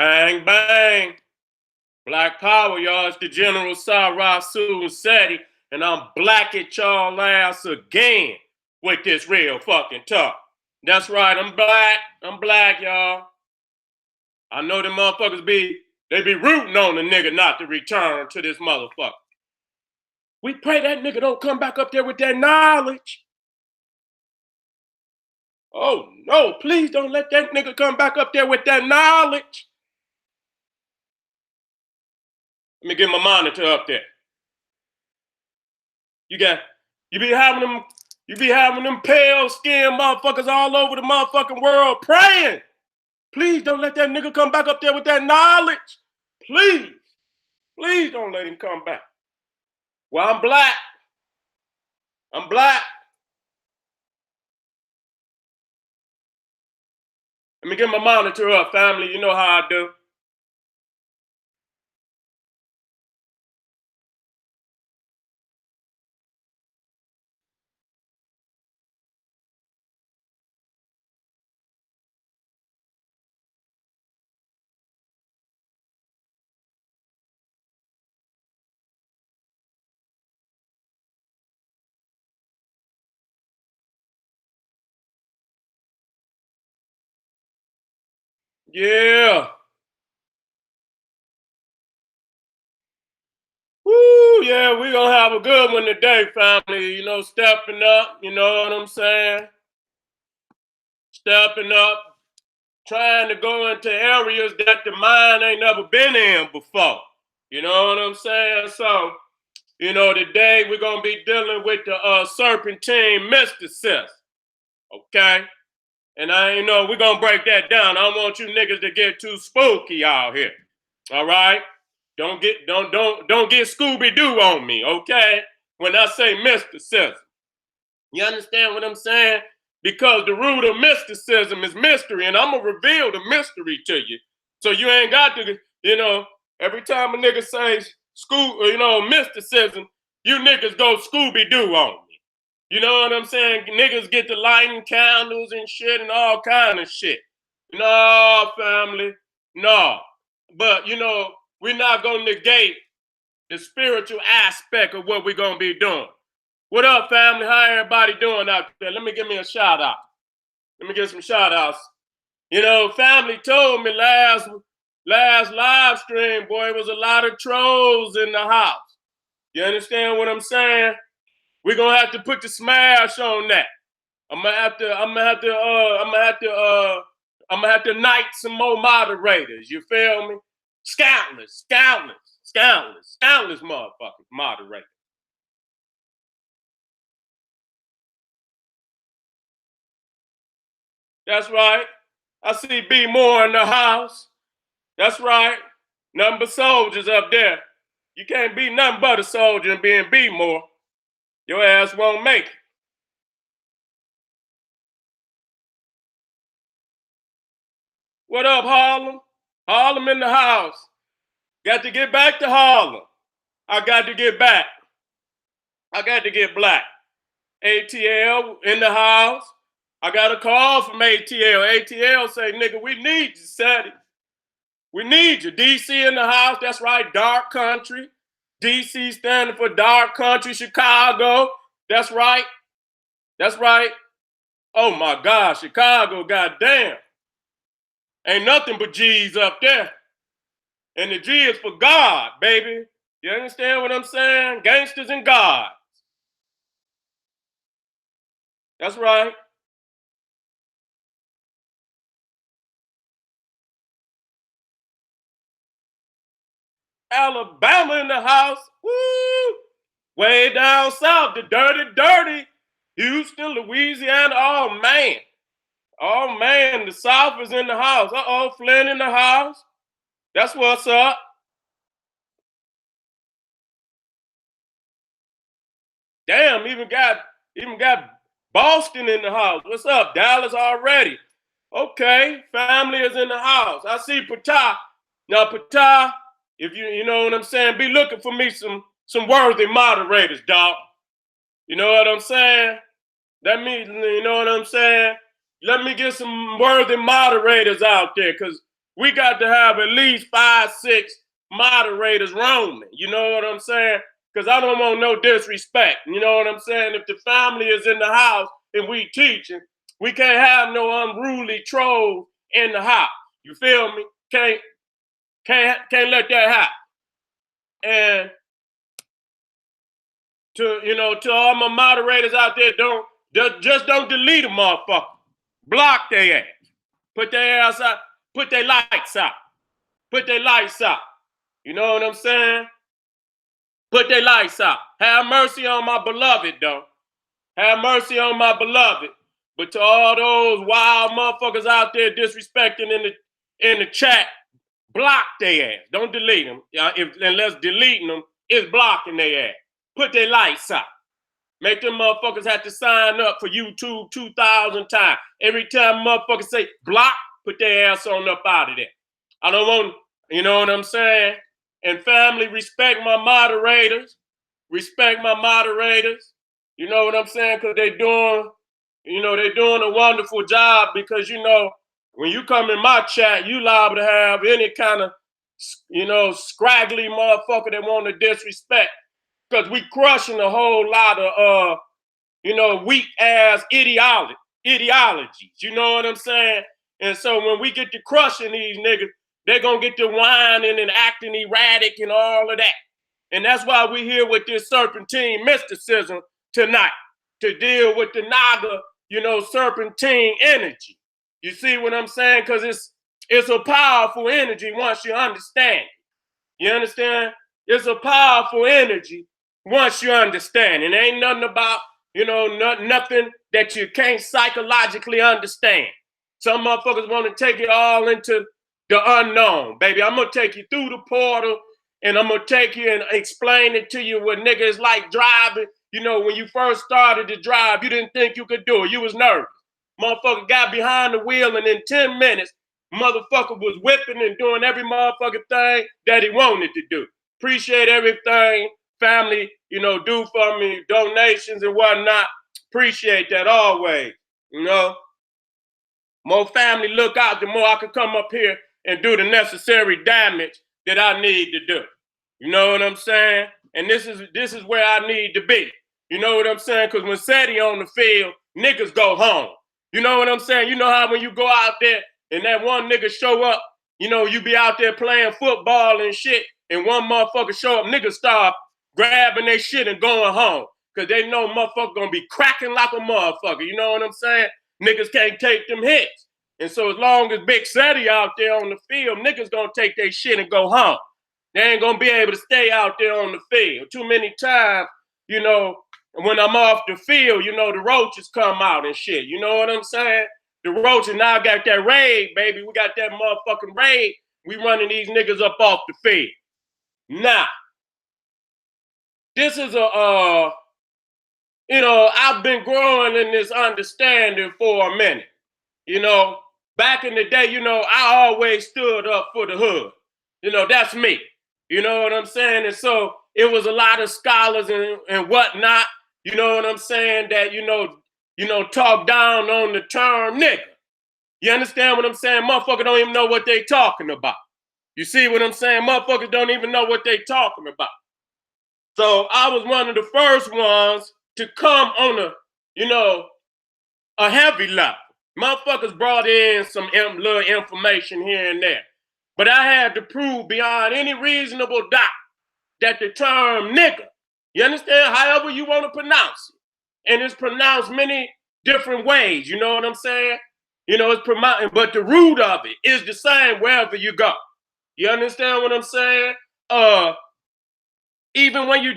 Bang, bang. Black power, y'all. It's the General Sarasu and Seti, and I'm black at y'all ass again with this real fucking talk. That's right, I'm black. I'm black, y'all. I know them motherfuckers they be rooting on the nigga not to return to this motherfucker. We pray that nigga don't come back up there with that knowledge. Oh no, please don't let that nigga come back up there with that knowledge. Let me get my monitor up there. You be having them pale skinned motherfuckers all over the motherfucking world praying. Please don't let that nigga come back up there with that knowledge. Please. Please don't let him come back. Well, I'm black. I'm black. Let me get my monitor up, family. You know how I do. Yeah. Woo, yeah, we're gonna have a good one today, family. You know, stepping up, you know what I'm saying? Stepping up, trying to go into areas that the mind ain't never been in before. You know what I'm saying? So, you know, today we're gonna be dealing with the Serpentine Mysticism. Okay? And we're gonna break that down. I don't want you niggas to get too spooky out here. All right? Don't get Scooby-Doo on me, okay? When I say mysticism. You understand what I'm saying? Because the root of mysticism is mystery, and I'm gonna reveal the mystery to you. So you ain't got to, every time a nigga says mysticism, you niggas go Scooby-Doo on me. You know what I'm saying? Niggas get to lighting candles and shit and all kind of shit. No, family, no. But, we're not going to negate the spiritual aspect of what we're going to be doing. What up, family? How everybody doing out there? Let me give me a shout out. Let me get some shout outs. Family told me last live stream, boy, it was a lot of trolls in the house. You understand what I'm saying? We're gonna have to put the smash on that. I'm gonna have to knight some more moderators. You feel me? Countless motherfuckers moderators. That's right. I see B Moore in the house. That's right. Nothing but soldiers up there. You can't be nothing but a soldier and being B Moore. Your ass won't make it. What up, Harlem? Harlem in the house. Got to get back to Harlem. I got to get back. I got to get black. ATL in the house. I got a call from ATL. ATL say, nigga, we need you, Sadie. We need you. DC in the house. That's right, dark country. DC standing for dark country. Chicago. That's right. That's right. Oh my God, Chicago, goddamn. Ain't nothing but G's up there. And the G is for God, baby. You understand what I'm saying? Gangsters and God. That's right. Alabama in the house. Woo! Way down south, the dirty. Houston, Louisiana. Oh, man. Oh, man, the South is in the house. Uh-oh, Flynn in the house. That's what's up. Damn, even got Boston in the house. What's up? Dallas already. Okay, family is in the house. I see Patah. Now, Patah, if you know what I'm saying, be looking for me some worthy moderators, dog. You know what I'm saying? You know what I'm saying? Let me get some worthy moderators out there, because we got to have at least 5, 6 moderators roaming. You know what I'm saying? Because I don't want no disrespect. You know what I'm saying? If the family is in the house and we teaching, we can't have no unruly trolls in the house. You feel me? Can't let that happen. And to all my moderators out there, just don't delete a motherfucker. Block their ass. Put their ass out. Put their lights out. Put their lights out. You know what I'm saying? Put their lights out. Have mercy on my beloved, though. Have mercy on my beloved. But to all those wild motherfuckers out there disrespecting in the chat, block their ass. Don't delete them. Unless deleting them is blocking their ass. Put their lights out. Make them motherfuckers have to sign up for YouTube 2,000 times. Every time motherfuckers say block, put their ass on up out of there. I don't want, you know what I'm saying? And family, respect my moderators. Respect my moderators. You know what I'm saying? Because they're doing a wonderful job because, when you come in my chat, you liable to have any kind of, scraggly motherfucker that want to disrespect. Because we crushing a whole lot of, weak ass ideologies. You know what I'm saying? And so when we get to crushing these niggas, they're going to get to whining and acting erratic and all of that. And that's why we're here with this Serpentine mysticism tonight, to deal with the Naga, Serpentine energy. You see what I'm saying? Because it's a powerful energy once you understand it. You understand? It's a powerful energy once you understand. It ain't nothing about, nothing that you can't psychologically understand. Some motherfuckers want to take it all into the unknown, baby. I'm going to take you through the portal, and I'm going to take you and explain it to you what nigga is like driving. When you first started to drive, you didn't think you could do it. You was nervous. Motherfucker got behind the wheel, and in 10 minutes, motherfucker was whipping and doing every motherfucking thing that he wanted to do. Appreciate everything family, do for me, donations and whatnot. Appreciate that always. More family look out, the more I can come up here and do the necessary damage that I need to do. You know what I'm saying? And this is where I need to be. You know what I'm saying? Because when SETI on the field, niggas go home. You know what I'm saying? You know how when you go out there and that one nigga show up, you be out there playing football and shit, and one motherfucker show up, niggas start grabbing their shit and going home. Because they know motherfucker gonna be cracking like a motherfucker. You know what I'm saying? Niggas can't take them hits. And so as long as Big SETI out there on the field, niggas gonna take their shit and go home. They ain't gonna be able to stay out there on the field. Too many times, when I'm off the field, the roaches come out and shit. You know what I'm saying? The roaches now got that raid, baby. We got that motherfucking raid. We running these niggas up off the field. Now, this is I've been growing in this understanding for a minute. Back in the day, I always stood up for the hood. That's me. You know what I'm saying? And so it was a lot of scholars and whatnot, you know what I'm saying, that, talk down on the term nigga. You understand what I'm saying? Motherfuckers don't even know what they talking about. You see what I'm saying? Motherfuckers don't even know what they talking about. So I was one of the first ones to come on a heavy level. Motherfuckers brought in some little information here and there. But I had to prove beyond any reasonable doubt that the term nigga, you understand, however you want to pronounce it, and it's pronounced many different ways, you know what I'm saying? It's pronounced, but the root of it is the same wherever you go. You understand what I'm saying? Even when you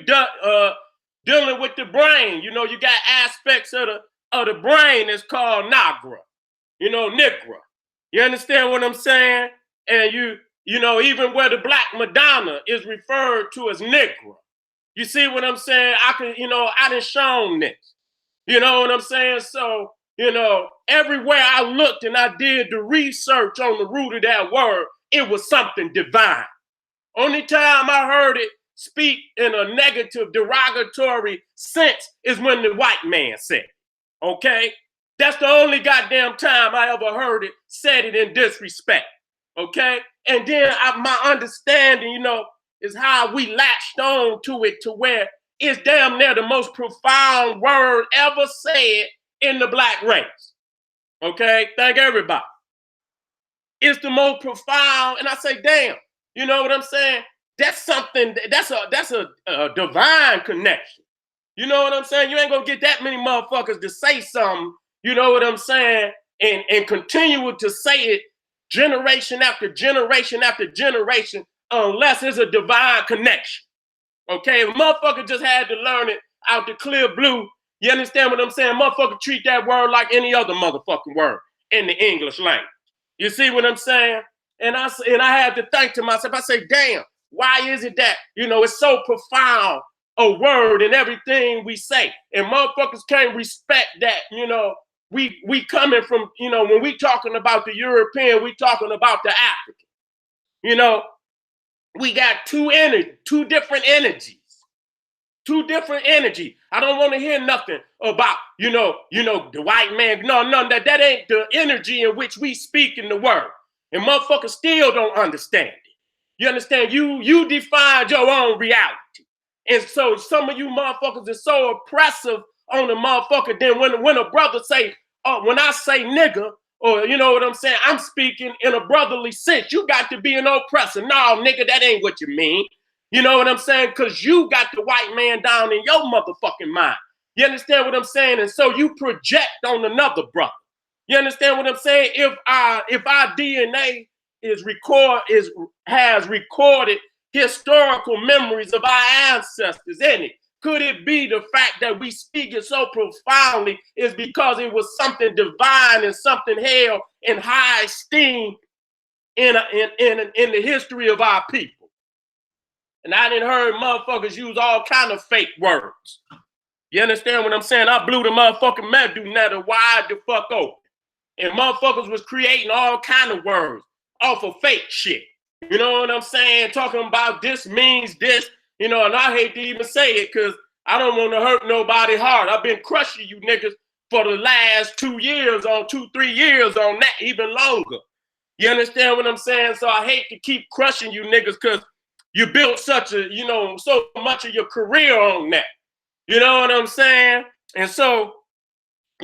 dealing with the brain, you got aspects of the brain that's called Naga, Nigra. You understand what I'm saying? And even where the Black Madonna is referred to as Nigra. You see what I'm saying? I done shown this. You know what I'm saying? So, everywhere I looked and I did the research on the root of that word, it was something divine. Only time I heard it speak in a negative, derogatory sense is when the white man said it. Okay? That's the only goddamn time I ever heard it said it in disrespect. Okay? And then my understanding, you know, is how we latched on to it to where it's damn near the most profound word ever said in the black race. Okay? Thank everybody. It's the most profound, and I say, damn, you know what I'm saying? That's something, that's a divine connection. You know what I'm saying? You ain't gonna get that many motherfuckers to say something, you know what I'm saying, and continue to say it generation after generation after generation, unless it's a divine connection. Okay, if a motherfucker just had to learn it out the clear blue, you understand what I'm saying? Motherfucker treat that word like any other motherfucking word in the English language. You see what I'm saying? And I had to think to myself, I say, damn, why is it that, you know, it's so profound a word in everything we say? And motherfuckers can't respect that, you know, we coming from, you know, when we talking about the European, we talking about the African. You know, we got two different energies. Two different energy. I don't want to hear nothing about, you know, the white man. No, that ain't the energy in which we speak in the word. And motherfuckers still don't understand it. You understand? You defined your own reality. And so some of you motherfuckers are so oppressive on the motherfucker. Then when a brother say, when I say nigga, or you know what I'm saying, I'm speaking in a brotherly sense. You got to be an oppressor. No, nigga, that ain't what you mean. You know what I'm saying? Because you got the white man down in your motherfucking mind. You understand what I'm saying? And so you project on another brother. You understand what I'm saying? If our DNA has recorded historical memories of our ancestors in it, could it be the fact that we speak it so profoundly is because it was something divine and something held in high esteem in the history of our people? And I didn't heard motherfuckers use all kind of fake words. You understand what I'm saying? I blew the motherfucking medulla wide the fuck open. And motherfuckers was creating all kind of words off of fake shit. You know what I'm saying? Talking about this means this, you know, and I hate to even say it because I don't want to hurt nobody's heart. I've been crushing you niggas for the last 3 years on that, even longer. You understand what I'm saying? So I hate to keep crushing you niggas because you built such a, you know, so much of your career on that. You know what I'm saying? And so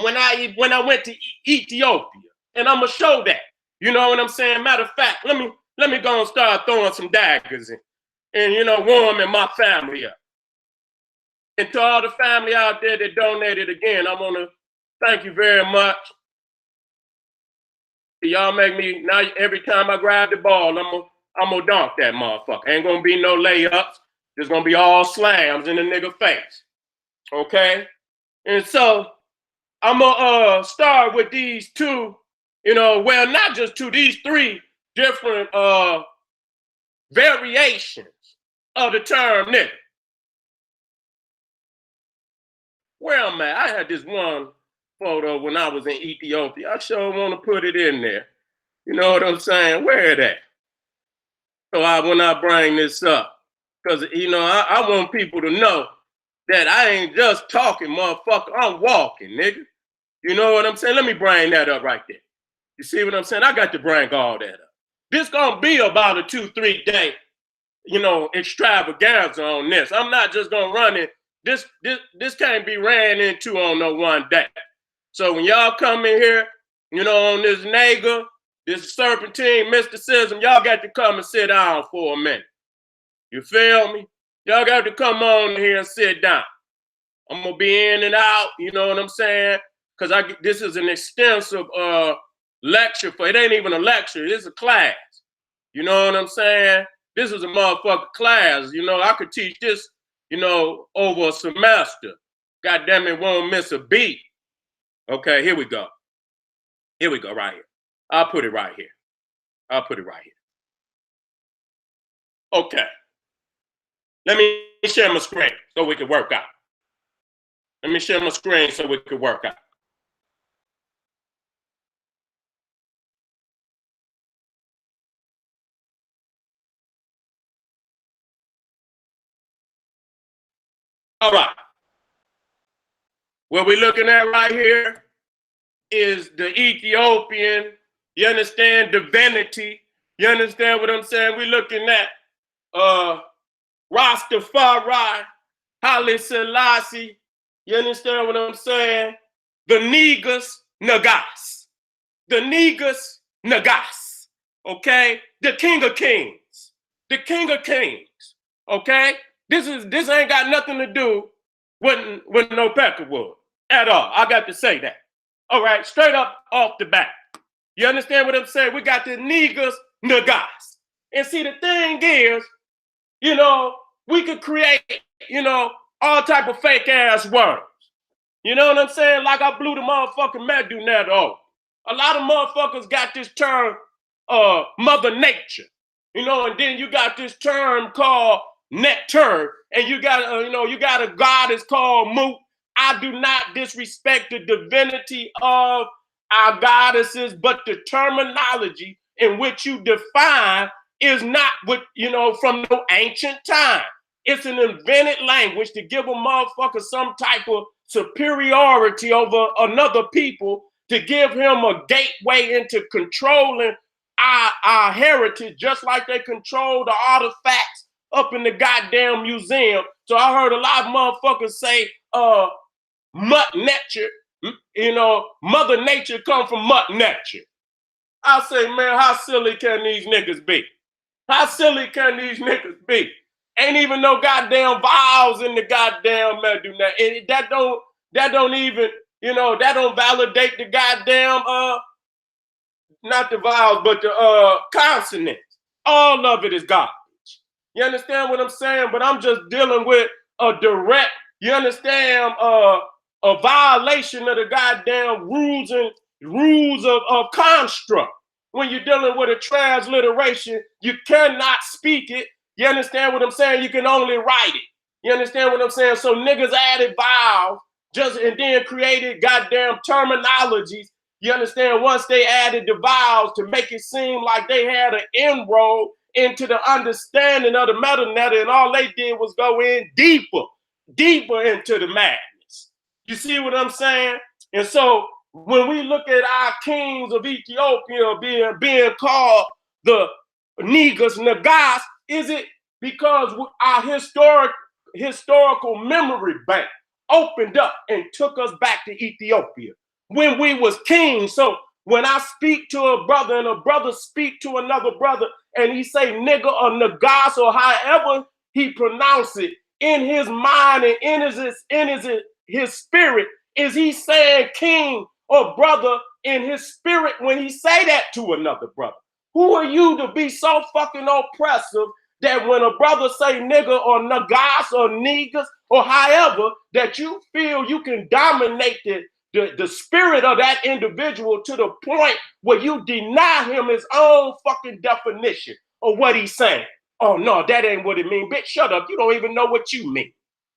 when I went to Ethiopia, and I'm gonna show that. You know what I'm saying? Matter of fact, let me go and start throwing some daggers in, and you know, warming my family up. And to all the family out there that donated again, I want to thank you very much. Y'all make me now. Every time I grab the ball, I'm gonna dunk that motherfucker. Ain't gonna be no layups. There's gonna be all slams in the nigga face. Okay? And so I'm gonna start with these two, you know, well, not just two, these three different variations of the term nigga. Where am I? I had this one photo when I was in Ethiopia. I sure want to put it in there. You know what I'm saying? Where it at? So when I bring this up, because you know, I want people to know that I ain't just talking, motherfucker. I'm walking, nigga. You know what I'm saying? Let me bring that up right there. You see what I'm saying? I got to bring all that up. This gonna be about a 2-3 day, you know, extravaganza on this. I'm not just gonna run it. This can't be ran into on no one day. So when y'all come in here, you know, on this Naga, this Serpentine Mysticism, y'all got to come and sit down for a minute. You feel me? Y'all got to come on here and sit down. I'm gonna be in and out, you know what I'm saying? Because this is an extensive lecture for, it ain't even a lecture, it's a class. You know what I'm saying? This is a motherfucking class. You know, I could teach this, you know, over a semester. God damn it, won't miss a beat. Okay, here we go. Here we go, right here. I'll put it right here. I'll put it right here. Okay. Let me share my screen so we can work out. Let me share my screen so we can work out. All right. What we're looking at right here is the Ethiopian, you understand, divinity, You understand what I'm saying? We looking at Rastafari, Haile Selassie. You understand what I'm saying? The Negas, Nagas. The Negas, Nagas. Okay? The King of Kings. The King of Kings. Okay? This ain't got nothing to do with no Peckerwood at all. I got to say that. All right, straight up off the bat. You understand what I'm saying? We got the Negas, Nagas. And see, the thing is, you know, we could create, you know, all type of fake ass words. You know what I'm saying? Like I blew the motherfucking Medunet off. A lot of motherfuckers got this term, Mother Nature. You know, and then you got this term called Nectar, and you got, you got a goddess called Moot. I do not disrespect the divinity of our goddesses, but the terminology in which you define is not what, from no ancient time. It's an invented language to give a motherfucker some type of superiority over another people, to give him a gateway into controlling our heritage, just like they control the artifacts up in the goddamn museum. So I heard a lot of motherfuckers say, mutt nature, Mother Nature come from mutt nature. I say, man, how silly can these niggas be? How silly can these niggas be? Ain't even no goddamn vowels in the goddamn Medunet. And that don't even, that don't validate the goddamn, not the vowels, but the consonants. All of it is garbage. You understand what I'm saying? But I'm just dealing with a direct, you understand, a violation of the goddamn rules of construct. When you're dealing with a transliteration, you cannot speak it. You understand what I'm saying? You can only write it. You understand what I'm saying? So niggas added vowels and then created goddamn terminologies. You understand? Once they added the vowels to make it seem like they had an inroad into the understanding of the meta-netta, and all they did was go in deeper into the madness. You see what I'm saying? And so when we look at our kings of Ethiopia being called the Negas, Nagas, is it because our historical memory bank opened up and took us back to Ethiopia when we was kings? So when I speak to a brother and a brother speak to another brother and he say nigga or nagas or however he pronounce it, in his mind and in his spirit, is he saying king or brother in his spirit when he say that to another brother? Who are you to be so fucking oppressive that when a brother say nigga or nagas or niggas or however, that you feel you can dominate the spirit of that individual to the point where you deny him his own fucking definition of what he's saying? Oh no, that ain't what it mean. Bitch, shut up. You don't even know what you mean.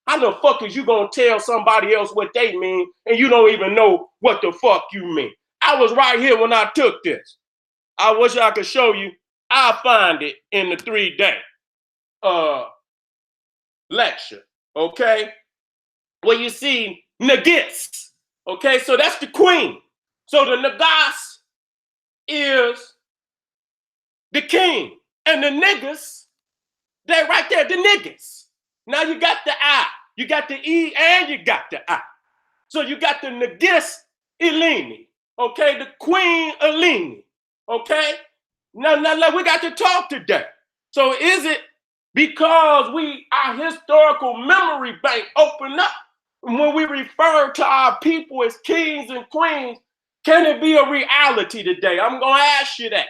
How the fuck is you gonna tell somebody else what they mean and you don't even know what the fuck you mean? I was right here when I took this. I wish I could show you. I'll find it in the 3-day lecture, okay? Where you see Nagis, okay? So that's the queen. So the Nagas is the king. And the niggas, they're right there, the niggas. Now you got the I, you got the E, and you got the I. So you got the Nagis Eleni, okay? The Queen Eleni, okay? Now we got to talk today. So is it because our historical memory bank opened up when we refer to our people as kings and queens? Can it be a reality today? I'm going to ask you that.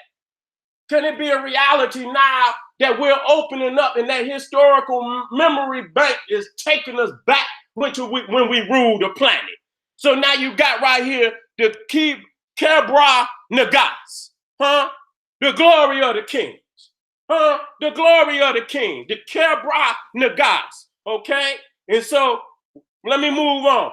Can it be a reality now that we're opening up and that historical memory bank is taking us back when we ruled the planet? So now you got right here the Kebra Nagas, huh? The glory of the kings, huh? The glory of the king, the Kebra Nagas, okay? And so let me move on.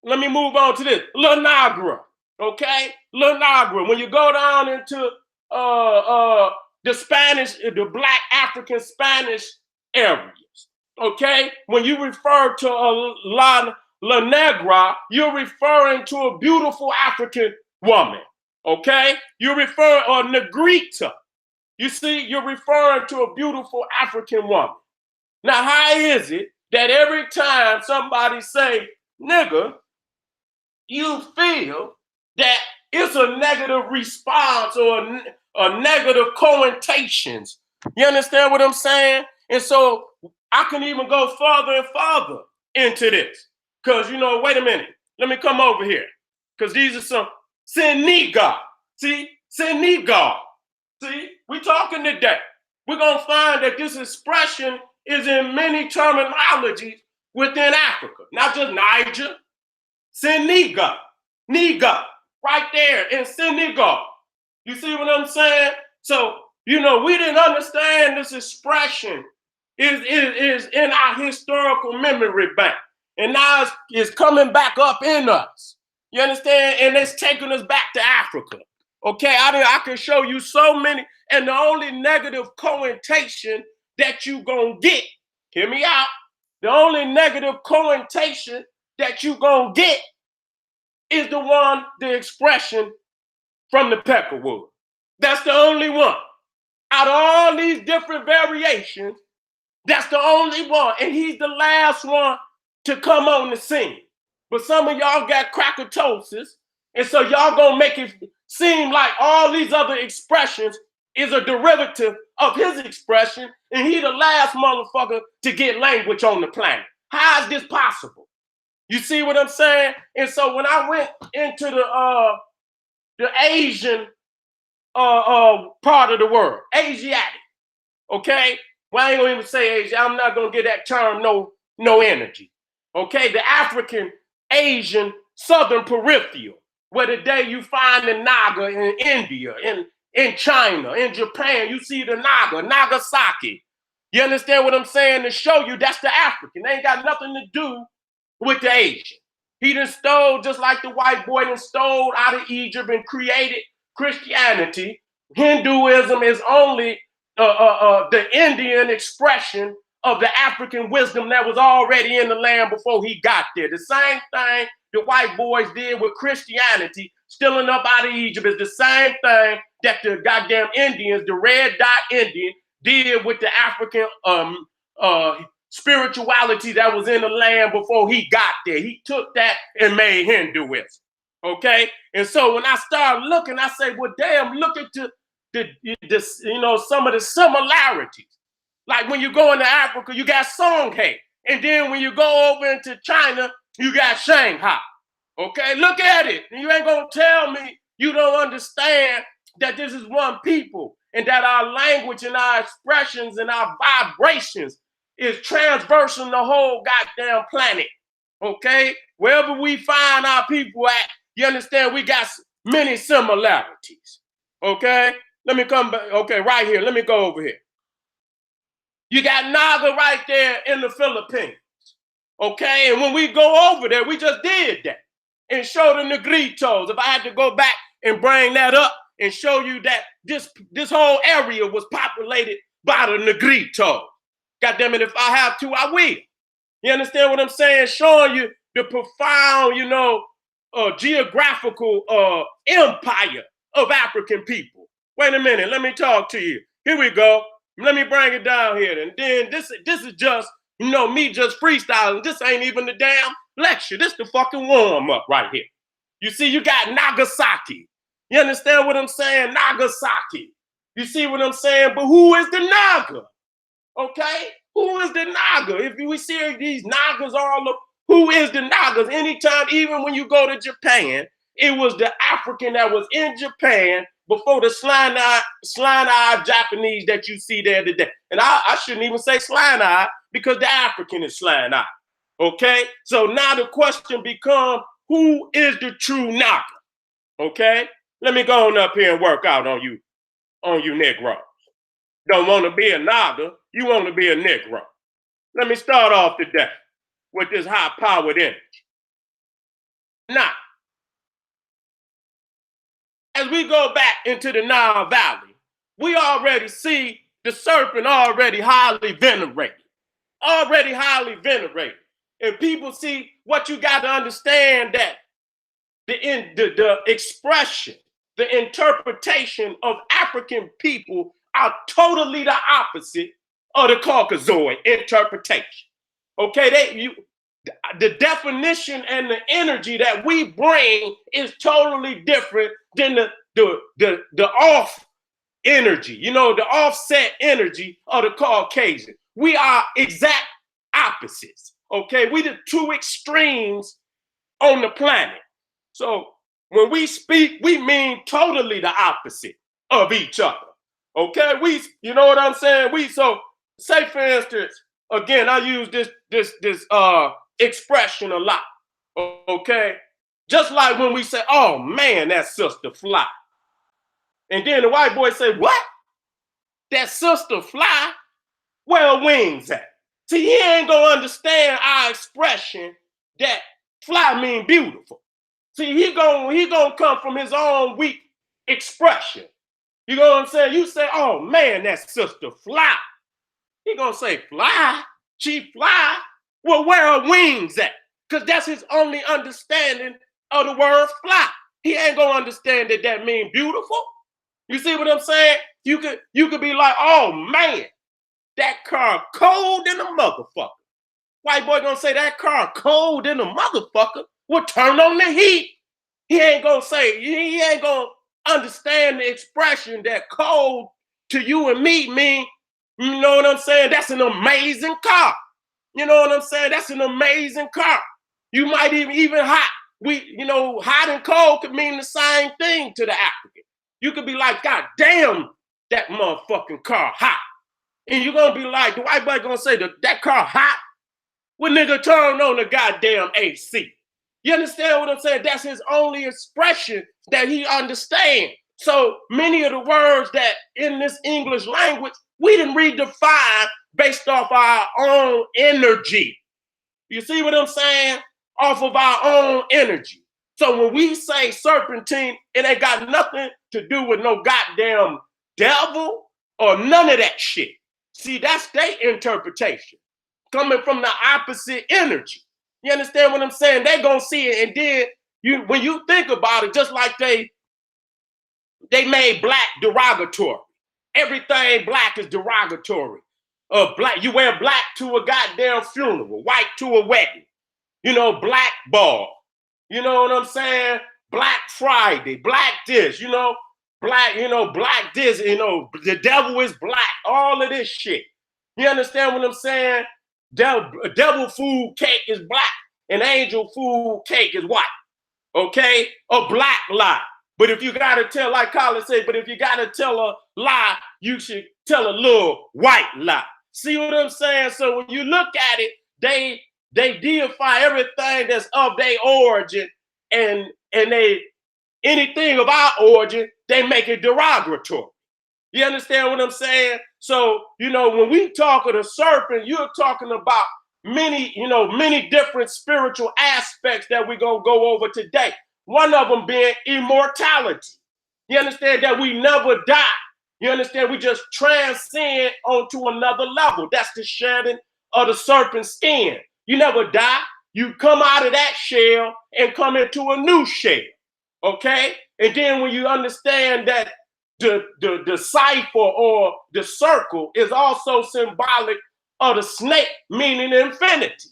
Let me move on to this. La Nagra, okay? La Nagra. When you go down into the Spanish, the Black African Spanish areas, okay? When you refer to La Negra, you're referring to a beautiful African woman, okay? You refer a Negrita, You see, you're referring to a beautiful African woman. Now, how is it that every time somebody say nigga, you feel that it's a negative response or a negative connotations? You understand what I'm saying? And so I can even go further and further into this. Because, you know, wait a minute. Let me come over here. Because these are some Naga. See? Naga. See? We talking today. We're going to find that this expression is in many terminologies within Africa. Not just Niger. Naga. Naga. Right there in Senegal. You see what I'm saying? So, you know, we didn't understand this expression is in our historical memory bank. And now it's coming back up in us. You understand? And it's taking us back to Africa. Okay, I can show you so many. And the only negative connotation that you gonna get, hear me out, the only negative connotation that you gonna get is the expression from the peckerwood. That's the only one. Out of all these different variations, that's the only one. And he's the last one to come on the scene. But some of y'all got crackatosis, and so y'all gonna make it seem like all these other expressions is a derivative of his expression, and he the last motherfucker to get language on the planet. How is this possible? You see what I'm saying? And so when I went into the Asian part of the world, Asiatic, okay? Well, I ain't gonna even say Asian. I'm not gonna give that term no energy. Okay, the African, Asian, Southern peripheral, where today you find the Naga in India, in China, in Japan, you see the Naga, Nagasaki. You understand what I'm saying? To show you that's the African. They ain't got nothing to do with the Asian. He done stole, just like the white boy done stole out of Egypt and created Christianity. Hinduism is only the Indian expression of the African wisdom that was already in the land before he got there. The same thing the white boys did with Christianity, stealing up out of Egypt, is the same thing that the goddamn Indians, the red dot Indian, did with the African spirituality that was in the land before he got there. He took that and made Hinduism. Okay? And so when I started looking, I say, well, damn, look at some of the similarities. Like when you go into Africa, you got Songhai. And then when you go over into China, you got Shanghai. Okay, look at it. And you ain't gonna tell me you don't understand that this is one people and that our language and our expressions and our vibrations is transversing the whole goddamn planet. Okay, wherever we find our people at, you understand we got many similarities. Okay, let me come back. Okay, right here. Let me go over here. You got Naga right there in the Philippines. Okay, and when we go over there, we just did that and show the Negritos. If I had to go back and bring that up and show you that this whole area was populated by the Negritos. God damn it, if I have to, I will. You understand what I'm saying? Showing you the profound, geographical empire of African people. Wait a minute, let me talk to you. Here we go. Let me bring it down here. And then this is just, me just freestyling. This ain't even the damn lecture. This the fucking warm up right here. You see, you got Nagasaki. You understand what I'm saying? Nagasaki. You see what I'm saying? But who is the Naga? Okay? Who is the Naga? If we see these Nagas all up, who is the Nagas? Anytime, even when you go to Japan, it was the African that was in Japan before the sline-eyed Japanese that you see there today. And I shouldn't even say sline-eyed because the African is sline-eyed. Okay? So now the question becomes, who is the true Naga? Okay? Let me go on up here and work out on you Negroes. Don't want to be a Naga, you want to be a Negro. Let me start off today with this high-powered energy. Now, as we go back into the Nile Valley, we already see the serpent already highly venerated. And people see what you got to understand, that the expression, the interpretation of African people are totally the opposite of the Caucasoid interpretation. Okay, the definition and the energy that we bring is totally different than the off energy, the offset energy of the Caucasian. We are exact opposites. Okay, we the two extremes on the planet. So when we speak, we mean totally the opposite of each other. Okay, you know what I'm saying? So say for instance, again, I use this expression a lot. Okay, just like when we say, "Oh man, that sister fly," and then the white boy say, "What? That sister fly? Where her wings at?" See, he ain't gonna understand our expression that fly mean beautiful. See, he gonna come from his own weak expression. You know what I'm saying? You say, "Oh man, that sister fly." He gonna say, "Fly? She fly? Well, where are her wings at?" Because that's his only understanding of the word fly. He ain't gonna understand that mean beautiful. You see what I'm saying? You could be like, "Oh man, that car cold than a motherfucker." White boy gonna say that car cold than a motherfucker. Well, turn on the heat. He ain't gonna understand the expression that cold to you and me mean, you know what I'm saying? That's an amazing car. You know what I'm saying? That's an amazing car. You might even hot. Hot and cold could mean the same thing to the African. You could be like, "God damn, that motherfucking car hot." And you're gonna be like, the white boy gonna say, "That car hot?" Well, nigga, turn on the goddamn AC. You understand what I'm saying? That's his only expression that he understands. So many of the words that in this English language, we didn't redefine based off our own energy. You see what I'm saying? Off of our own energy. So when we say serpentine, it ain't got nothing to do with no goddamn devil or none of that shit. See, that's their interpretation, coming from the opposite energy. You understand what I'm saying? They gonna see it, and then when you think about it, just like they made black derogatory. Everything black is derogatory. Black, you wear black to a goddamn funeral, white to a wedding. Black ball. You know what I'm saying? Black Friday, black this. Black this. The devil is black. All of this shit. You understand what I'm saying? Devil food cake is black, and angel food cake is white. Okay? A black lie. But if you gotta tell, like Colin said, but if you gotta tell a lie, you should tell a little white lie. See what I'm saying? So when you look at it, they deify everything that's of their origin, and they anything of our origin, they make it derogatory. You understand what I'm saying? So, when we talk of the serpent, you're talking about many different spiritual aspects that we're going to go over today. One of them being immortality. You understand that we never die. You understand we just transcend onto another level. That's the shedding of the serpent skin. You never die. You come out of that shell and come into a new shell. Okay? And then when you understand that the cipher or the circle is also symbolic of the snake, meaning infinity.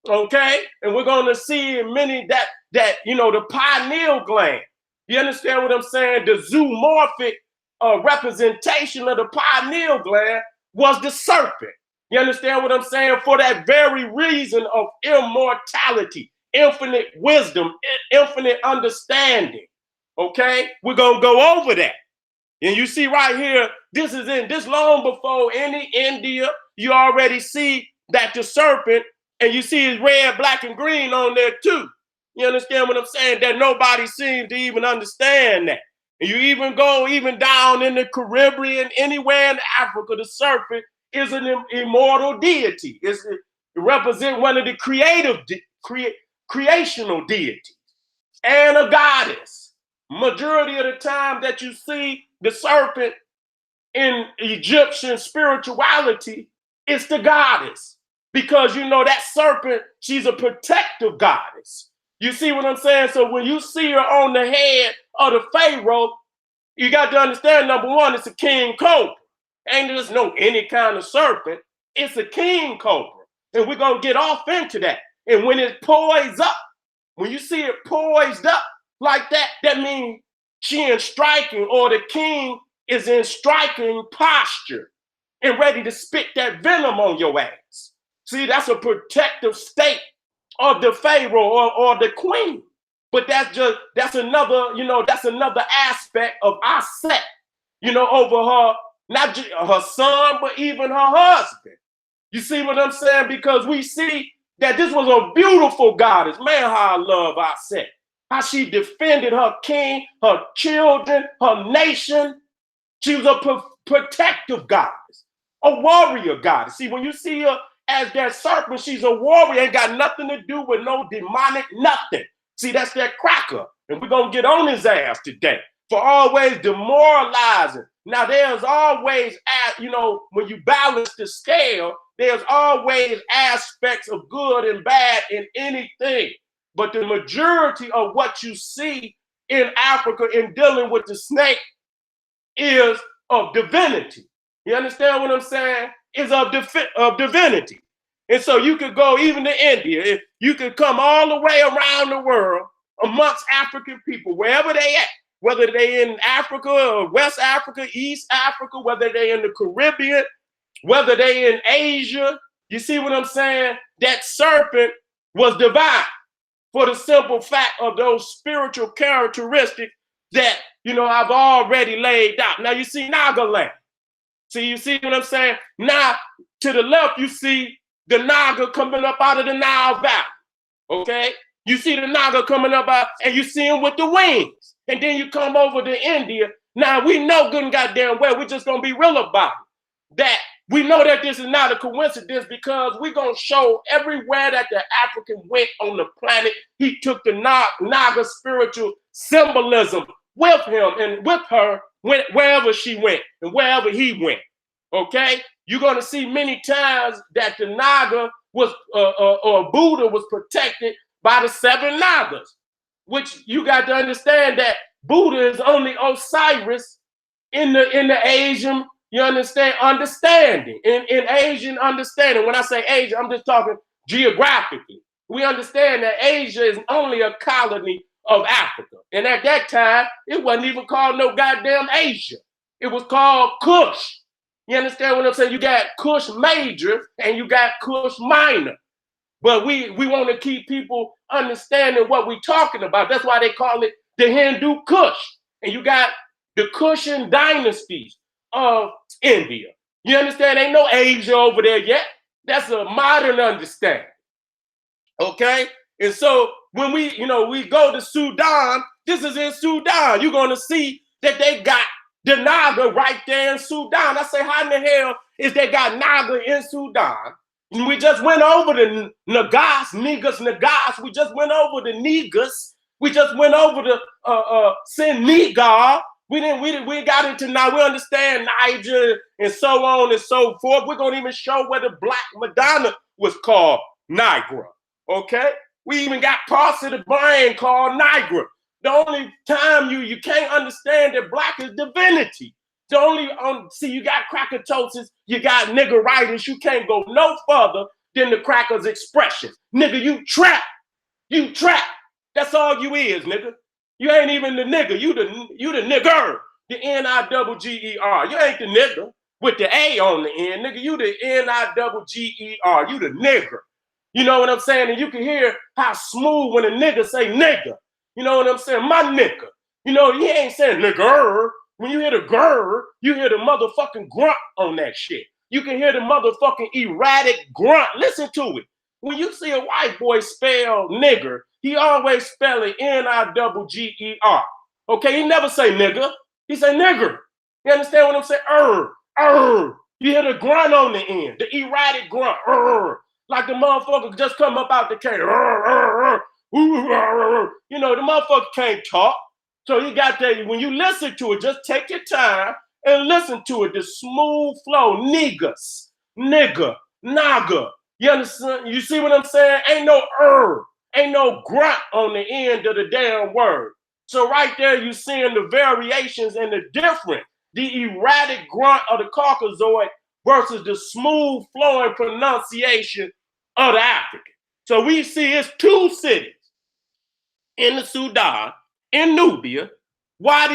Okay? And we're going to see in many that the pineal gland. You understand what I'm saying? The zoomorphic representation of the pineal gland was the serpent. You understand what I'm saying? For that very reason of immortality, infinite wisdom, infinite understanding. Okay? We're going to go over that. And you see right here, this long before any India, you already see that the serpent, and you see his red, black, and green on there too. You understand what I'm saying? That nobody seems to even understand that. And you even go down in the Caribbean, anywhere in Africa, the serpent is an immortal deity. It represents one of the creational deities and a goddess. Majority of the time that you see the serpent in Egyptian spirituality, it's the goddess. Because that serpent, she's a protective goddess. You see what I'm saying? So when you see her on the head of the Pharaoh, you got to understand, number one, it's a king cobra. Ain't just no any kind of serpent. It's a king cobra. And we're going to get off into that. And when it poised up, when you see it poised up like that, that means she in striking, or the king is in striking posture and ready to spit that venom on your ass. See, that's a protective state of the pharaoh or the queen. But that's another, that's another aspect of our set, over her, not just her son, but even her husband. You see what I'm saying? Because we see that this was a beautiful goddess. Man, how I love our set. How she defended her king, her children, her nation. She was a protective goddess, a warrior goddess. See, when you see her as that serpent, she's a warrior. Ain't got nothing to do with no demonic nothing. See, that's that cracker. And we're going to get on his ass today for always demoralizing. Now, there's always, when you balance the scale, there's always aspects of good and bad in anything. But the majority of what you see in Africa in dealing with the snake is of divinity. You understand what I'm saying? Is of divinity. And so you could go even to India. You could come all the way around the world amongst African people, wherever they at, whether they in Africa or West Africa, East Africa, whether they in the Caribbean, whether they in Asia. You see what I'm saying? That serpent was divine for the simple fact of those spiritual characteristics that, I've already laid out. Now you see Naga land. See, you see what I'm saying? Now, to the left, you see the Naga coming up out of the Nile Valley, okay? You see the Naga coming up out, and you see him with the wings. And then you come over to India. Now, we know good and goddamn well, we're just going to be real about it, that we know that this is not a coincidence, because we're going to show everywhere that the African went on the planet, he took the Naga spiritual symbolism with him and with her wherever she went and wherever he went, okay? You're going to see many times that the Naga was, or Buddha was protected by the 7 Nagas, which you got to understand that Buddha is only Osiris in the Asian, you understand, understanding, in Asian understanding. When I say Asia, I'm just talking geographically. We understand that Asia is only a colony of Africa. And at that time, it wasn't even called no goddamn Asia. It was called Kush. You understand what I'm saying? You got Kush Major and you got Kush Minor. But we want to keep people understanding what we're talking about. That's why they call it the Hindu Kush. And you got the Kushan dynasties of India. You understand? Ain't no Asia over there yet. That's a modern understanding. Okay? And so when we go to Sudan, this is in Sudan. You're going to see that they got the Naga right there in Sudan. I say, how in the hell is they got Naga in Sudan? And we just went over the Nagas. We just went over the Negas. We just went over the Senegal. We got into now. We understand Niger and so on and so forth. We're going to even show where the Black Madonna was called Nigra. Okay? We even got parts of the brain called Nigra. The only time you can't understand that black is divinity. The only, see, you got crackatosis, you got niggeritis. You can't go no further than the cracker's expression. Nigga, you trap. You trap. That's all you is, nigga. You ain't even the nigga. You the nigger. The N-I-double-G-E-R. You ain't the nigga with the A on the end, nigga. You the N-I-double-G-E-R. You the nigger. You know what I'm saying? And you can hear how smooth when a nigga say nigga. You know what I'm saying? My nigga. He ain't saying nigger. When you hear the grr, you hear the motherfucking grunt on that shit. You can hear the motherfucking erratic grunt. Listen to it. When you see a white boy spell nigger, he always spell it N-I-double-G-E-R. Okay, he never say nigga. He say nigger. You understand what I'm saying? You hear the grunt on the end, the erratic grunt. Like the motherfucker just come up out the cave. The motherfucker can't talk. So you got that. When you listen to it, just take your time and listen to it. The smooth flow, niggas, nigga, naga. You understand? You see what I'm saying? Ain't no ain't no grunt on the end of the damn word. So right there, you seeing the variations and the difference the erratic grunt of the Caucasoid versus the smooth flowing pronunciation of the African. So we see it's two cities in the Sudan, in Nubia, Wad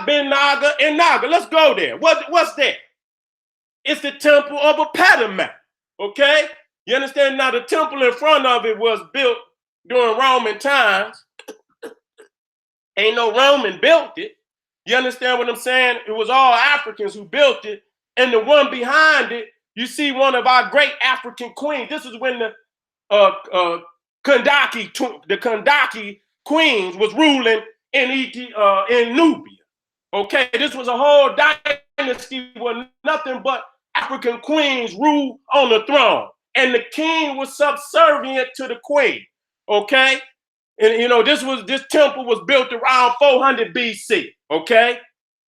bin Naga, and Naga. Let's go there. What's there? It's the temple of Apetamat. Okay? You understand? Now the temple in front of it was built during Roman times. Ain't no Roman built it. You understand what I'm saying? It was all Africans who built it. And the one behind it, you see one of our great African queens. This is when the Kandaki queens was ruling in Nubia. Okay, this was a whole dynasty where nothing but African queens ruled on the throne. And the king was subservient to the queen. Okay? And you know, this temple was built around 400 BC. Okay?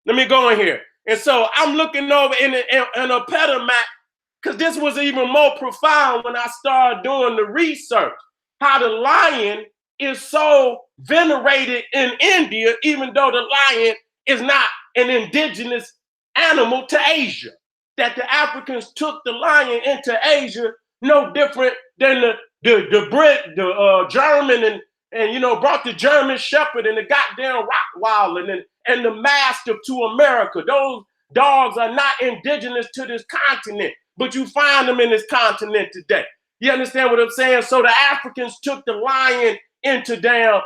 Let me go in here. And so I'm looking over in a Apetamat, because this was even more profound when I started doing the research. How the lion is so venerated in India, even though the lion is not an indigenous animal to Asia. That the Africans took the lion into Asia, no different than the German and you know, brought the German Shepherd and the goddamn Rottweiler and the Mastiff to America. Those dogs are not indigenous to this continent, but you find them in this continent today. You understand what I'm saying? So the Africans took the lion into damn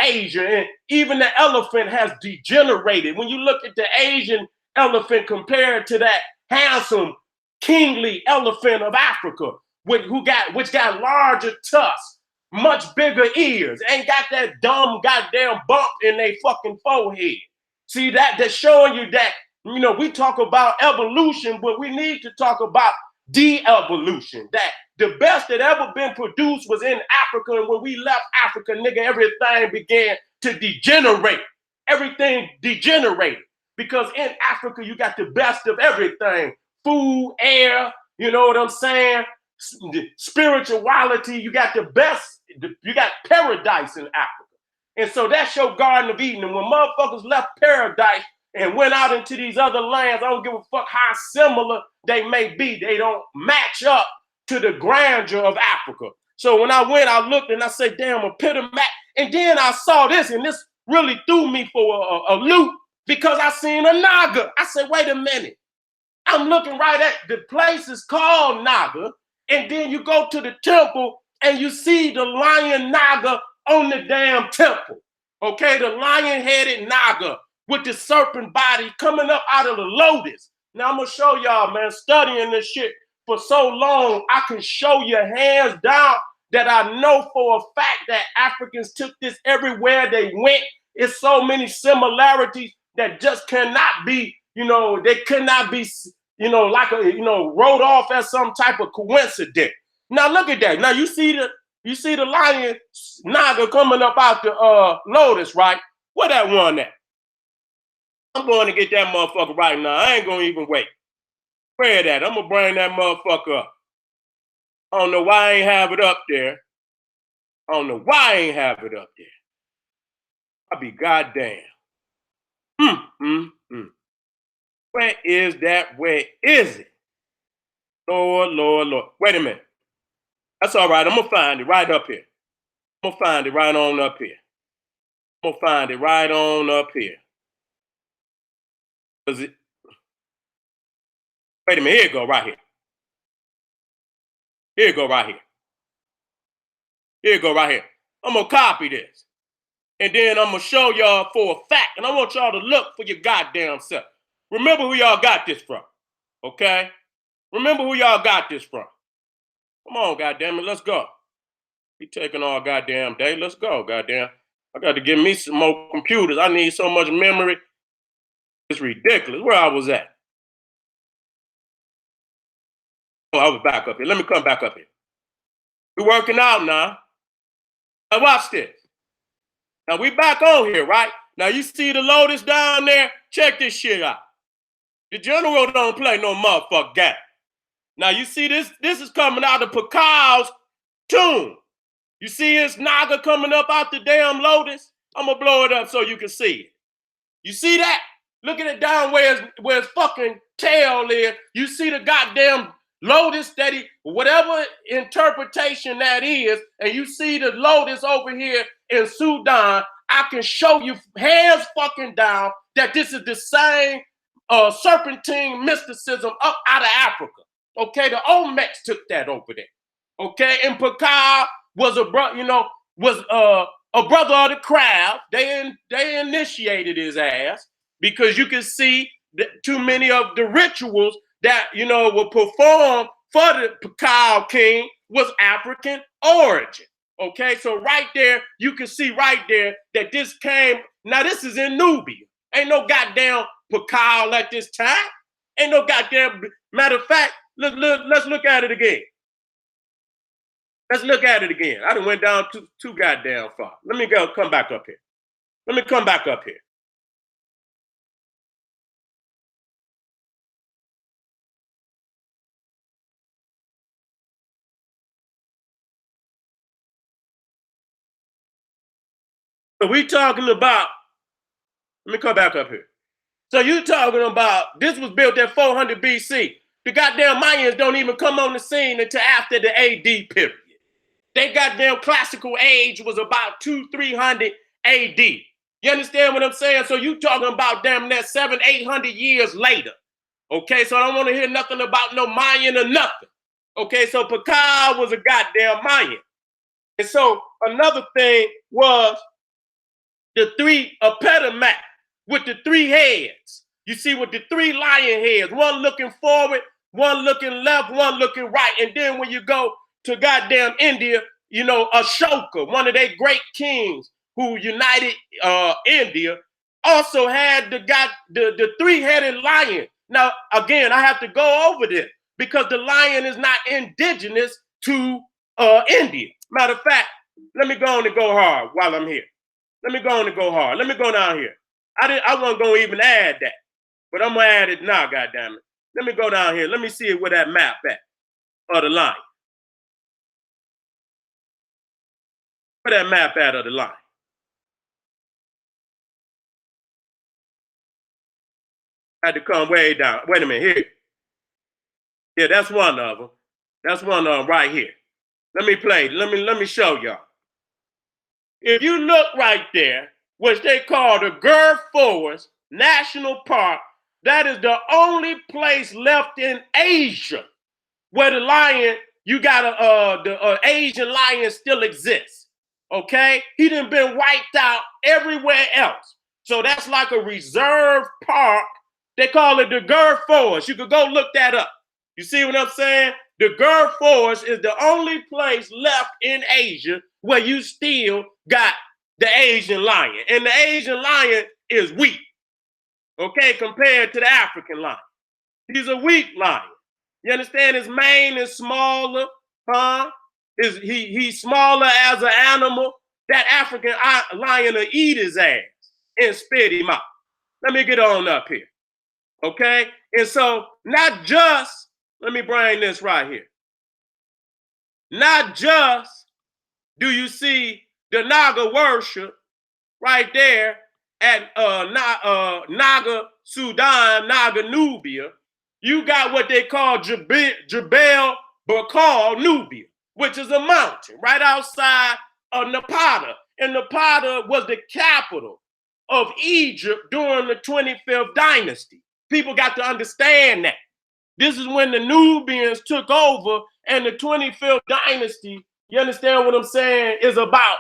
Asia, and even the elephant has degenerated. When you look at the Asian elephant compared to that handsome, kingly elephant of Africa, which got larger tusks, much bigger ears, ain't got that dumb goddamn bump in their fucking forehead. See, that's showing you that, you know, we talk about evolution, but we need to talk about de-evolution. That the best that ever been produced was in Africa, and when we left Africa, nigga, everything began to degenerate. Everything degenerated. Because in Africa, you got the best of everything. Food, air, you know what I'm saying? Spirituality, you got the best, you got paradise in Africa. And so that's your Garden of Eden. And when motherfuckers left paradise and went out into these other lands, I don't give a fuck how similar they may be. They don't match up to the grandeur of Africa. So when I went, I looked and I said, damn, a Apetamat. And then I saw this, and this really threw me for a loop because I seen a Naga. I said, wait a minute. I'm looking right at the place is called Naga. And then you go to the temple and you see the lion Naga on the damn temple. Okay, the lion-headed Naga with the serpent body coming up out of the lotus. Now I'm gonna show y'all, man, studying this shit for so long, I can show you hands down that I know for a fact that Africans took this everywhere they went. It's so many similarities that just cannot be, you know, they cannot be, you know, like a, you know, wrote off as some type of coincidence. Now look at that. Now you see the lion Naga coming up out the lotus, right? Where that one at? I'm going to get that motherfucker right now. I ain't gonna even wait. Where that? I'm gonna bring that motherfucker up. I don't know why I ain't have it up there. I don't know why I ain't have it up there. I'll be goddamn. Where is that? Where is it? Lord, Lord, Lord. Wait a minute. That's all right. I'm going to find it right up here. I'm going to find it right on up here. I'm going to find it right on up here. Wait a minute. Here it go right here. Here it go right here. Here it go right here. I'm going to copy this. And then I'm going to show y'all for a fact. And I want y'all to look for your goddamn self. Remember who y'all got this from. Okay? Remember who y'all got this from. Come on, goddamn it. Let's go. Be taking all goddamn day. Let's go, goddamn. I got to get me some more computers. I need so much memory. It's ridiculous. Where I was at. Oh, I was back up here. Let me come back up here. We're working out now. Now watch this. Now we back on here, right? Now you see the lotus down there? Check this shit out. The general don't play no motherfucker game. Now you see this? This is coming out of Pakau's tomb. You see his Naga coming up out the damn lotus? I'm gonna blow it up so you can see it. You see that? Looking at down where his fucking tail is, you see the goddamn lotus that whatever interpretation that is, and you see the lotus over here in Sudan, I can show you hands fucking down that this is the same serpentine mysticism up out of Africa. Okay, the Olmecs took that over there. Okay, and Pakal was a brother of the crowd. They initiated his ass because you can see too many of the rituals that were performed for the Pakal king was African origin. Okay, so right there you can see right there that this came. Now this is in Nubia. Ain't no goddamn Pakal at this time. Ain't no goddamn. Matter of fact, let's look at it again. Let's look at it again. I done went down too goddamn far. Let me come back up here. Let me come back up here. So we talking about, let me come back up here. So you talking about, this was built at 400 BC. The goddamn Mayans don't even come on the scene until after the AD period. They goddamn classical age was about 200-300 AD. You understand what I'm saying? So you talking about damn that 700-800 years later. Okay, so I don't want to hear nothing about no Mayan or nothing. Okay, so Pakal was a goddamn Mayan. And so another thing was the three epitome with the three heads. You see, with the three lion heads, one looking forward, one looking left, one looking right. And then when you go to goddamn India, Ashoka, one of their great kings who united India, also had the three-headed lion. Now, again, I have to go over this because the lion is not indigenous to India. Matter of fact, let me go on and go hard while I'm here. Let me go on and go hard. Let me go down here. I wasn't going to even add that, but I'm going to add it now, goddammit. Let me go down here. Let me see where that map at of the lion. Where that map at of the lion? I had to come way down. Wait a minute, here. Yeah, that's one of them. That's one of them right here. Let me play. Let me show y'all. If you look right there, which they call the Gir Forest National Park, that is the only place left in Asia where the lion, you got the Asian lion still exists. Okay, he done been wiped out everywhere else. So that's like a reserve park. They call it the Gir Forest. You could go look that up. You see what I'm saying? The Gir Forest is the only place left in Asia where you still got the Asian lion. And the Asian lion is weak, okay, compared to the African lion. He's a weak lion. You understand? His mane is smaller, huh? He's smaller as an animal. That African lion will eat his ass and spit him out. Let me get on up here, okay? And so not just, let me bring this right here. Not just do you see the Naga worship right there at Naga, Sudan, Naga, Nubia. You got what they call Jebel Bakal, Nubia, which is a mountain right outside of Napata. And Napata was the capital of Egypt during the 25th dynasty. People got to understand that. This is when the Nubians took over, and the 25th dynasty, you understand what I'm saying, is about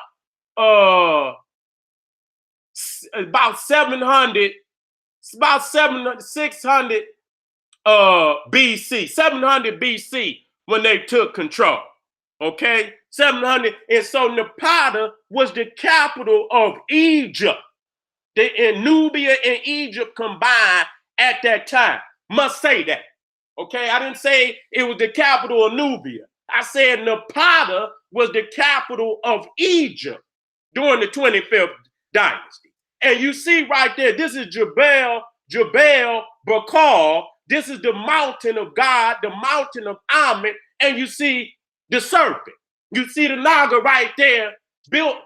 700, about 600 BC, 700 BC when they took control. Okay, 700, and so Napata was the capital of Egypt. In Nubia and Egypt combined at that time. Must say that. Okay, I didn't say it was the capital of Nubia. I said Napata was the capital of Egypt during the 25th dynasty. And you see right there, this is Jebel Bakal. This is the mountain of God, the mountain of Amen. And you see the serpent. You see the Naga right there built,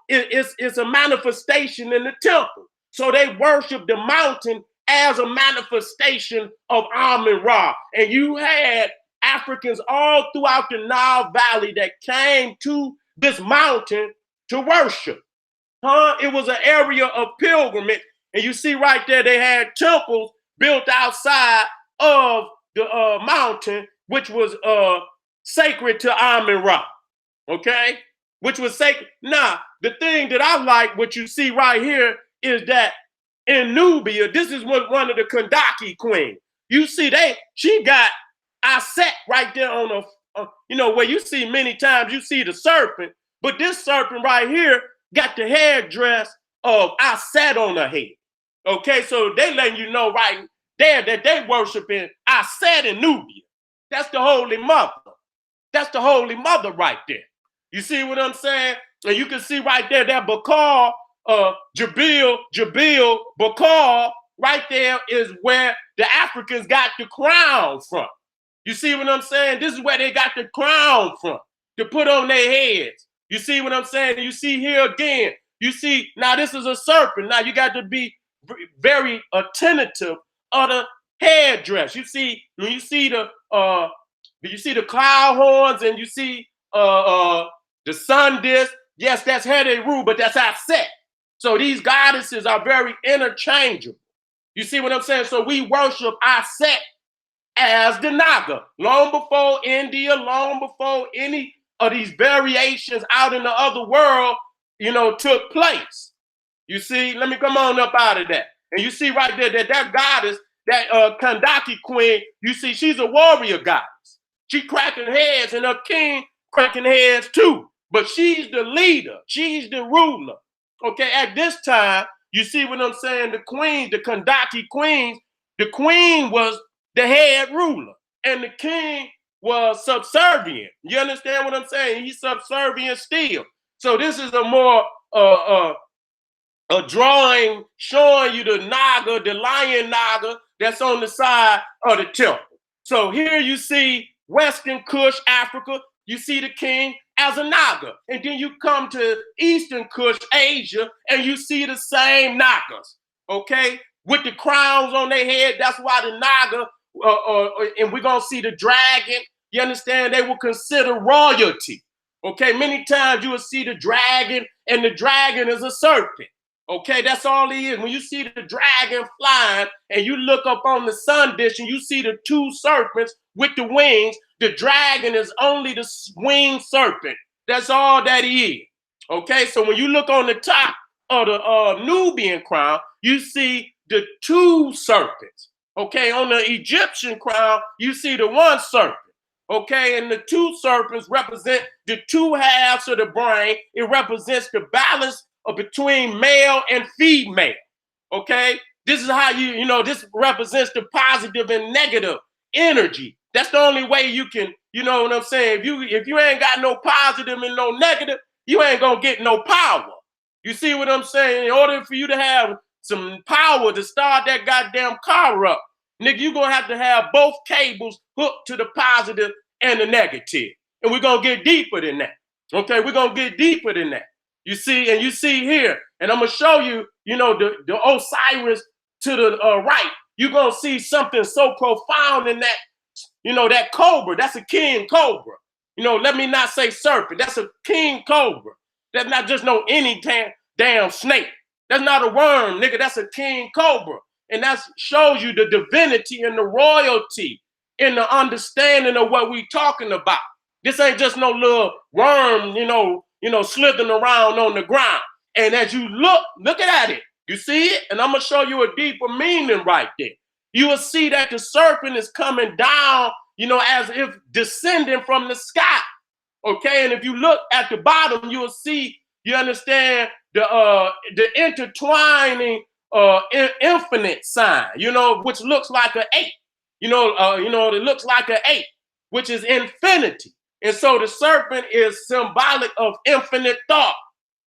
it's a manifestation in the temple. So they worship the mountain as a manifestation of Amun-Ra. And you had Africans all throughout the Nile Valley that came to this mountain to worship. It was an area of pilgrimage. And you see right there, they had temples built outside of the mountain, which was sacred to Amun-Ra. Okay? Which was sacred. Now, the thing that I like, what you see right here, is that in Nubia, this is one of the Kandaki queens. You see, she got Aset right there on where you see many times you see the serpent, but this serpent right here got the headdress of Aset on her head. Okay, so they letting you know right there that they worshiping Aset in Nubia. That's the Holy Mother. That's the Holy Mother right there. You see what I'm saying? And you can see right there that Bakar, Jabil, Bakar, right there is where the Africans got the crown from. You see what I'm saying? This is where they got the crown from to put on their heads. You see what I'm saying? You see here again, you see, now this is a serpent. Now you got to be very attentive of the headdress. You see, when you see the cloud horns and you see the sun disk, yes, that's Heru, but that's Aset. So these goddesses are very interchangeable. You see what I'm saying? So we worship Aset as the Naga. Long before India, long before any of these variations out in the other world, took place. You see, let me come on up out of that. And you see right there that goddess, that Kandaki queen, you see, she's a warrior goddess. She cracking heads and her king cracking heads too. But she's the leader. She's the ruler. Okay, at this time, you see what I'm saying? The queen, the Kandaki queens, the queen was the head ruler. And the king was subservient. You understand what I'm saying? He's subservient still. So this is a more a drawing showing you the Naga, the lion Naga that's on the side of the temple. So here you see Western Kush, Africa. You see the king as a Naga. And then you come to Eastern Kush, Asia, and you see the same Nagas, okay? With the crowns on their head. That's why the Naga, and we're going to see the dragon. You understand? They will consider royalty. Okay, many times you will see the dragon, and the dragon is a serpent. Okay, that's all he is. When you see the dragon flying and you look up on the sun dish and you see the two serpents with the wings, the dragon is only the winged serpent. That's all that he is. Okay, so when you look on the top of the Nubian crown, you see the two serpents. Okay, on the Egyptian crown, you see the one serpent. Okay, and the two serpents represent the two halves of the brain. It represents the balance between male and female. Okay, this is how this represents the positive and negative energy. That's the only way you can, you know what I'm saying? If you ain't got no positive and no negative, you ain't gonna get no power. You see what I'm saying? In order for you to have some power to start that goddamn car up, nigga, you're gonna have to have both cables hooked to the positive and the negative. And we're gonna get deeper than that. Okay, we're gonna get deeper than that. You see, and you see here, and I'm gonna show you, the Osiris to the right. You're gonna see something so profound in that, that cobra. That's a king cobra. Let me not say serpent. That's a king cobra. That's not just no any damn snake. That's not a worm, nigga. That's a king cobra. And that shows you the divinity and the royalty in the understanding of what we talking about. This ain't just no little worm, slithering around on the ground. And as you look at it, you see it? And I'm going to show you a deeper meaning right there. You will see that the serpent is coming down, as if descending from the sky. Okay, and if you look at the bottom, you will see, you understand, the intertwining infinite sign, which looks like an 8. It looks like an 8, which is infinity. And so the serpent is symbolic of infinite thought,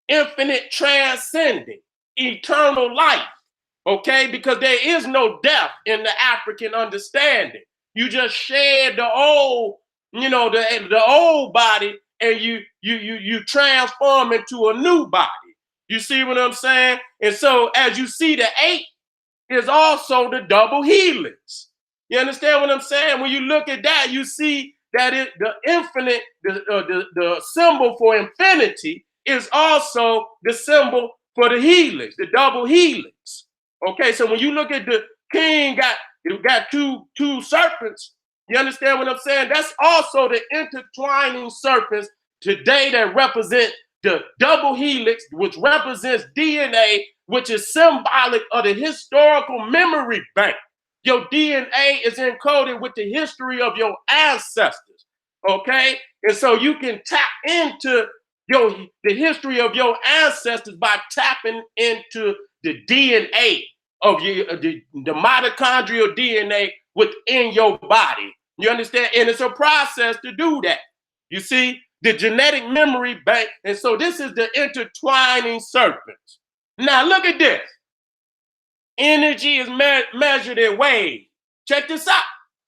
infinite transcending, eternal life. Okay, because there is no death in the African understanding. You just shed the old, the old body, and you transform into a new body. You see what I'm saying? And so as you see the 8, is also the double helix. You understand what I'm saying? When you look at that, you see that the infinite, the symbol for infinity is also the symbol for the helix, the double helix. Okay, so when you look at the king got two serpents, you understand what I'm saying? That's also the intertwining serpents today that represent the double helix, which represents DNA, which is symbolic of the historical memory bank. Your DNA is encoded with the history of your ancestors, okay? And so you can tap into the history of your ancestors by tapping into the DNA of the mitochondrial DNA within your body. You understand? And it's a process to do that. You see, the genetic memory bank. And so this is the intertwining serpents. Now look at this. Energy is measured in waves. Check this out.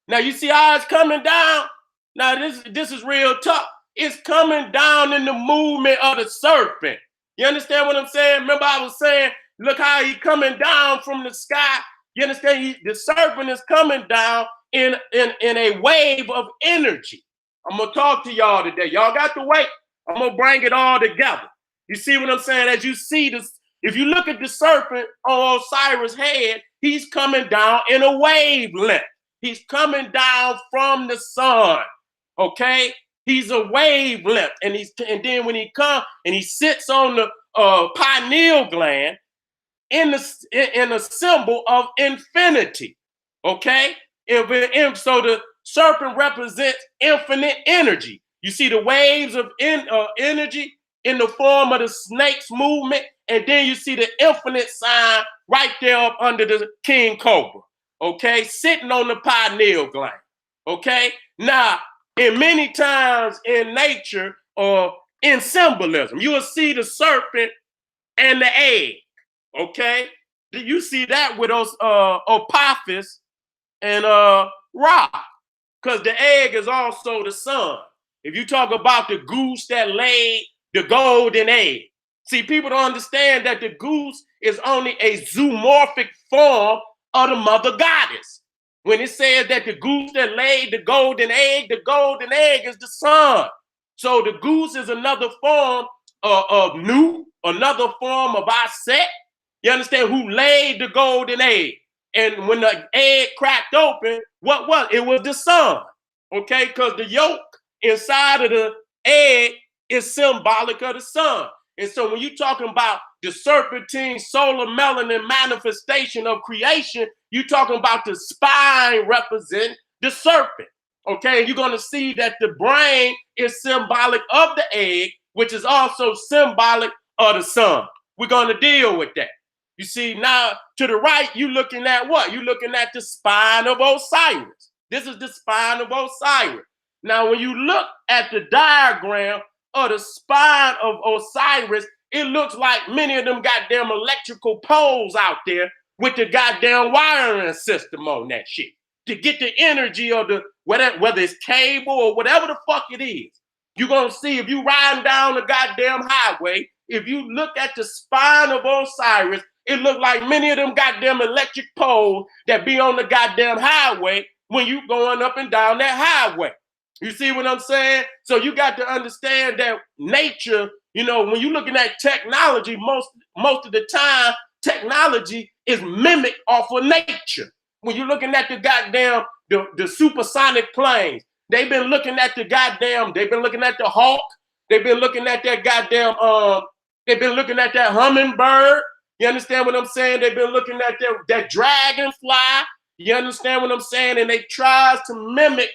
Now you see how it's coming down? Now this is real tough. It's coming down in the movement of the serpent. You understand what I'm saying? Remember I was saying, look how he's coming down from the sky. You understand? The serpent is coming down in a wave of energy. I'm going to talk to y'all today. Y'all got to wait. I'm going to bring it all together. You see what I'm saying? As you see this, if you look at the serpent on Osiris' head, he's coming down in a wavelength. He's coming down from the sun, okay? He's a wavelength, and then when he comes and he sits on the pineal gland in a symbol of infinity, okay? So the serpent represents infinite energy. You see the waves of energy in the form of the snake's movement, and then you see the infinite sign right there up under the king cobra, okay, sitting on the pineal gland, okay? Now, in many times in nature or in symbolism, you will see the serpent and the egg, okay? You see that with those Apophis and Ra, because the egg is also the sun. If you talk about the goose that laid the golden egg, see, people don't understand that the goose is only a zoomorphic form of the mother goddess. When it says that the goose that laid the golden egg is the sun. So the goose is another form of Nu, another form of Aset. You understand? Who laid the golden egg. And when the egg cracked open, what was it? It was the sun, okay? Because the yolk inside of the egg is symbolic of the sun. And so when you're talking about the serpentine solar melanin manifestation of creation, you're talking about the spine represent the serpent, okay? And you're going to see that the brain is symbolic of the egg, which is also symbolic of the sun. We're going to deal with that. You see, now to the right, you're looking at what? You're looking at the spine of Osiris. This is the spine of Osiris. Now, when you look at the diagram of the spine of Osiris, it looks like many of them goddamn electrical poles out there with the goddamn wiring system on that shit to get the energy of the, whether it's cable or whatever the fuck it is. You're going to see if you riding down the goddamn highway, if you look at the spine of Osiris, it look like many of them goddamn electric poles that be on the goddamn highway when you going up and down that highway. You see what I'm saying? So you got to understand that nature, you know, when you're looking at technology, most of the time, technology is mimicked off of nature. When you're looking at the goddamn, the supersonic planes, they've been looking at the Hawk, they've been looking at that goddamn, they've been looking at that hummingbird. You understand what I'm saying? They've been looking at that dragonfly. You understand what I'm saying? And they tries to mimic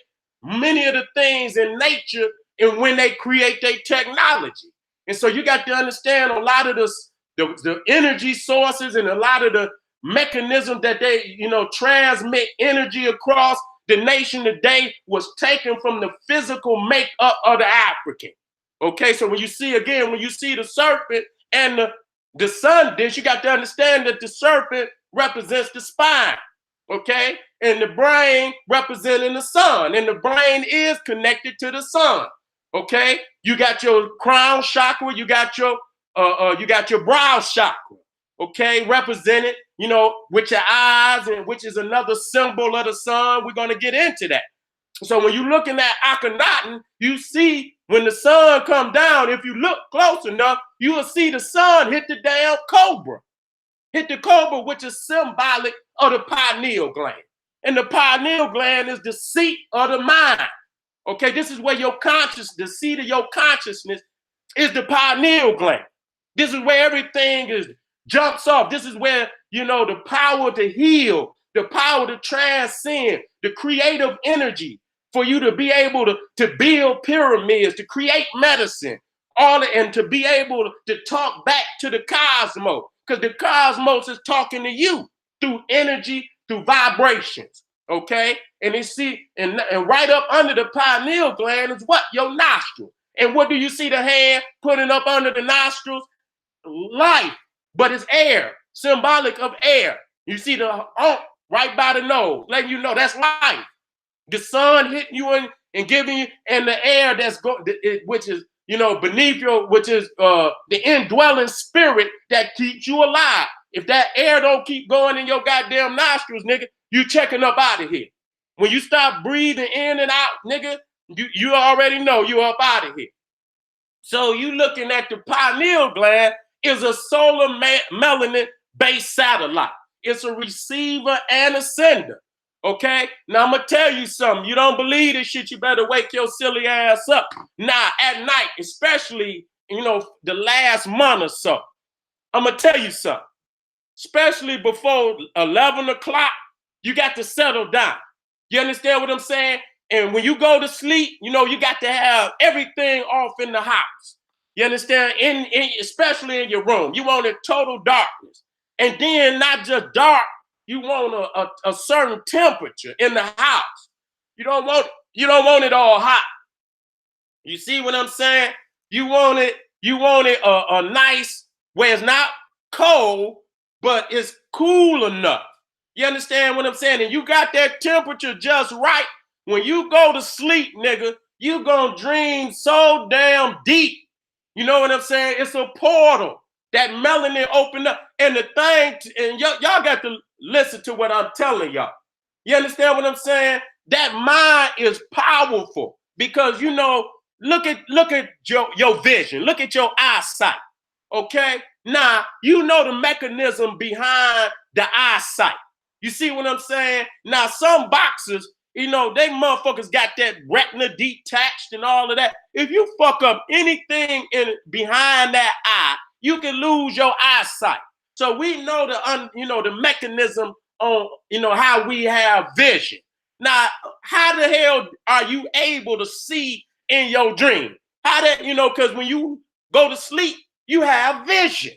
many of the things in nature and when they create their technology. And so you got to understand a lot of the energy sources and a lot of the mechanisms that they, you know, transmit energy across the nation today was taken from the physical makeup of the African. Okay, so when you see the serpent and the sun dish, you got to understand that the serpent represents the spine, okay? And the brain representing the sun, and the brain is connected to the sun, okay? You got your crown chakra, you got your brow chakra, okay, represented with your eyes, and which is another symbol of the sun. We're going to get into that. So when you're looking at Akhenaten, you see when the sun come down, if you look close enough, you will see the sun hit the damn cobra. Hit the cobra, which is symbolic of the pineal gland. And the pineal gland is the seat of the mind. Okay, this is where the seat of your consciousness is the pineal gland. This is where everything jumps off. This is where, the power to heal, the power to transcend, the creative energy for you to be able to build pyramids, to create medicine, and to be able to talk back to the cosmos, because the cosmos is talking to you through energy, through vibrations. Okay, and right up under the pineal gland is what? Your nostril. And what do you see the hand putting up under the nostrils? Life, but it's air, symbolic of air. You see the right by the nose, letting you know that's life. The sun hitting you and giving you, and the air which is beneath your, which is the indwelling spirit that keeps you alive. If that air don't keep going in your goddamn nostrils, nigga, you checking up out of here. When you stop breathing in and out, nigga, you already know you up out of here. So you looking at the pineal gland is a solar melanin-based satellite. It's a receiver and a sender. Okay? Now I'm gonna tell you something. You don't believe this shit, you better wake your silly ass up. Now at night, especially, the last month or so, I'm gonna tell you something. Especially before 11 o'clock, you got to settle down. You understand what I'm saying? And when you go to sleep, you got to have everything off in the house. You understand? Especially in your room. You want it total darkness. And then not just dark, you want a certain temperature in the house. You don't want it all hot. You see what I'm saying? You want it a nice, where it's not cold, but it's cool enough. You understand what I'm saying? And you got that temperature just right. When you go to sleep, nigga, you gonna dream so damn deep. You know what I'm saying? It's a portal. That melanin opened up. And the thing, and y'all got to listen to what I'm telling y'all. You understand what I'm saying? That mind is powerful because, look at your vision. Look at your eyesight. Okay? Now, the mechanism behind the eyesight. You see what I'm saying? Now, some boxers, they motherfuckers got that retina detached and all of that. If you fuck up anything behind that eye, you can lose your eyesight. So we know the mechanism on, how we have vision. Now, how the hell are you able to see in your dream? Because when you go to sleep, you have vision.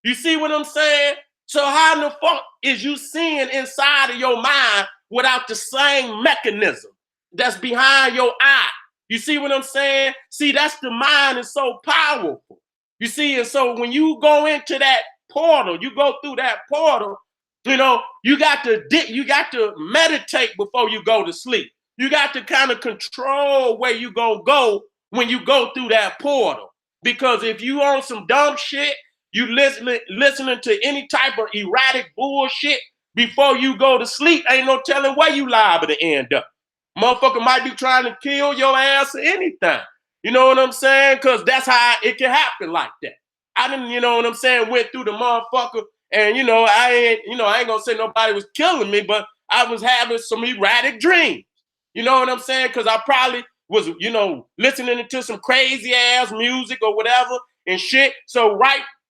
You see what I'm saying? So how in the fuck is you seeing inside of your mind without the same mechanism that's behind your eye? You see what I'm saying? See, that's the mind is so powerful. You see, and so when you go into that portal, you go through that portal, you got to meditate before you go to sleep. You got to kind of control where you gonna go when you go through that portal. Because if you on some dumb shit, you listening to any type of erratic bullshit before you go to sleep, ain't no telling where you liable to end up. Motherfucker might be trying to kill your ass or anything. You know what I'm saying? Because that's how it can happen like that. I didn't, went through the motherfucker, and I ain't gonna say nobody was killing me, but I was having some erratic dreams. You know what I'm saying? Because I probably was, listening to some crazy ass music or whatever and shit. So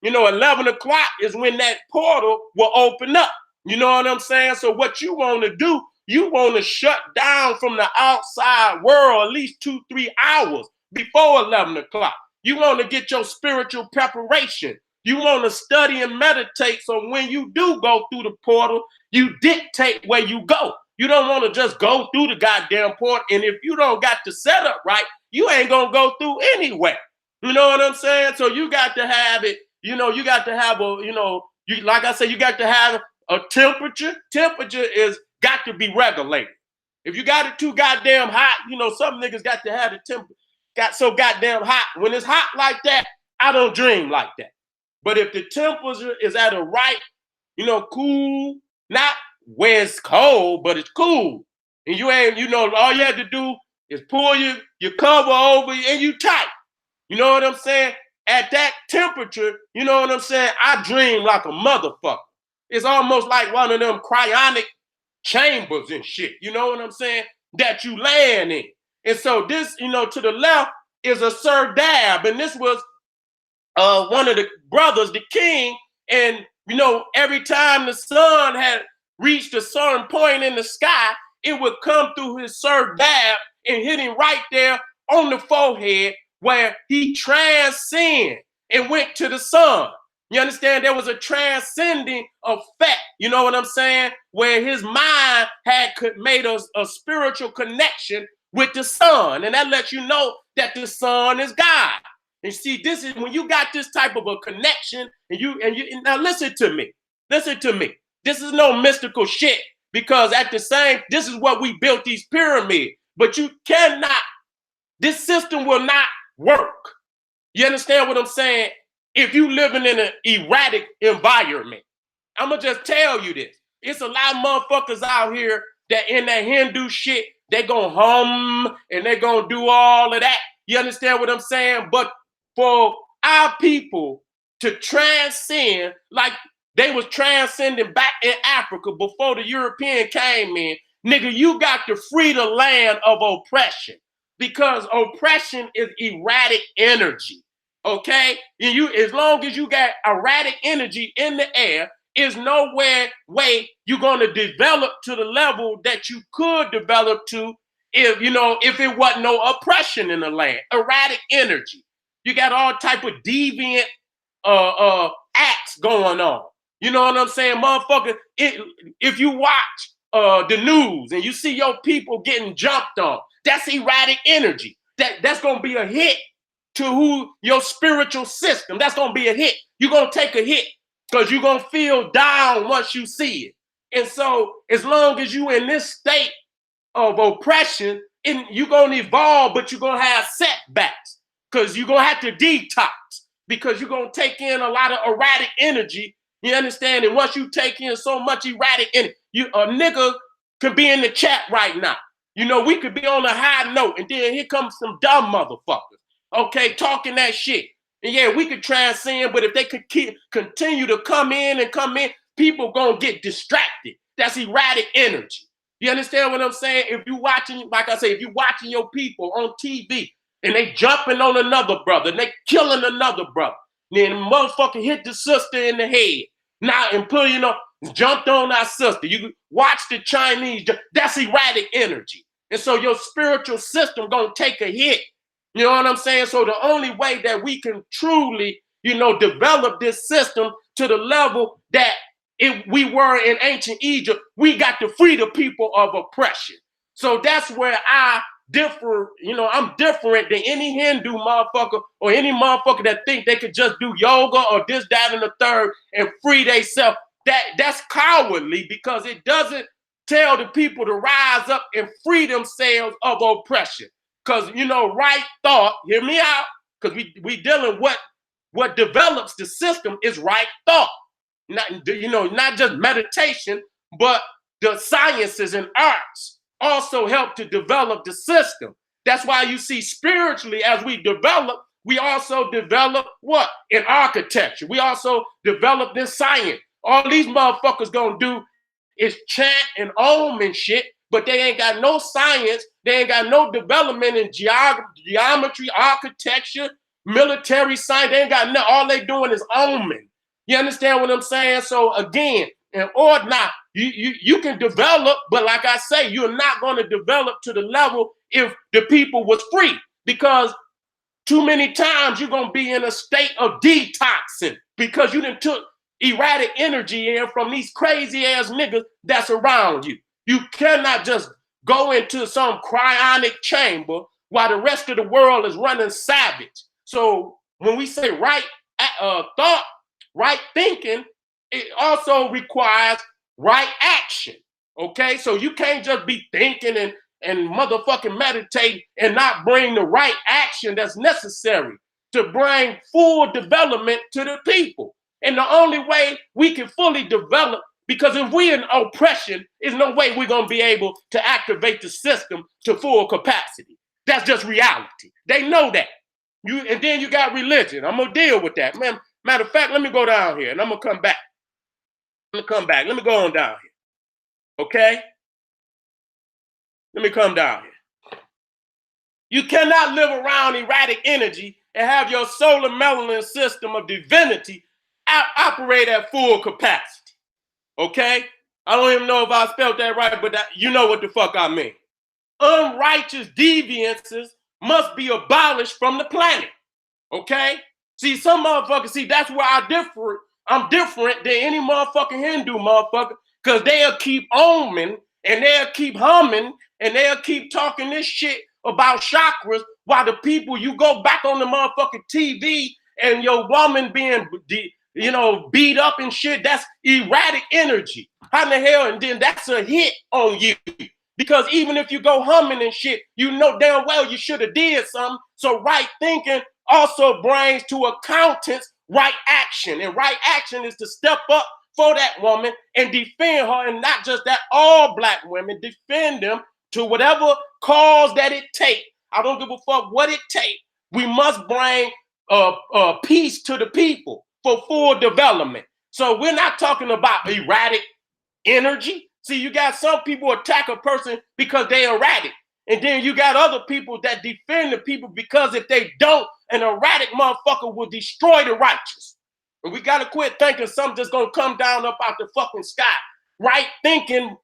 11 o'clock is when that portal will open up. You know what I'm saying? So what you want to do, you want to shut down from the outside world at least 2-3 hours before 11 o'clock. You want to get your spiritual preparation. You want to study and meditate. So when you do go through the portal, you dictate where you go. You don't want to just go through the goddamn portal. And if you don't got the setup right, you ain't going to go through anywhere. You know what I'm saying? So you got to have it. You got to have like I said, you got to have a temperature. Temperature is got to be regulated. If you got it too goddamn hot, some niggas got to have the temperature got so goddamn hot. When it's hot like that, I don't dream like that. But if the temperature is at a right cool, not where it's cold, but it's cool. And all you have to do is pull your cover over and you tight. You know what I'm saying? At that temperature, you know what I'm saying? I dream like a motherfucker. It's almost like one of them cryonic chambers and shit. You know what I'm saying? That you land in. And so this, to the left is a Sir Dab. And this was one of the brothers, the king. And, every time the sun had reached a certain point in the sky, it would come through his Sir Dab and hit him right there on the forehead where he transcended and went to the sun. You understand? There was a transcending effect, you know what I'm saying? Where his mind had made a spiritual connection with the sun. And that lets you know that the sun is God. And see, this is when you got this type of a connection, and you now listen to me. Listen to me. This is no mystical shit, because this is what we built these pyramids. But you cannot, this system will not work. You understand what I'm saying? If you living in an erratic environment. I'm going to just tell you this. It's a lot of motherfuckers out here that in that Hindu shit, they going to hum and they going to do all of that. You understand what I'm saying? But for our people to transcend, like they was transcending back in Africa before the European came in, nigga, you got to free the land of oppression, because oppression is erratic energy. Okay? As long as you got erratic energy in the air, is nowhere way you're going to develop to the level that you could develop to if it wasn't no oppression in the land. Erratic energy. You got all type of deviant acts going on. You know what I'm saying? Motherfucker, if you watch the news and you see your people getting jumped on, that's erratic energy. That's going to be a hit to your spiritual system. That's going to be a hit. You're going to take a hit because you're going to feel down once you see it. And so as long as you in this state of oppression, you're going to evolve, but you're going to have setbacks because you're going to have to detox, because you're going to take in a lot of erratic energy. You understand? And once you take in so much erratic energy, a nigga could be in the chat right now. We could be on a high note, and then here comes some dumb motherfuckers. Okay, talking that shit. And yeah, we could transcend, but if they could continue to come in, people gonna get distracted. That's erratic energy. You understand what I'm saying? If you watching, like I say, if you watching your people on TV and they jumping on another brother, and they killing another brother, then the motherfucker hit the sister in the head. Now, and jumped on our sister. You watch the Chinese, that's erratic energy. And so your spiritual system gonna take a hit. You know what I'm saying? So the only way that we can truly, develop this system to the level that we were in ancient Egypt, we got to free the people of oppression. So that's where I differ. I'm different than any Hindu motherfucker or any motherfucker that think they could just do yoga or this, that, and the third and free themselves. That's cowardly, because it doesn't tell the people to rise up and free themselves of oppression. Because, right thought, hear me out, because we dealing what develops the system is right thought. Not just meditation, but the sciences and arts also help to develop the system. That's why you see spiritually, as we develop, we also develop what? In architecture. We also develop this science. All these motherfuckers gonna do is chant and om and shit, but they ain't got no science. They ain't got no development in geometry, architecture, military science. They ain't got nothing. All they doing is oming. You understand what I'm saying? So again, you can develop, but like I say, you're not going to develop to the level if the people was free, because too many times you're going to be in a state of detoxing because you done took erratic energy in from these crazy ass niggas that's around you. You cannot just go into some cryonic chamber while the rest of the world is running savage. So when we say right thought, right thinking, it also requires right action. Okay, so you can't just be thinking and motherfucking meditate and not bring the right action that's necessary to bring full development to the people. And the only way we can fully develop, because if we're in oppression, there's no way we're going to be able to activate the system to full capacity. That's just reality. They know that. And then you got religion. I'm going to deal with that. Man, matter of fact, let me go down here and I'm going to come back. Let me go on down here. Okay? Let me come down here. You cannot live around erratic energy and have your solar melanin system of divinity operate at full capacity. Okay? I don't even know if I spelled that right, but you know what the fuck I mean. Unrighteous deviances must be abolished from the planet. Okay? See, some motherfuckers, that's where I'm different than any motherfucking Hindu motherfucker, because they'll keep oming and they'll keep humming and they'll keep talking this shit about chakras while the people, you go back on the motherfucking TV and your woman being, beat up and shit, that's erratic energy. How the hell? And then that's a hit on you. Because even if you go humming and shit, you know damn well you should have did something. So right thinking also brings to accountants right action. And right action is to step up for that woman and defend her. And not just that, all black women, defend them to whatever cause that it takes. I don't give a fuck what it takes. We must bring peace to the people for full development. So we're not talking about erratic energy. See, you got some people attack a person because they're erratic. And then you got other people that defend the people because if they don't, an erratic motherfucker will destroy the righteous. And we got to quit thinking something just going to come down up out the fucking sky. Right thinking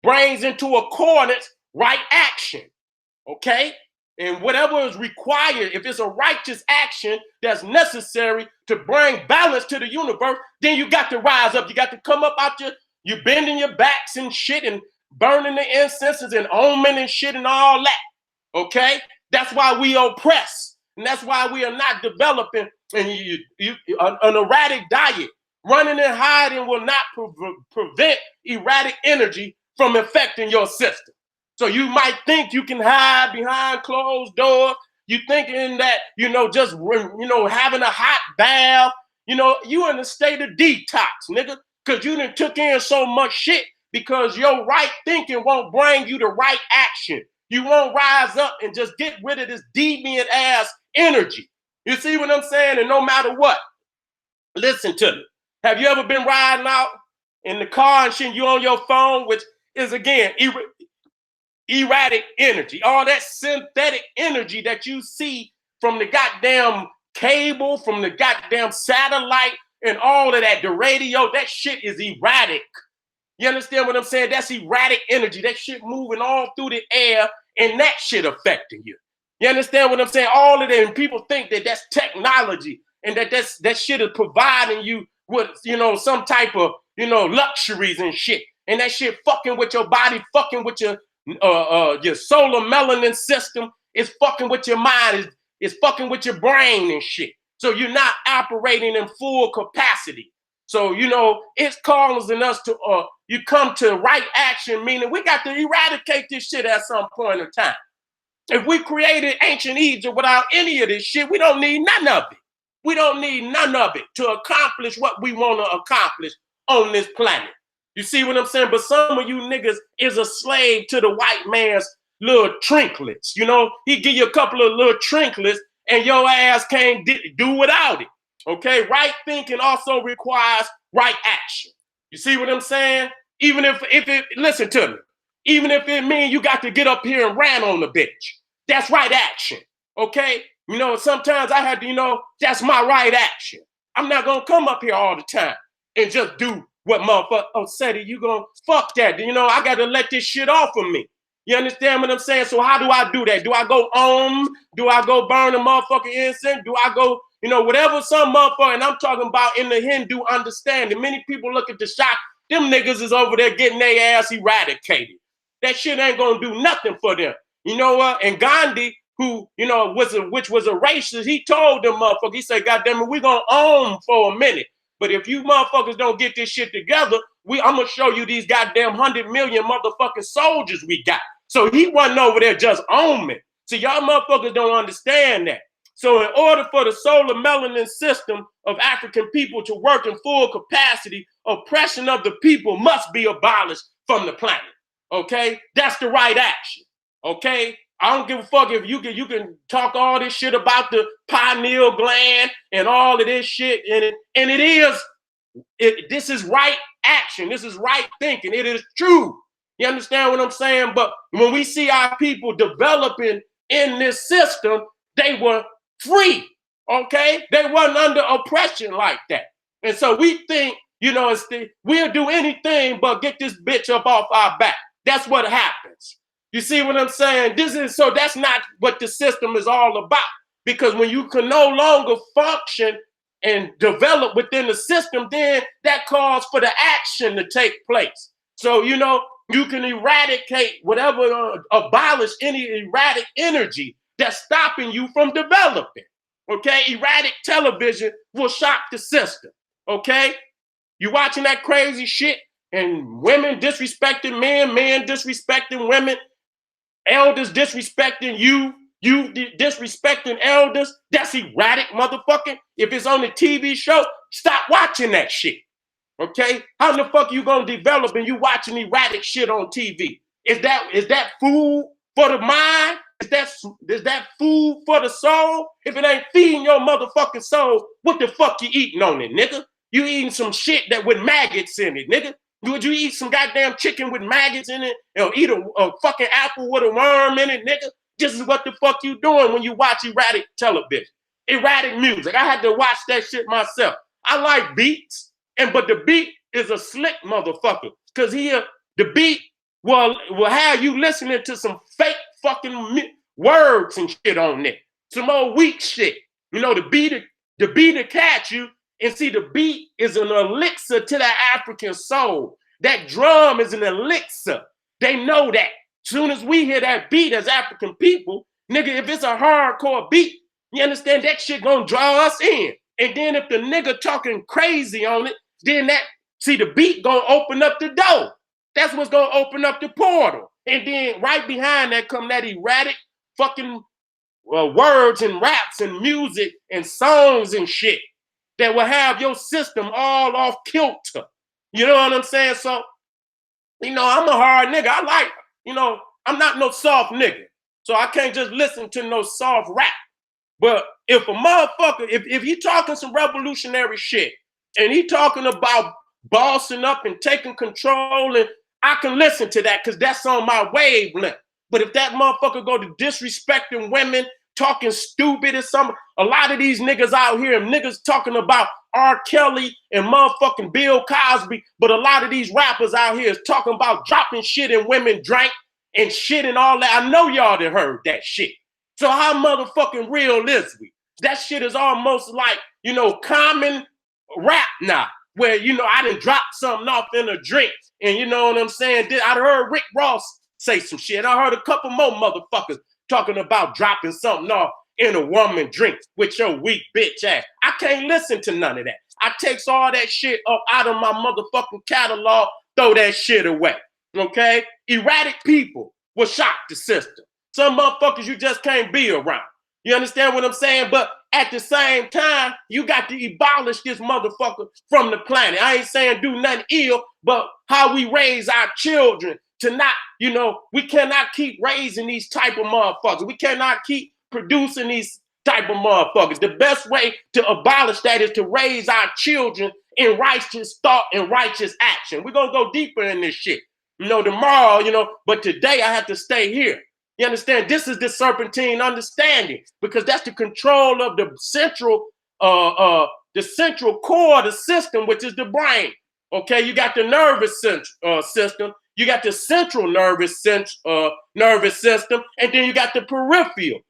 brings into accordance right action. Okay? And whatever is required, if it's a righteous action that's necessary to bring balance to the universe, then you got to rise up. You got to come up out you're bending your backs and shit and burning the incenses and oming and shit and all that. Okay? That's why we oppress. And that's why we are not developing an erratic diet. Running and hiding will not prevent erratic energy from affecting your system. So you might think you can hide behind closed doors. You thinking that, just, having a hot bath, you in a state of detox, nigga, because you done took in so much shit because your right thinking won't bring you the right action. You won't rise up and just get rid of this deviant ass energy. You see what I'm saying? And no matter what, listen to me. Have you ever been riding out in the car and shit, you on your phone, which is, again, erratic energy, all that synthetic energy that you see from the goddamn cable, from the goddamn satellite and all of that, the radio, that shit is erratic. You understand what I'm saying? That's erratic energy. That shit moving all through the air and that shit affecting you. You understand what I'm saying? All of that, and people think that that's technology and that shit is providing you with, some type of, luxuries and shit. And that shit fucking with your body, fucking with your solar melanin system, is fucking with your mind, is fucking with your brain and shit. So you're not operating in full capacity. So, it's causing us to, you come to right action, meaning we got to eradicate this shit at some point in time. If we created ancient Egypt without any of this shit, we don't need none of it. We don't need none of it to accomplish what we want to accomplish on this planet. You see what I'm saying? But some of you niggas is a slave to the white man's little trinkets. He give you a couple of little trinkets and your ass can't do without it. Okay? Right thinking also requires right action. You see what I'm saying? Even if it, listen to me, even if it means you got to get up here and ran on the bitch. That's right action. Okay? Sometimes I had to, that's my right action. I'm not going to come up here all the time and just do what motherfucker said it, you gonna fuck that. I got to let this shit off of me. You understand what I'm saying? So how do I do that? Do I go do I go burn a motherfucking incense? Do I go, whatever some motherfucker, and I'm talking about in the Hindu understanding. Many people look at the shop, them niggas is over there getting their ass eradicated. That shit ain't gonna do nothing for them. You know what? And Gandhi, who, which was a racist, he told them motherfuckers, he said, goddamn it, we gonna for a minute. But if you motherfuckers don't get this shit together, I'm gonna show you these goddamn 100 million motherfucking soldiers we got. So he wasn't over there just on me. So y'all motherfuckers don't understand that. So in order for the solar melanin system of African people to work in full capacity, oppression of the people must be abolished from the planet. Okay? That's the right action. Okay? I don't give a fuck if you can talk all this shit about the pineal gland and all of this shit, and this is right action. This is right thinking. It is true. You understand what I'm saying? But when we see our people developing in this system, they were free. Okay? They wasn't under oppression like that. And so we think, we'll do anything but get this bitch up off our back. That's what happens. You see what I'm saying? That's not what the system is all about. Because when you can no longer function and develop within the system, then that calls for the action to take place. So, you can eradicate abolish any erratic energy that's stopping you from developing. Okay? Erratic television will shock the system. Okay? You watching that crazy shit and women disrespecting men, men disrespecting women, elders disrespecting you disrespecting elders. That's erratic, motherfucker. If it's on the TV show, stop watching that shit. Okay? How the fuck you gonna develop and you watching erratic shit on TV? Is that food for the mind? Is that food for the soul? If it ain't feeding your motherfucking soul, what the fuck you eating on it, nigga? You eating some shit that with maggots in it, nigga. Would you eat some goddamn chicken with maggots in it? Or eat a fucking apple with a worm in it, nigga? This is what the fuck you doing when you watch erratic television. Erratic music. I had to watch that shit myself. I like beats, but the beat is a slick motherfucker. Because the beat will have you listening to some fake fucking words and shit on it. Some old weak shit. The beat will catch you. And see, the beat is an elixir to the African soul. That drum is an elixir. They know that. Soon as we hear that beat as African people, nigga, if it's a hardcore beat, you understand that shit gonna draw us in. And then if the nigga talking crazy on it, then the beat gonna open up the door. That's what's gonna open up the portal. And then right behind that come that erratic fucking words and raps and music and songs and shit that will have your system all off kilter. You know what I'm saying? So, I'm a hard nigga. I like, I'm not no soft nigga. So I can't just listen to no soft rap. But if a motherfucker, if he talking some revolutionary shit and he talking about bossing up and taking control, and I can listen to that because that's on my wavelength. But if that motherfucker go to disrespecting women, talking stupid or something, a lot of these niggas out here, niggas talking about R. Kelly and motherfucking Bill Cosby, but a lot of these rappers out here is talking about dropping shit in women drink and shit and all that. I know y'all done heard that shit. So how motherfucking real is we? That shit is almost like, common rap now, where, I done dropped something off in a drink, and you know what I'm saying? I heard Rick Ross say some shit. I heard a couple more motherfuckers talking about dropping something off in a woman drink with your weak bitch ass. I can't listen to none of that. I takes all that shit up out of my motherfucking catalog, throw that shit away. Okay? Erratic people will shock the system. Some motherfuckers you just can't be around. You understand what I'm saying? But at the same time, you got to abolish this motherfucker from the planet. I ain't saying do nothing ill, but how we raise our children to not, we cannot keep raising these type of motherfuckers. We cannot keep producing these type of motherfuckers. The best way to abolish that is to raise our children in righteous thought and righteous action. We're going to go deeper in this shit, tomorrow, but today I have to stay here. You understand? This is the Serpentine understanding, because that's the control of the central core of the system, which is the brain. Okay, you got the nervous system, you got the central nervous system, and then you got the peripheral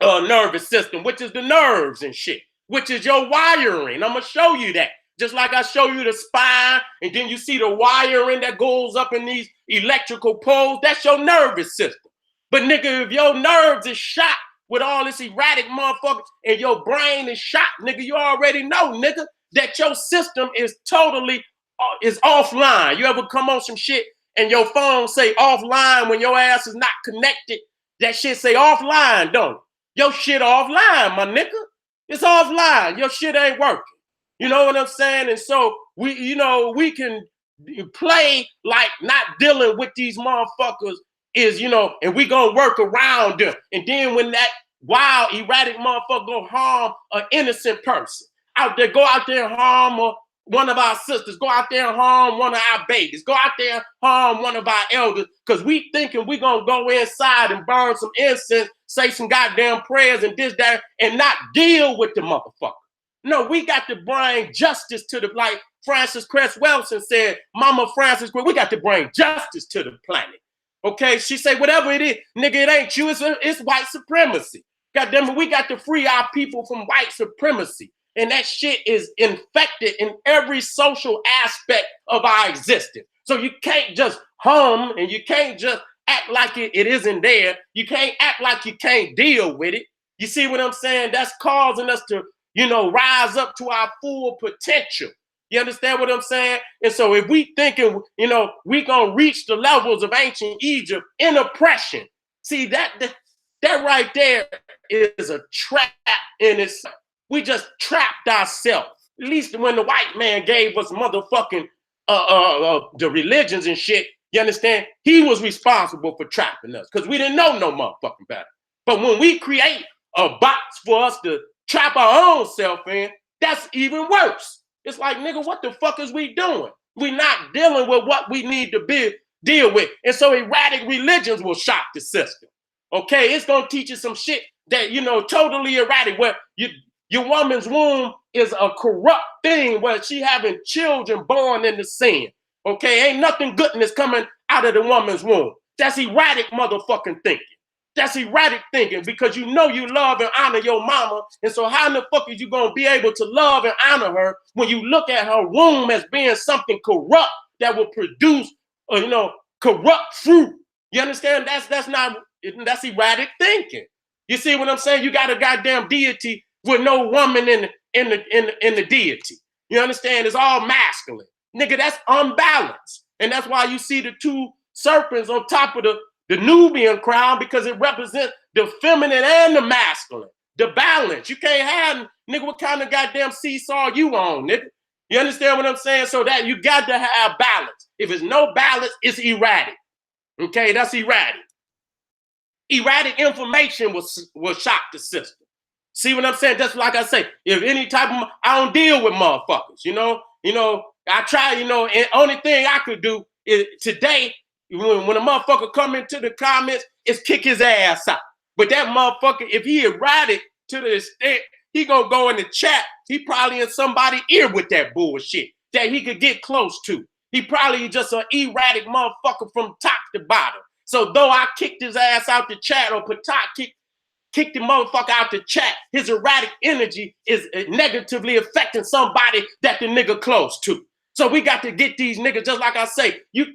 nervous system, which is the nerves and shit, which is your wiring. I'm gonna show you that. Just like I show you the spine, and then you see the wiring that goes up in these electrical poles, that's your nervous system. But nigga, if your nerves is shot with all this erratic motherfucker and your brain is shot, nigga, you already know, nigga, that your system is totally is offline. You ever come on some shit and your phone say offline when your ass is not connected? That shit say offline, don't it? Your shit offline, my nigga. It's offline. Your shit ain't working. You know what I'm saying? And so we can play like not dealing with these motherfuckers is, and we gonna work around them. And then when that wild, erratic motherfucker go harm an innocent person out there, go out there and harm one of our sisters, go out there and harm one of our babies, go out there and harm one of our elders, because we thinking we gonna go inside and burn some incense, say some goddamn prayers and this, that, and not deal with the motherfucker. No, we got to bring justice to the, like Frances Cress Welsing said, Mama Frances, we got to bring justice to the planet. Okay, she said, whatever it is, nigga, it ain't you, it's white supremacy. Goddamn it, we got to free our people from white supremacy. And that shit is infected in every social aspect of our existence. So you can't just hum and you can't just act like it isn't there. You can't act like you can't deal with it. You see what I'm saying? That's causing us to, rise up to our full potential. You understand what I'm saying? And so if we thinking, we gonna reach the levels of ancient Egypt in oppression, see that right there is a trap in itself. We just trapped ourselves. At least when the white man gave us motherfucking the religions and shit, you understand? He was responsible for trapping us because we didn't know no motherfucking better. But when we create a box for us to trap our own self in, that's even worse. It's like, nigga, what the fuck is we doing? We're not dealing with what we need to deal with. And so erratic religions will shock the system. Okay, it's gonna teach you some shit that, totally erratic, where your woman's womb is a corrupt thing where she having children born into sin. Okay, ain't nothing goodness coming out of the woman's womb. That's erratic motherfucking thinking. That's erratic thinking because you love and honor your mama. And so how in the fuck is you going to be able to love and honor her when you look at her womb as being something corrupt that will produce, corrupt fruit? You understand? That's erratic thinking. You see what I'm saying? You got a goddamn deity with no woman in the deity. You understand? It's all masculine. Nigga, that's unbalanced. And that's why you see the two serpents on top of the Nubian crown, because it represents the feminine and the masculine. The balance. You can't have, nigga, what kind of goddamn seesaw you on, nigga? You understand what I'm saying? So that you got to have balance. If it's no balance, it's erratic. Okay, that's erratic. Erratic information will shock the system. See what I'm saying? Just like I say, if any type of, I don't deal with motherfuckers, I try, and only thing I could do is today, when a motherfucker come into the comments, is kick his ass out. But that motherfucker, if he erratic to the extent, he gonna go in the chat, he probably in somebody's ear with that bullshit that he could get close to. He probably just an erratic motherfucker from top to bottom. So though I kicked his ass out the chat, or Patak kicked the motherfucker out the chat, his erratic energy is negatively affecting somebody that the nigga close to. So we got to get these niggas, just like I say, you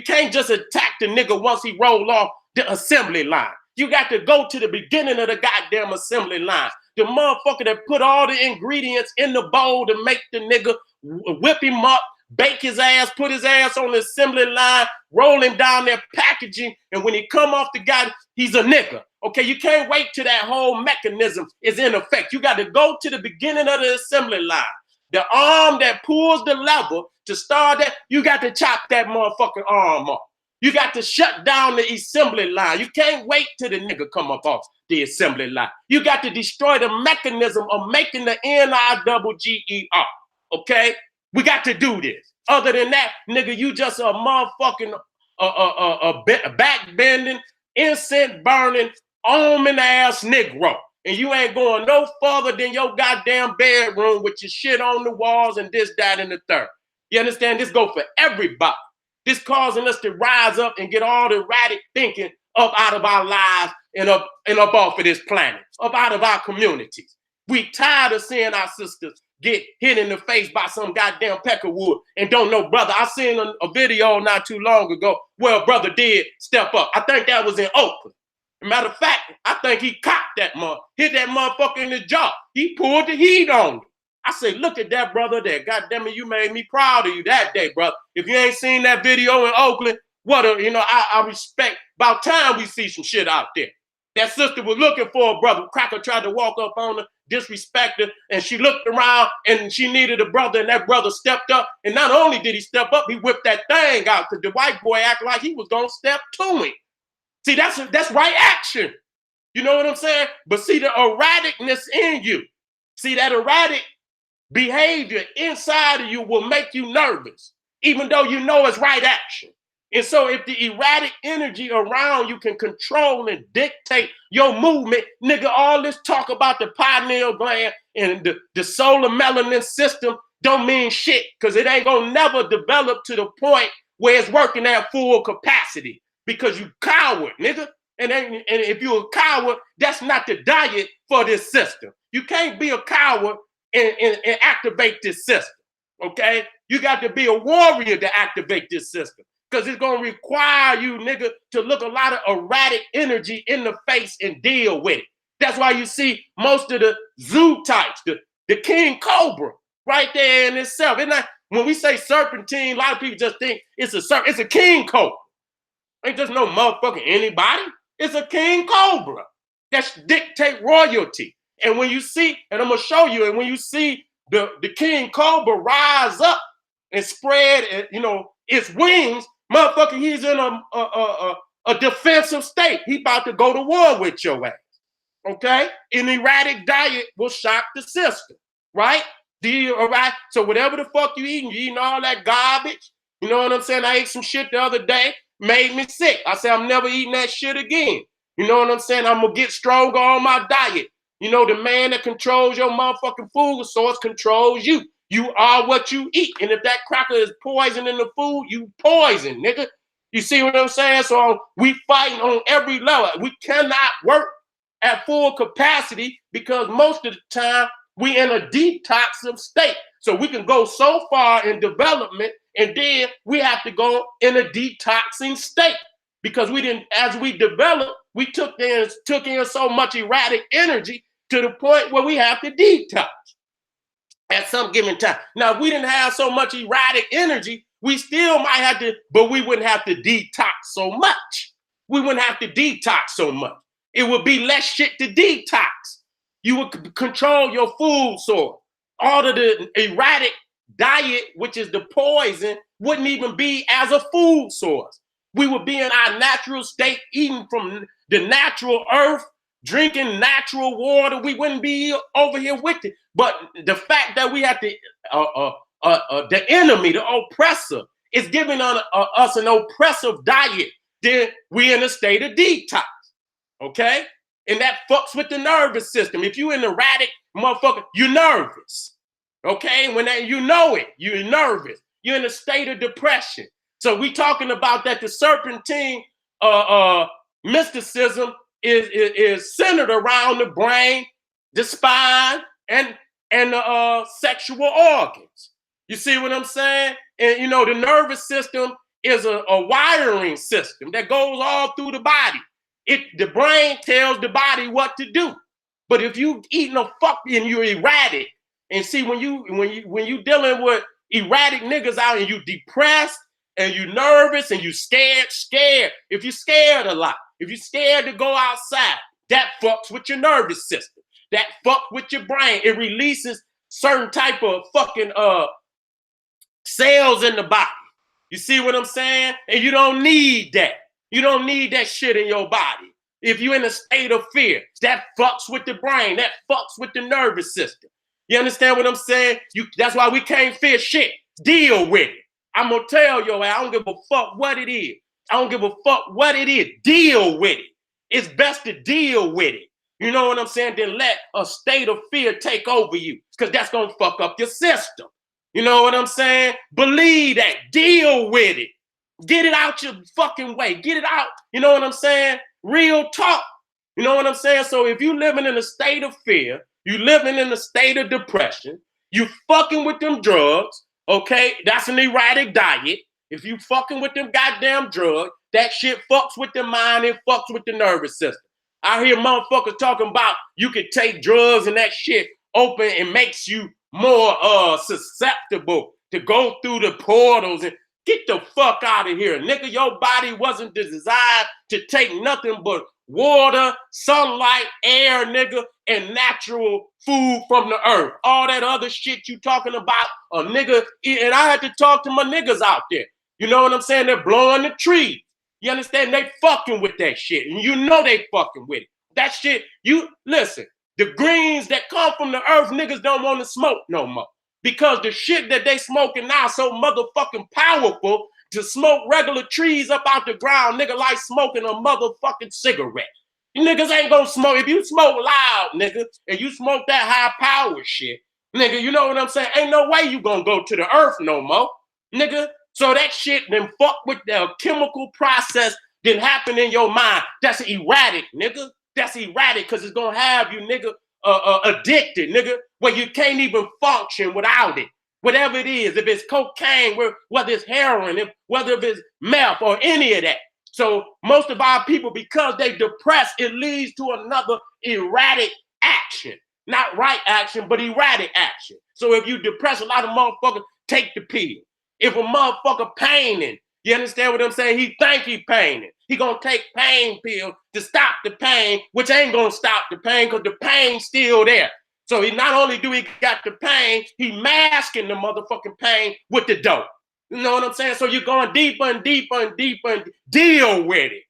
can't just attack the nigga once he roll off the assembly line. You got to go to the beginning of the goddamn assembly line. The motherfucker that put all the ingredients in the bowl to make the nigga, whip him up, bake his ass, put his ass on the assembly line, roll him down there packaging, and when he come off the guy, he's a nigga. Okay, you can't wait till that whole mechanism is in effect. You got to go to the beginning of the assembly line. The arm that pulls the lever to start that, you got to chop that motherfucking arm off. You got to shut down the assembly line. You can't wait till the nigga come up off the assembly line. You got to destroy the mechanism of making the NIGGER. Okay? We got to do this. Other than that, nigga, you just a motherfucking back-bending, incense-burning, almond-ass Negro. And you ain't going no further than your goddamn bedroom with your shit on the walls and this, that, and the third. You understand? This go for everybody. This causing us to rise up and get all the erratic thinking up out of our lives and up off of this planet, up out of our communities. We tired of seeing our sisters get hit in the face by some goddamn peckerwood and don't know, brother. I seen a video not too long ago where a brother did step up. I think that was in Oakland. Matter of fact, I think he cocked that hit that motherfucker in the jaw. He pulled the heat on him. I say, look at that brother there. God damn it, you made me proud of you that day, brother. If you ain't seen that video in Oakland, I respect. About time we see some shit out there. That sister was looking for a brother. Cracker tried to walk up on her, disrespect her, and she looked around and she needed a brother, and that brother stepped up. And not only did he step up, he whipped that thing out because the white boy acted like he was gonna step to him. See, that's right action. You know what I'm saying? But see the erraticness in you. See that erratic behavior inside of you will make you nervous, even though you know it's right action. And so if the erratic energy around you can control and dictate your movement, nigga, all this talk about the pineal gland and the solar melanin system don't mean shit, because it ain't gonna never develop to the point where it's working at full capacity, because you coward, nigga. And if you're a coward, that's not the diet for this system. You can't be a coward and activate this system, okay? You got to be a warrior to activate this system, because it's going to require you, nigga, to look a lot of erratic energy in the face and deal with it. That's why you see most of the zoo types, the king cobra, right there in itself. And when we say serpentine, a lot of people just think it's a king cobra. Ain't just no motherfucking anybody. It's a king cobra that dictate royalty. And when you see, and I'm gonna show you, and when you see the king cobra rise up and spread, its wings, motherfucker, he's in a defensive state. He about to go to war with your ass. Okay? An erratic diet will shock the system, right? Right? So whatever the fuck you eating all that garbage. You know what I'm saying? I ate some shit the other day, made me sick. I said, I'm never eating that shit again. You know what I'm saying? I'm gonna get stronger on my diet. You know, the man that controls your motherfucking food source controls you. You are what you eat. And if that cracker is poison in the food, you poison, nigga. You see what I'm saying? So we fighting on every level. We cannot work at full capacity because most of the time we in a detoxive state. So we can go so far in development, and then we have to go in a detoxing state, because we didn't, as we developed, we took in so much erratic energy to the point where we have to detox at some given time. Now, if we didn't have so much erratic energy, we still might have to, but we wouldn't have to detox so much. We wouldn't have to detox so much. It would be less shit to detox. You would control your food source. All of the erratic diet, which is the poison, wouldn't even be as a food source. We would be in our natural state, eating from the natural earth, drinking natural water. We wouldn't be over here with it. But the fact that we have to, the enemy, the oppressor, is giving us an oppressive diet, then we're in a state of detox, okay? And that fucks with the nervous system. If you're an erratic motherfucker, you're nervous, okay? You know it, you're nervous. You're in a state of depression. So we talking about that the serpentine mysticism is centered around the brain, the spine, and the sexual organs. You see what I'm saying? And the nervous system is a wiring system that goes all through the body. The brain tells the body what to do. But if you eating a fuck and you're erratic, and see when you dealing with erratic niggas out and you depressed and you nervous and you scared. If you're scared a lot, if you're scared to go outside, that fucks with your nervous system. That fucks with your brain. It releases certain type of fucking cells in the body. You see what I'm saying? And you don't need that. You don't need that shit in your body. If you're in a state of fear, that fucks with the brain. That fucks with the nervous system. You understand what I'm saying? That's why we can't fear shit. Deal with it. I'm going to tell you, I don't give a fuck what it is. I don't give a fuck what it is. Deal with it. It's best to deal with it. You know what I'm saying? Then let a state of fear take over you, because that's going to fuck up your system. You know what I'm saying? Believe that. Deal with it. Get it out your fucking way. Get it out. You know what I'm saying? Real talk. You know what I'm saying? So if you living in a state of fear, you living in a state of depression, you fucking with them drugs, okay? That's an erratic diet. If you fucking with them goddamn drugs, that shit fucks with the mind and fucks with the nervous system. I hear motherfuckers talking about you could take drugs and that shit open and makes you more susceptible to go through the portals. And get the fuck out of here, nigga. Your body wasn't designed to take nothing but water, sunlight, air, nigga, and natural food from the earth. All that other shit you talking about, a nigga, and I had to talk to my niggas out there. You know what I'm saying? They're blowing the trees. You understand? They fucking with that shit, and you know they fucking with it. That shit, you listen, the greens that come from the earth, niggas don't want to smoke no more. Because the shit that they smoking now so motherfucking powerful to smoke regular trees up out the ground, nigga, like smoking a motherfucking cigarette. You niggas ain't gonna smoke. If you smoke loud, nigga, and you smoke that high power shit, nigga, you know what I'm saying? Ain't no way you gonna go to the earth no more, nigga. So that shit then fuck with the chemical process that happen in your mind. That's erratic, nigga. That's erratic because it's gonna have you, nigga, addicted, nigga, where you can't even function without it. Whatever it is, if it's cocaine, whether it's heroin, whether it's meth or any of that. So most of our people, because they depressed, it leads to another erratic action. Not right action, but erratic action. So if you depress, a lot of motherfuckers take the pill. If a motherfucker painting, you understand what I'm saying? He think he painting. He gonna take pain pill to stop the pain, which ain't gonna stop the pain because the pain's still there. So he not only do he got the pain, he masking the motherfucking pain with the dope. You know what I'm saying? So you're going deeper and deeper and deeper and deal with it.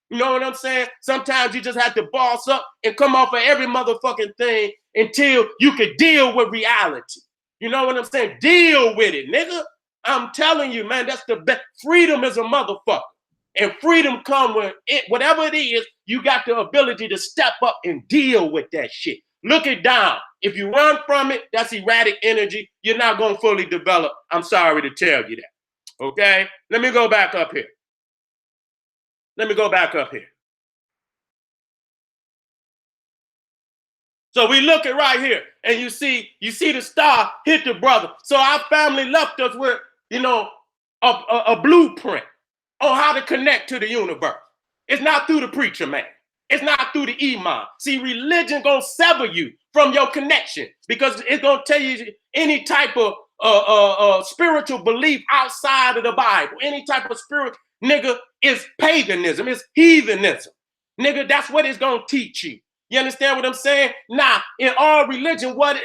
You know what I'm saying? Sometimes you just have to boss up and come off of every motherfucking thing until you can deal with reality. You know what I'm saying? Deal with it, nigga. I'm telling you, man, that's the best. Freedom is a motherfucker. And freedom come with it, whatever it is, you got the ability to step up and deal with that shit. Look it down. If you run from it, that's erratic energy. You're not going to fully develop. I'm sorry to tell you that. Okay? Let me go back up here. So we look at right here, and you see the star hit the brother. So our family left us with, a blueprint on how to connect to the universe. It's not through the preacher, man. It's not through the imam. See, religion gonna sever you from your connection because it's gonna tell you any type of spiritual belief outside of the Bible, any type of spirit, nigga, is paganism, it's heathenism. Nigga, that's what it's gonna teach you. You understand what I'm saying? Now, in all religion, what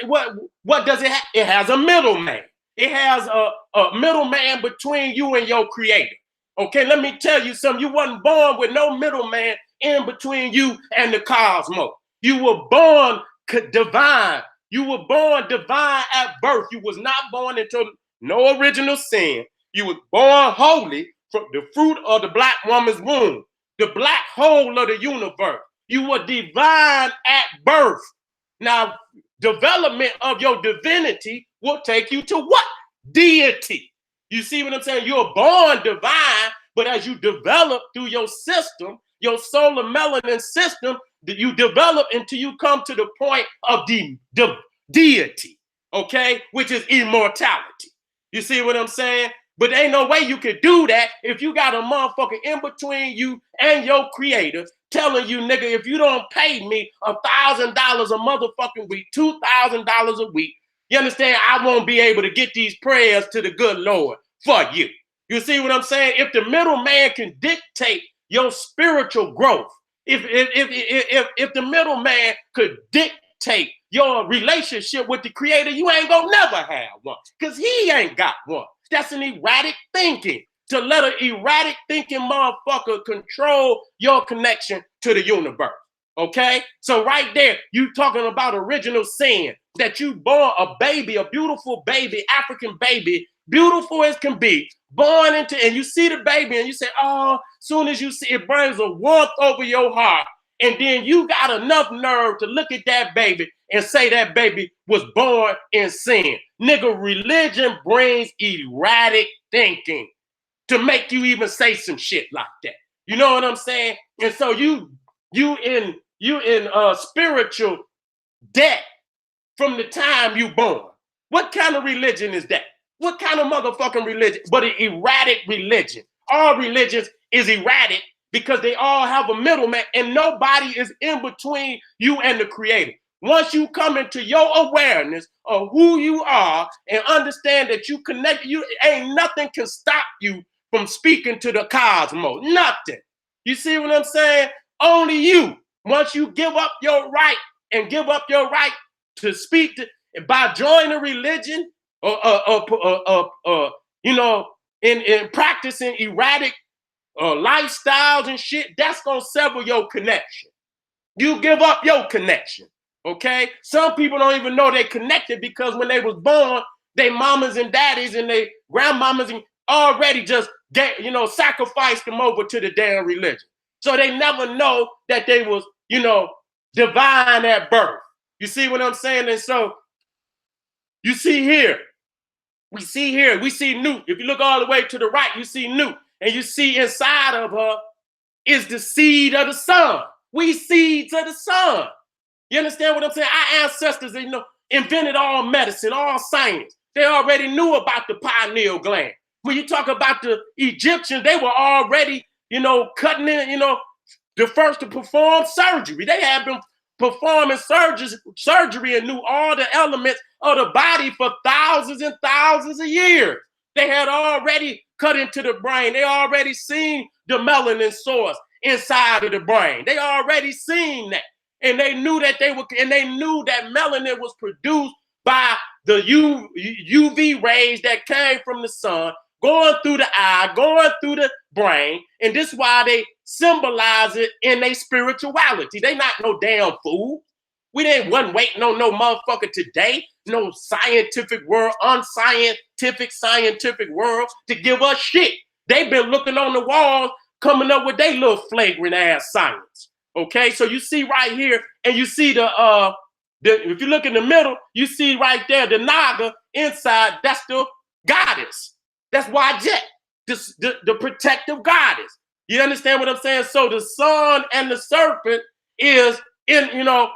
does it have? It has a middleman. It has a middleman between you and your creator. Okay, let me tell you something. You wasn't born with no middleman in between you and the cosmos. You were born divine. You were born divine at birth. You was not born into no original sin. You was born holy from the fruit of the black woman's womb, the black hole of the universe. You were divine at birth. Now, development of your divinity will take you to what? Deity. You see what I'm saying? You're born divine, but as you develop through your system, your solar melanin system, that you develop until you come to the point of the deity, okay? Which is immortality. You see what I'm saying? But ain't no way you could do that if you got a motherfucker in between you and your creator telling you, nigga, if you don't pay me $1,000 a motherfucking week, $2,000 a week, you understand? I won't be able to get these prayers to the good Lord for you. You see what I'm saying? If the middleman can dictate your spiritual growth, if the middleman could dictate your relationship with the creator, you ain't gonna never have one because he ain't got one. That's an erratic thinking. To let an erratic thinking motherfucker control your connection to the universe. Okay? So right there, you talking about original sin, that you born a baby, a beautiful baby, African baby, beautiful as can be, born into, and you see the baby and you say, oh, soon as you see it brings a warmth over your heart. And then you got enough nerve to look at that baby and say that baby was born in sin. Nigga, religion brings erratic thinking to make you even say some shit like that. You know what I'm saying? And so you in spiritual debt from the time you born. What kind of religion is that? What kind of motherfucking religion? But an erratic religion. All religions is erratic because they all have a middleman and nobody is in between you and the creator. Once you come into your awareness of who you are and understand that you connect, you ain't nothing can stop you from speaking to the cosmos. Nothing. You see what I'm saying? Only you. Once you give up your right and give up your right to speak to, by joining a religion or in practicing erratic lifestyles and shit, that's gonna sever your connection. You give up your connection. Okay, some people don't even know they connected because when they was born, they mamas and daddies and they grandmamas and already just sacrificed them over to the damn religion. So they never know that they was divine at birth. You see what I'm saying? And so you see here, we see Newt. If you look all the way to the right, you see Newt, and you see inside of her is the seed of the sun. We seeds of the sun. You understand what I'm saying? Our ancestors, invented all medicine, all science. They already knew about the pineal gland. When you talk about the Egyptians, they were already, cutting in, the first to perform surgery. They had been performing surgery and knew all the elements of the body for thousands and thousands of years. They had already cut into the brain. They already seen the melanin source inside of the brain. They already seen that. And they knew that melanin was produced by the UV rays that came from the sun, going through the eye, going through the brain. And this is why they symbolize it in their spirituality. They not no damn fool. Wasn't waiting on no motherfucker today, no scientific world, scientific world to give us shit. They've been looking on the walls, coming up with their little flagrant ass science. Okay, so you see right here, and you see if you look in the middle, you see right there the Naga inside. That's the goddess. That's Wajet, the protective goddess. You understand what I'm saying? So the sun and the serpent is a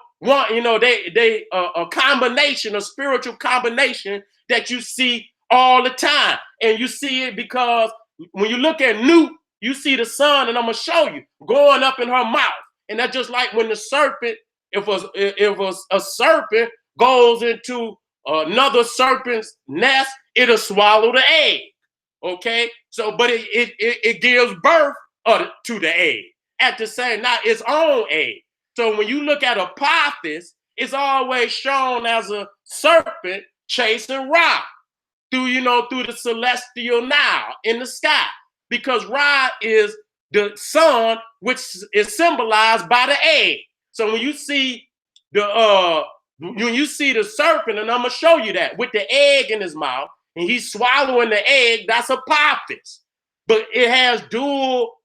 combination, a spiritual combination that you see all the time, and you see it because when you look at Newt, you see the sun, and I'm gonna show you going up in her mouth. And that's just like when the serpent, if a serpent goes into another serpent's nest, it'll swallow the egg. Okay, so but it gives birth to the egg at the same, not its own egg. So when you look at Apophis, it's always shown as a serpent chasing Ra through the celestial Nile in the sky, because Ra is the sun, which is symbolized by the egg. So when you see the serpent, and I'm gonna show you that with the egg in his mouth, and he's swallowing the egg, that's Apophis. But it has dual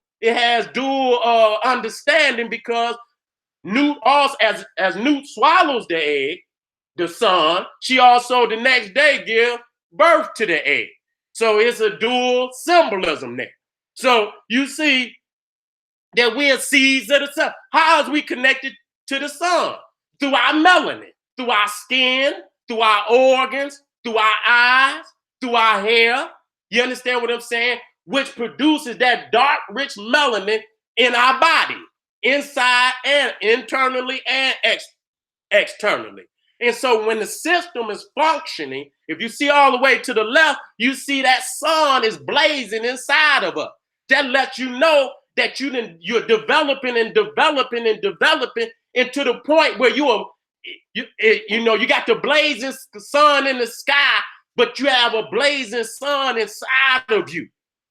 understanding, because Newt also, as Newt swallows the egg, the sun, she also the next day gives birth to the egg. So it's a dual symbolism there. So you see that we're seeds of the sun. How is we connected to the sun? Through our melanin, through our skin, through our organs, through our eyes, through our hair. You understand what I'm saying? Which produces that dark, rich melanin in our body, inside and internally and externally. And so when the system is functioning, if you see all the way to the left, you see that sun is blazing inside of us. That lets you know that you're developing and developing and developing into the point where you got the blazing sun in the sky, but you have a blazing sun inside of you.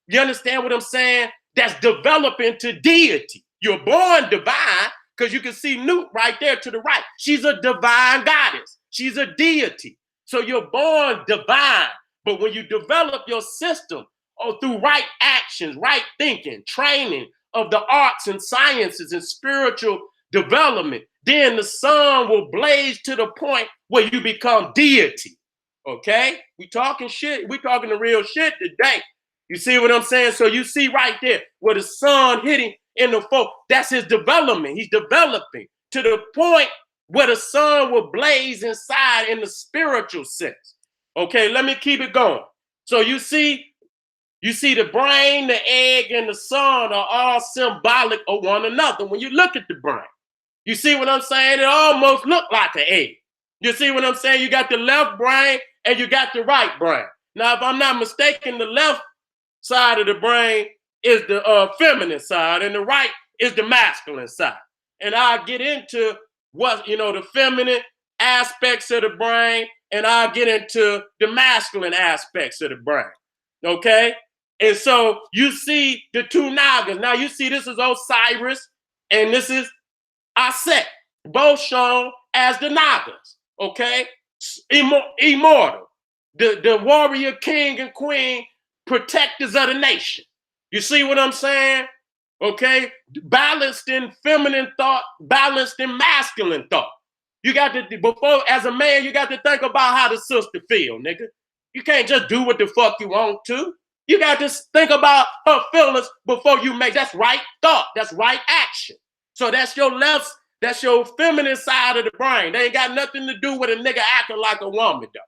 You understand what I'm saying? That's developing to deity. You're born divine, because you can see Newt right there to the right. She's a divine goddess. She's a deity. So you're born divine. But when you develop your system through right actions, right thinking, training of the arts and sciences and spiritual development, then the sun will blaze to the point where you become deity. Okay? We talking shit. We talking the real shit today. You see what I'm saying? So you see right there where the sun hitting in the folk, that's his development. He's developing to the point where the sun will blaze inside in the spiritual sense. Okay, let me keep it going. So you see the brain, the egg, and the sun are all symbolic of one another. When you look at the brain, you see what I'm saying? It almost looks like an egg. You see what I'm saying? You got the left brain and you got the right brain. Now, if I'm not mistaken, the left side of the brain is the feminine side, and the right is the masculine side. And I'll get into what, the feminine aspects of the brain, and I'll get into the masculine aspects of the brain. Okay? And so you see the two Nagas. Now you see this is Osiris and this is Aset, both shown as the Nagas. Okay? Immortal. The warrior king and queen, protectors of the nation. You see what I'm saying? Okay? Balanced in feminine thought, balanced in masculine thought. You got to, before, as a man, you got to think about how the sister feel, nigga. You can't just do what the fuck you want to. You got to think about her feelings before you make, that's right thought, that's right action. So that's your left, that's your feminine side of the brain. They ain't got nothing to do with a nigga acting like a woman, though.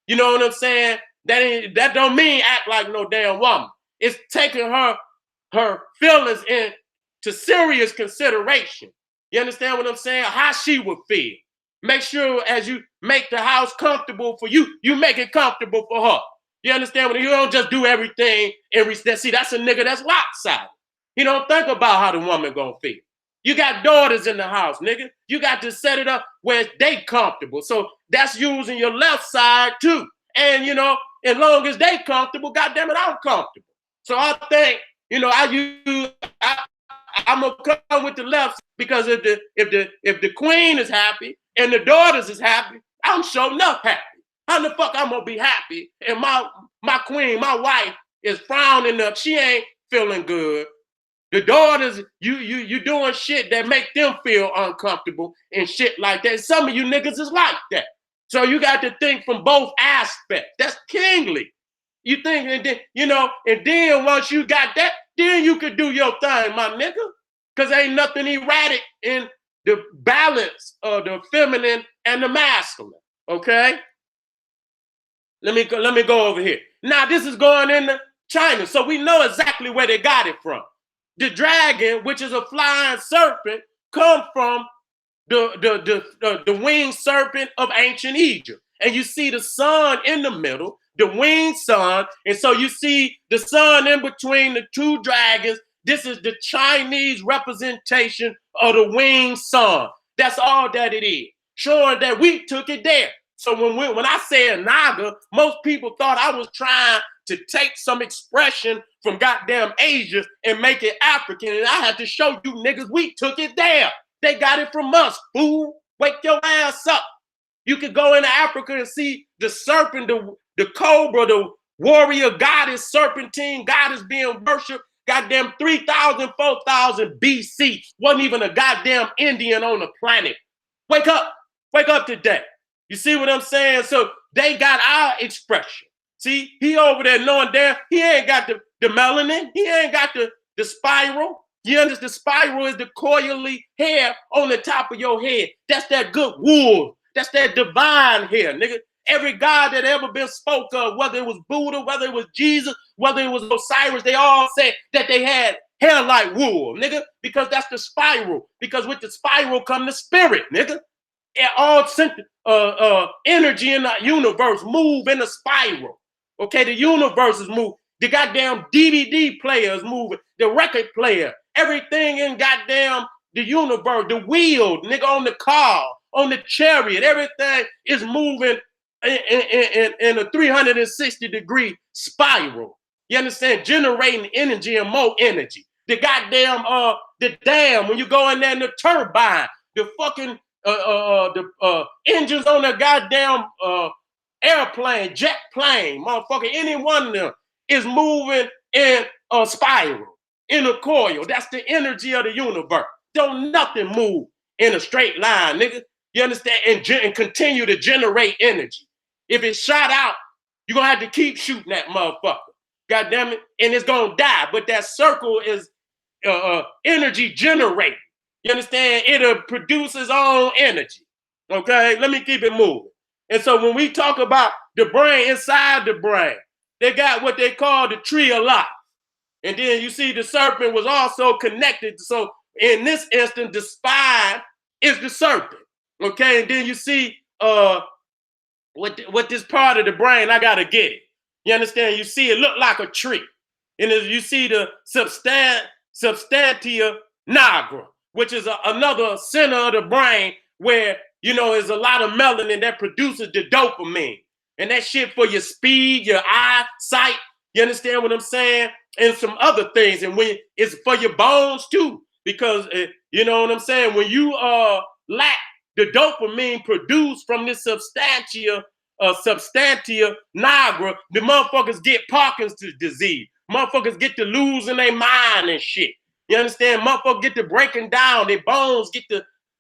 You know what I'm saying? That don't mean act like no damn woman. It's taking her feelings into serious consideration. You understand what I'm saying? How she would feel. Make sure as you make the house comfortable for you, you make it comfortable for her. You understand? When you don't just do everything see, that's a nigga that's lopsided. He don't think about how the woman gonna feel. You got daughters in the house, nigga. You got to set it up where they comfortable. So that's using your left side too. And as long as they comfortable, goddamn it, I'm comfortable. So I think, I'm gonna come with the left because if the queen is happy and the daughters is happy, I'm sure enough happy. How the fuck I'm gonna be happy and my queen, my wife, is frowning up? She ain't feeling good. The daughters, you doing shit that make them feel uncomfortable and shit like that. Some of you niggas is like that. So you got to think from both aspects. That's kingly. You think, and then once you got that, then you could do your thing, my nigga. Because ain't nothing erratic in the balance of the feminine and the masculine. Okay? Let me go over here. Now this is going into China, so we know exactly where they got it from. The dragon, which is a flying serpent, come from the winged serpent of ancient Egypt. And you see the sun in the middle, the winged sun. And so you see the sun in between the two dragons. This is the Chinese representation of the winged sun. That's all that it is, showing that we took it there. So when I say Naga, most people thought I was trying to take some expression from goddamn Asia and make it African. And I had to show you niggas we took it there. They got it from us, fool. Wake your ass up. You could go into Africa and see the serpent, the cobra, the warrior goddess, Serpentine goddess being worshipped. Goddamn 3,000, 4,000 BC. Wasn't even a goddamn Indian on the planet. Wake up. Wake up today. You see what I'm saying? So they got our expression. See, he over there knowing there, he ain't got the melanin. He ain't got the spiral. You understand? The spiral is the coily hair on the top of your head. That's that good wool. That's that divine hair, nigga. Every god that ever been spoke of, whether it was Buddha, whether it was Jesus, whether it was Osiris, they all said that they had hair like wool, nigga, because that's the spiral. Because with the spiral come the spirit, nigga. And all energy in the universe move in a spiral. Okay, the universe is moving. The goddamn DVD player is moving. The record player, everything in goddamn the universe, the wheel, nigga, on the car, on the chariot, everything is moving in a 360-degree spiral. You understand? Generating energy and more energy. The goddamn the dam, when you go in there in the turbine, the fucking engines on the goddamn airplane, jet plane, motherfucker, any one of them is moving in a spiral, in a coil. That's the energy of the universe. Don't nothing move in a straight line, nigga. You understand? And continue to generate energy. If it's shot out, you're going to have to keep shooting that motherfucker. God damn it. And it's going to die. But that circle is energy generated. You understand? It'll produce its own energy. Okay? Let me keep it moving. And so when we talk about the brain, inside the brain, they got what they call the tree of life. And then you see the serpent was also connected. So in this instance, the spine is the serpent. Okay? And then you see what this part of the brain, I got to get it. You understand? You see it look like a tree. And you see the substantia nigra, which is another center of the brain where, you know, there's a lot of melanin that produces the dopamine. And that shit for your speed, your eyesight, you understand what I'm saying? And some other things. And when it's for your bones too, because you know what I'm saying? When you lack the dopamine produced from this substantia nigra, the motherfuckers get Parkinson's disease. Motherfuckers get to losing their mind and shit. You understand? Motherfuckers get to breaking down. Their bones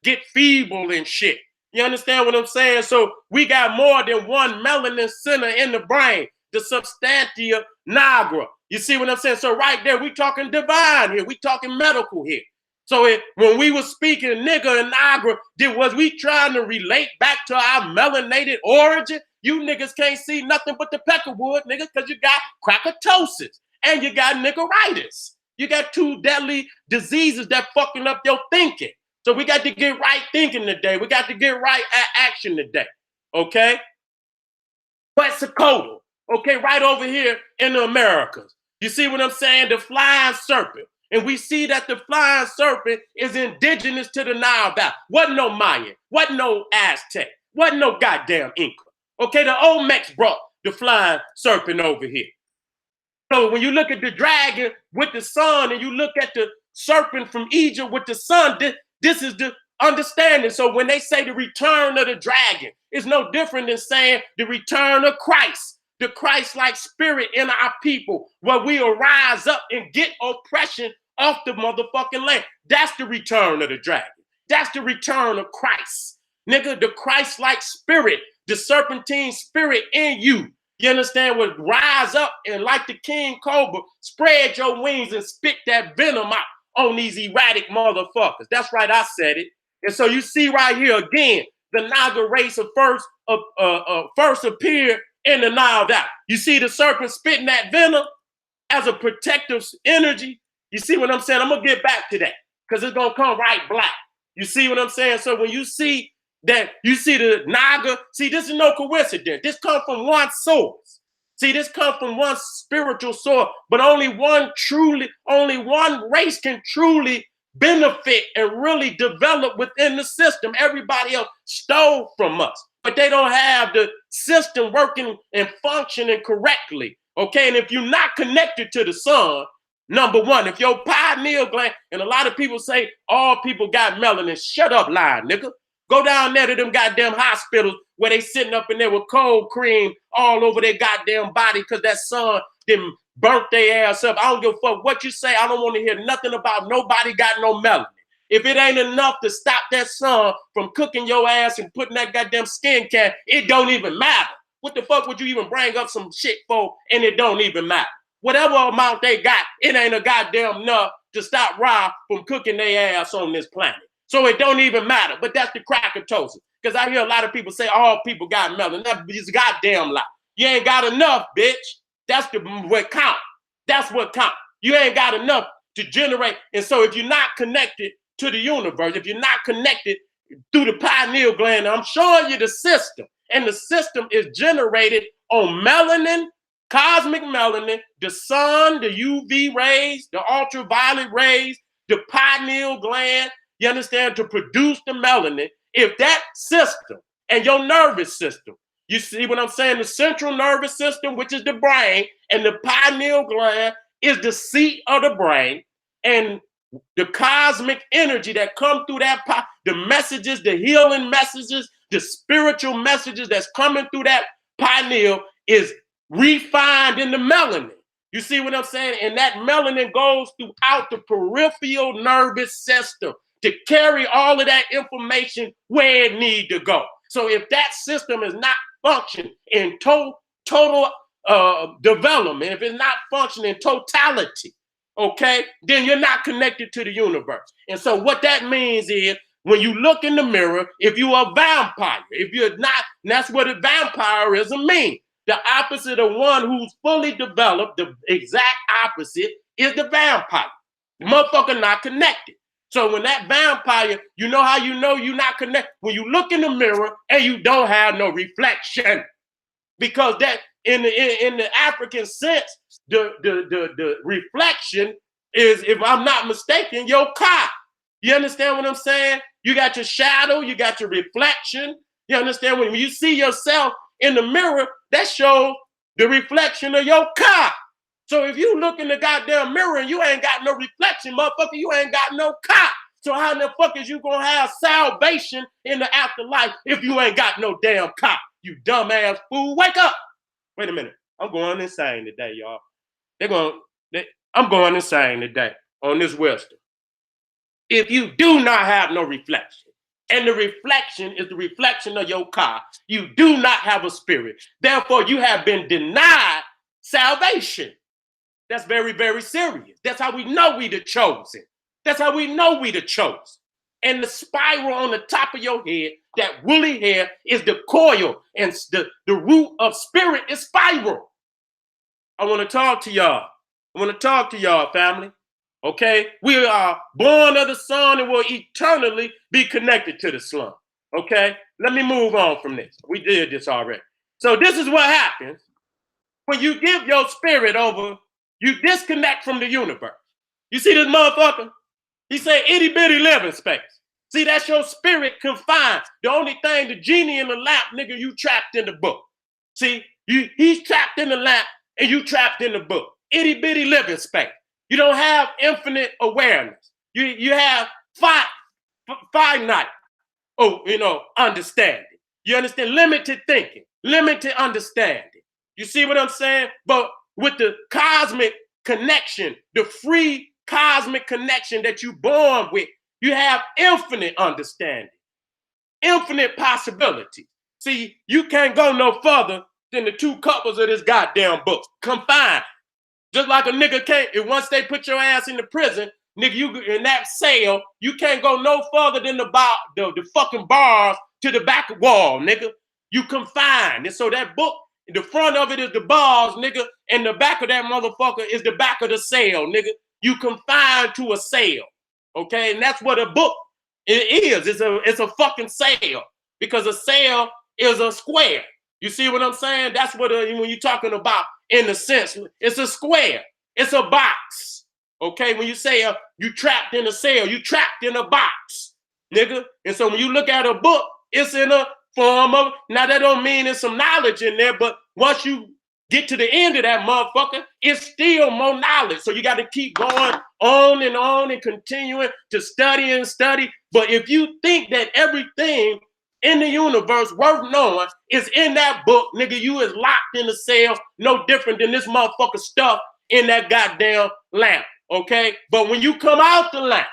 get feeble and shit. You understand what I'm saying? So we got more than one melanin center in the brain, the substantia nigra. You see what I'm saying? So right there, we talking divine here. We talking medical here. So when we were speaking nigga and nigra, was we trying to relate back to our melanated origin? You niggas can't see nothing but the peckerwood, niggas, because you got crackatosis and you got niggeritis. You got two deadly diseases that fucking up your thinking. So we got to get right thinking today. We got to get right action today. Okay? Quetzalcoatl. Okay, right over here in the Americas. You see what I'm saying? The flying serpent. And we see that the flying serpent is indigenous to the Nile Valley. Wasn't no Mayan. Wasn't no Aztec. Wasn't no goddamn Inca. Okay, the Olmecs brought the flying serpent over here. So when you look at the dragon with the sun and you look at the serpent from Egypt with the sun, this is the understanding. So when they say the return of the dragon, it's no different than saying the return of Christ, the Christ-like spirit in our people, where we will rise up and get oppression off the motherfucking land. That's the return of the dragon. That's the return of Christ. Nigga, the Christ-like spirit, the serpentine spirit in you. You understand? Would rise up and like the king cobra, spread your wings and spit that venom out on these erratic motherfuckers. That's right, I said it. And so you see right here again, the Naga race of first appeared in the Nile Valley. You see the serpent spitting that venom as a protective energy. You see what I'm saying? I'm gonna get back to that because it's gonna come right black. You see what I'm saying? So when you see that, you see the Naga, see, this is no coincidence. This comes from one source. See, this comes from one spiritual source, but only one race can truly benefit and really develop within the system. Everybody else stole from us, but they don't have the system working and functioning correctly. Okay, and if you're not connected to the sun, number one, if your pineal gland, and a lot of people say all people got melanin, shut up, lying nigga. Go down there to them goddamn hospitals where they sitting up in there with cold cream all over their goddamn body because that sun didn't burnt their ass up. I don't give a fuck what you say. I don't want to hear nothing about nobody got no melanin. If it ain't enough to stop that sun from cooking your ass and putting that goddamn skin can, it don't even matter. What the fuck would you even bring up some shit for and it don't even matter? Whatever amount they got, it ain't a goddamn enough to stop Ra from cooking their ass on this planet. So it don't even matter. But that's the crackatosis. Because I hear a lot of people say all people got melanin. That's a goddamn lie. You ain't got enough, bitch. That's what count. That's what count. You ain't got enough to generate. And so if you're not connected to the universe, if you're not connected through the pineal gland, I'm showing you the system. And the system is generated on melanin, cosmic melanin, the sun, the UV rays, the ultraviolet rays, the pineal gland, you understand, to produce the melanin. If that system and your nervous system, you see what I'm saying? The central nervous system, which is the brain, and the pineal gland is the seat of the brain, and the cosmic energy that come through that, the messages, the healing messages, the spiritual messages that's coming through that pineal is refined in the melanin. You see what I'm saying? And that melanin goes throughout the peripheral nervous system to carry all of that information where it needs to go. So if that system is not functioning in total development, if it's not functioning in totality, okay, then you're not connected to the universe. And so what that means is when you look in the mirror, if you're a vampire, if you're not, and that's what a vampirism means. The opposite of one who's fully developed, the exact opposite is the vampire. The motherfucker not connected. So when that vampire, you know how you know you're not connected? When you look in the mirror and you don't have no reflection. Because that in the African sense, the reflection is, if I'm not mistaken, your car. You understand what I'm saying? You got your shadow, you got your reflection. You understand when you see yourself in the mirror, that shows the reflection of your car. So if you look in the goddamn mirror and you ain't got no reflection, motherfucker, you ain't got no car. So how in the fuck is you gonna have salvation in the afterlife if you ain't got no damn car? You dumbass fool, wake up. Wait a minute, I'm going insane today, y'all. I'm going insane today on this wisdom. If you do not have no reflection, and the reflection is the reflection of your car, you do not have a spirit. Therefore, you have been denied salvation. That's very, very serious. That's how we know we the chosen. That's how we know we the chosen. And the spiral on the top of your head, that woolly hair, is the coil, and the root of spirit is spiral. I want to talk to y'all. I want to talk to y'all, family. Okay? We are born of the sun and will eternally be connected to the sun. Okay? Let me move on from this. We did this already. So this is what happens when you give your spirit over. You disconnect from the universe. You see this motherfucker? He said itty bitty living space. See, that's your spirit confined. The only thing, the genie in the lamp, nigga, you trapped in the book. See, he's trapped in the lamp and you trapped in the book. Itty bitty living space. You don't have infinite awareness. You have finite, understanding. You understand? Limited thinking, limited understanding. You see what I'm saying? But with the cosmic connection, the free cosmic connection that you're born with, you have infinite understanding, infinite possibility. See, you can't go no further than the two couples of this goddamn book. Confined. Just like a nigga can't, and once they put your ass in the prison, nigga, you in that cell, you can't go no further than the fucking bars to the back wall, nigga. You confined. And so that book, the front of it is the bars, nigga, and the back of that motherfucker is the back of the cell, nigga. You confined to a cell, okay? And that's what a book is. It's a fucking cell, because a cell is a square. You see what I'm saying? That's what when you're talking about, in the sense, it's a square. It's a box, okay? When you say you trapped in a cell, you trapped in a box, nigga. And so when you look at a book, it's in a form of, now that don't mean there's some knowledge in there, but once you get to the end of that motherfucker, it's still more knowledge. So you got to keep going on and continuing to study and study. But if you think that everything in the universe worth knowing is in that book, nigga, you is locked in the cell, no different than this motherfucker stuff in that goddamn lamp, okay? But when you come out the lamp,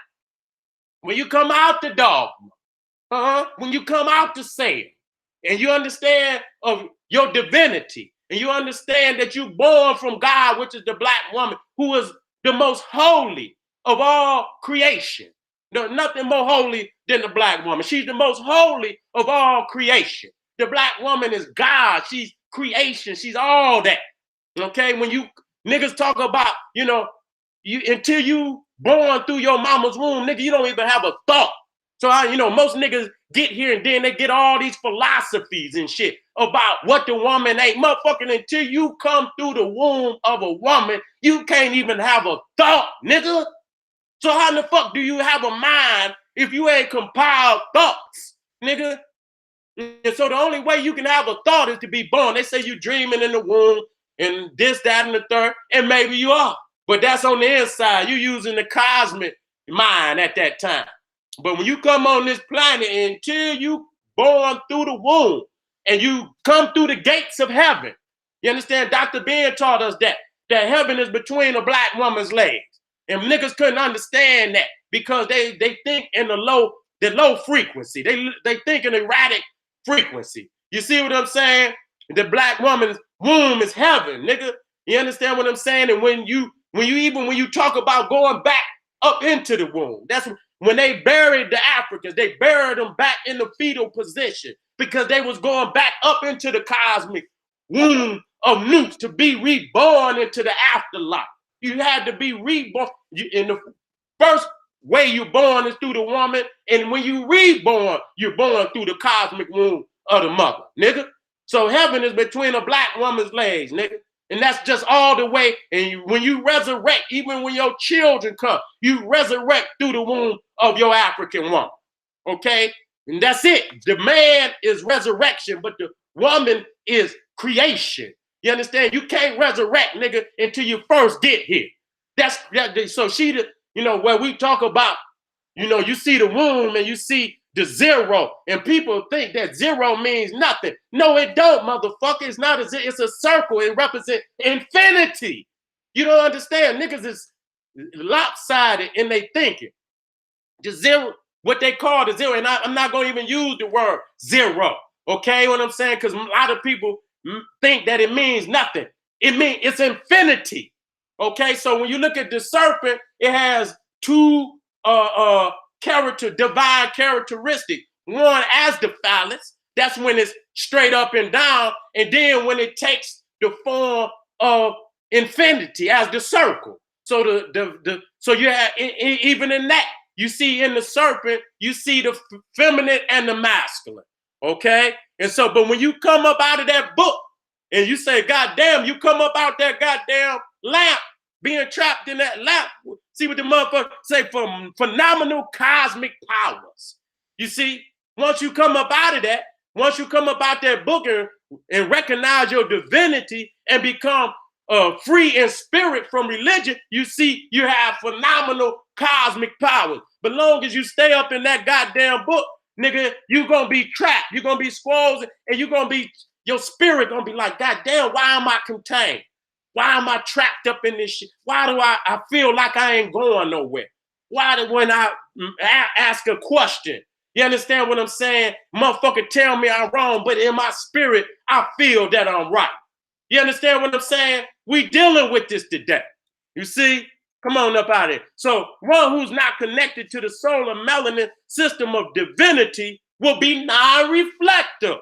when you come out the dogma, when you come out the cell, and you understand of your divinity, and you understand that you're born from God, which is the black woman, who is the most holy of all creation. There's nothing more holy than the black woman. She's the most holy of all creation. The black woman is God. She's creation. She's all that. Okay? When you niggas talk about, until you born through your mama's womb, nigga, you don't even have a thought. So, most niggas get here and then they get all these philosophies and shit about what the woman ain't. Motherfucking until you come through the womb of a woman, you can't even have a thought, nigga. So how in the fuck do you have a mind if you ain't compiled thoughts, nigga? And so the only way you can have a thought is to be born. They say you dreaming in the womb and this, that, and the third, and maybe you are. But that's on the inside. You using the cosmic mind at that time. But when you come on this planet, until you born through the womb and you come through the gates of heaven, you understand? Dr. Ben taught us that heaven is between a black woman's legs. And niggas couldn't understand that because they think in the low frequency. They think in erratic frequency. You see what I'm saying? The black woman's womb is heaven, nigga. You understand what I'm saying? And when you talk about going back up into the womb, that's when they buried the Africans. They buried them back in the fetal position because they was going back up into the cosmic womb of newts to be reborn into the afterlife. You had to be reborn. In the first way you're born is through the woman, and when you reborn, you're born through the cosmic womb of the mother, nigga. So heaven is between a black woman's legs, nigga. And that's just all the way. And when you resurrect, even when your children come, you resurrect through the womb of your African woman. Okay? And that's it. The man is resurrection, but the woman is creation. You understand? You can't resurrect, nigga, until you first get here. So she, where we talk about, you see the womb and you see the zero, and people think that zero means nothing. No, it don't, motherfucker. It's not it's a circle. It represents infinity. You don't understand. Niggas is lopsided in their thinking. The zero, what they call the zero, and I'm not going to even use the word zero. Okay, what I'm saying? Because a lot of people think that it means nothing. It means it's infinity. Okay, so when you look at the serpent, it has two divine characteristic. One as the phallus, that's when it's straight up and down, and then when it takes the form of infinity as the circle. So so you have even in that, you see in the serpent, you see the feminine and the masculine. Okay, and so but when you come up out of that book and you say, God damn, you come up out that goddamn lamp, being trapped in that lamp. See what the motherfucker say, from phenomenal cosmic powers. You see, once you come up out of that, once you come up out that book and recognize your divinity and become free in spirit from religion, you see you have phenomenal cosmic powers. But long as you stay up in that goddamn book, nigga, you're going to be trapped. You're going to be squalls, and your spirit going to be like, God damn, why am I contained? Why am I trapped up in this shit? Why do I feel like I ain't going nowhere? When I ask a question, you understand what I'm saying? Motherfucker tell me I'm wrong, but in my spirit, I feel that I'm right. You understand what I'm saying? We dealing with this today. You see? Come on up out of here. So one who's not connected to the solar melanin system of divinity will be non-reflective.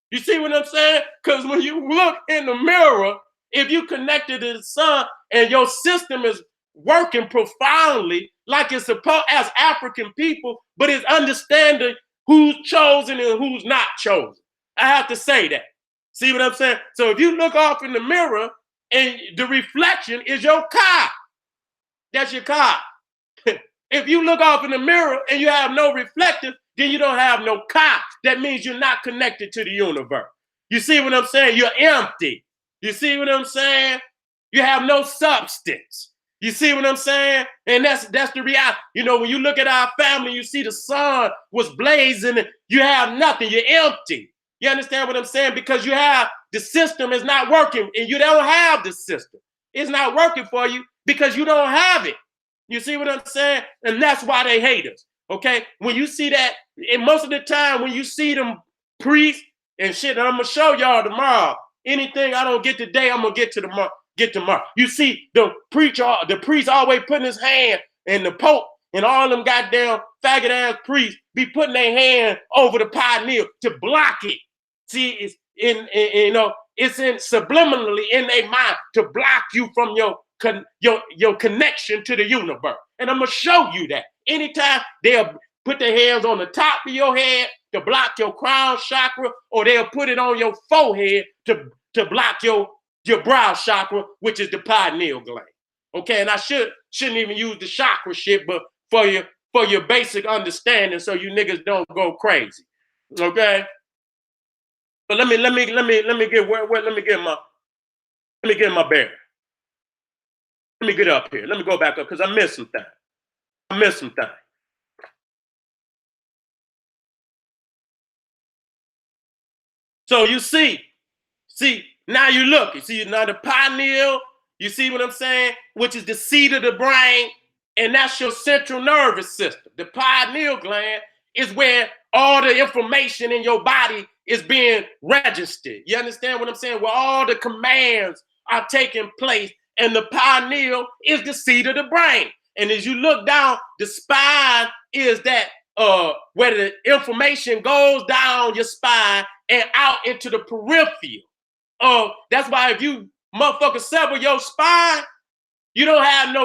You see what I'm saying? Because when you look in the mirror, if you connected to the sun and your system is working profoundly like it's supposed as African people, but it's understanding who's chosen and who's not chosen. I have to say that. See what I'm saying? So if you look off in the mirror and the reflection is your car, that's your car. If you look off in the mirror and you have no reflective, then you don't have no car. That means you're not connected to the universe. You see what I'm saying? You're empty. You see what I'm saying? You have no substance. You see what I'm saying? And that's the reality. When you look at our family, you see the sun was blazing, and you have nothing. You're empty. You understand what I'm saying? Because the system is not working, and you don't have the system. It's not working for you because you don't have it. You see what I'm saying? And that's why they hate us. Okay? When you see that, and most of the time when you see them priests and shit, and I'm gonna show y'all tomorrow. Anything I don't get today, I'm gonna get tomorrow. You see the priest always putting his hand, and the Pope and all them goddamn faggot ass priests be putting their hand over the pineal to block it. See, it's it's in subliminally in their mind to block you from your connection to the universe. And I'm gonna show you that. Anytime they'll put their hands on the top of your head to block your crown chakra, or they'll put it on your forehead to block your brow chakra, which is the pineal gland. Okay, and I shouldn't even use the chakra shit, but for your basic understanding, so you niggas don't go crazy. Okay. But let me get my bear. Let me get up here. Let me go back up because I missed some things. So you see, now you look. You see now the pineal. You see what I'm saying? Which is the seat of the brain, and that's your central nervous system. The pineal gland is where all the information in your body is being registered. You understand what I'm saying? Where all the commands are taking place, and the pineal is the seat of the brain. And as you look down, the spine is that where the information goes down your spine and out into the peripheral. That's why if you motherfucker sever your spine, you don't have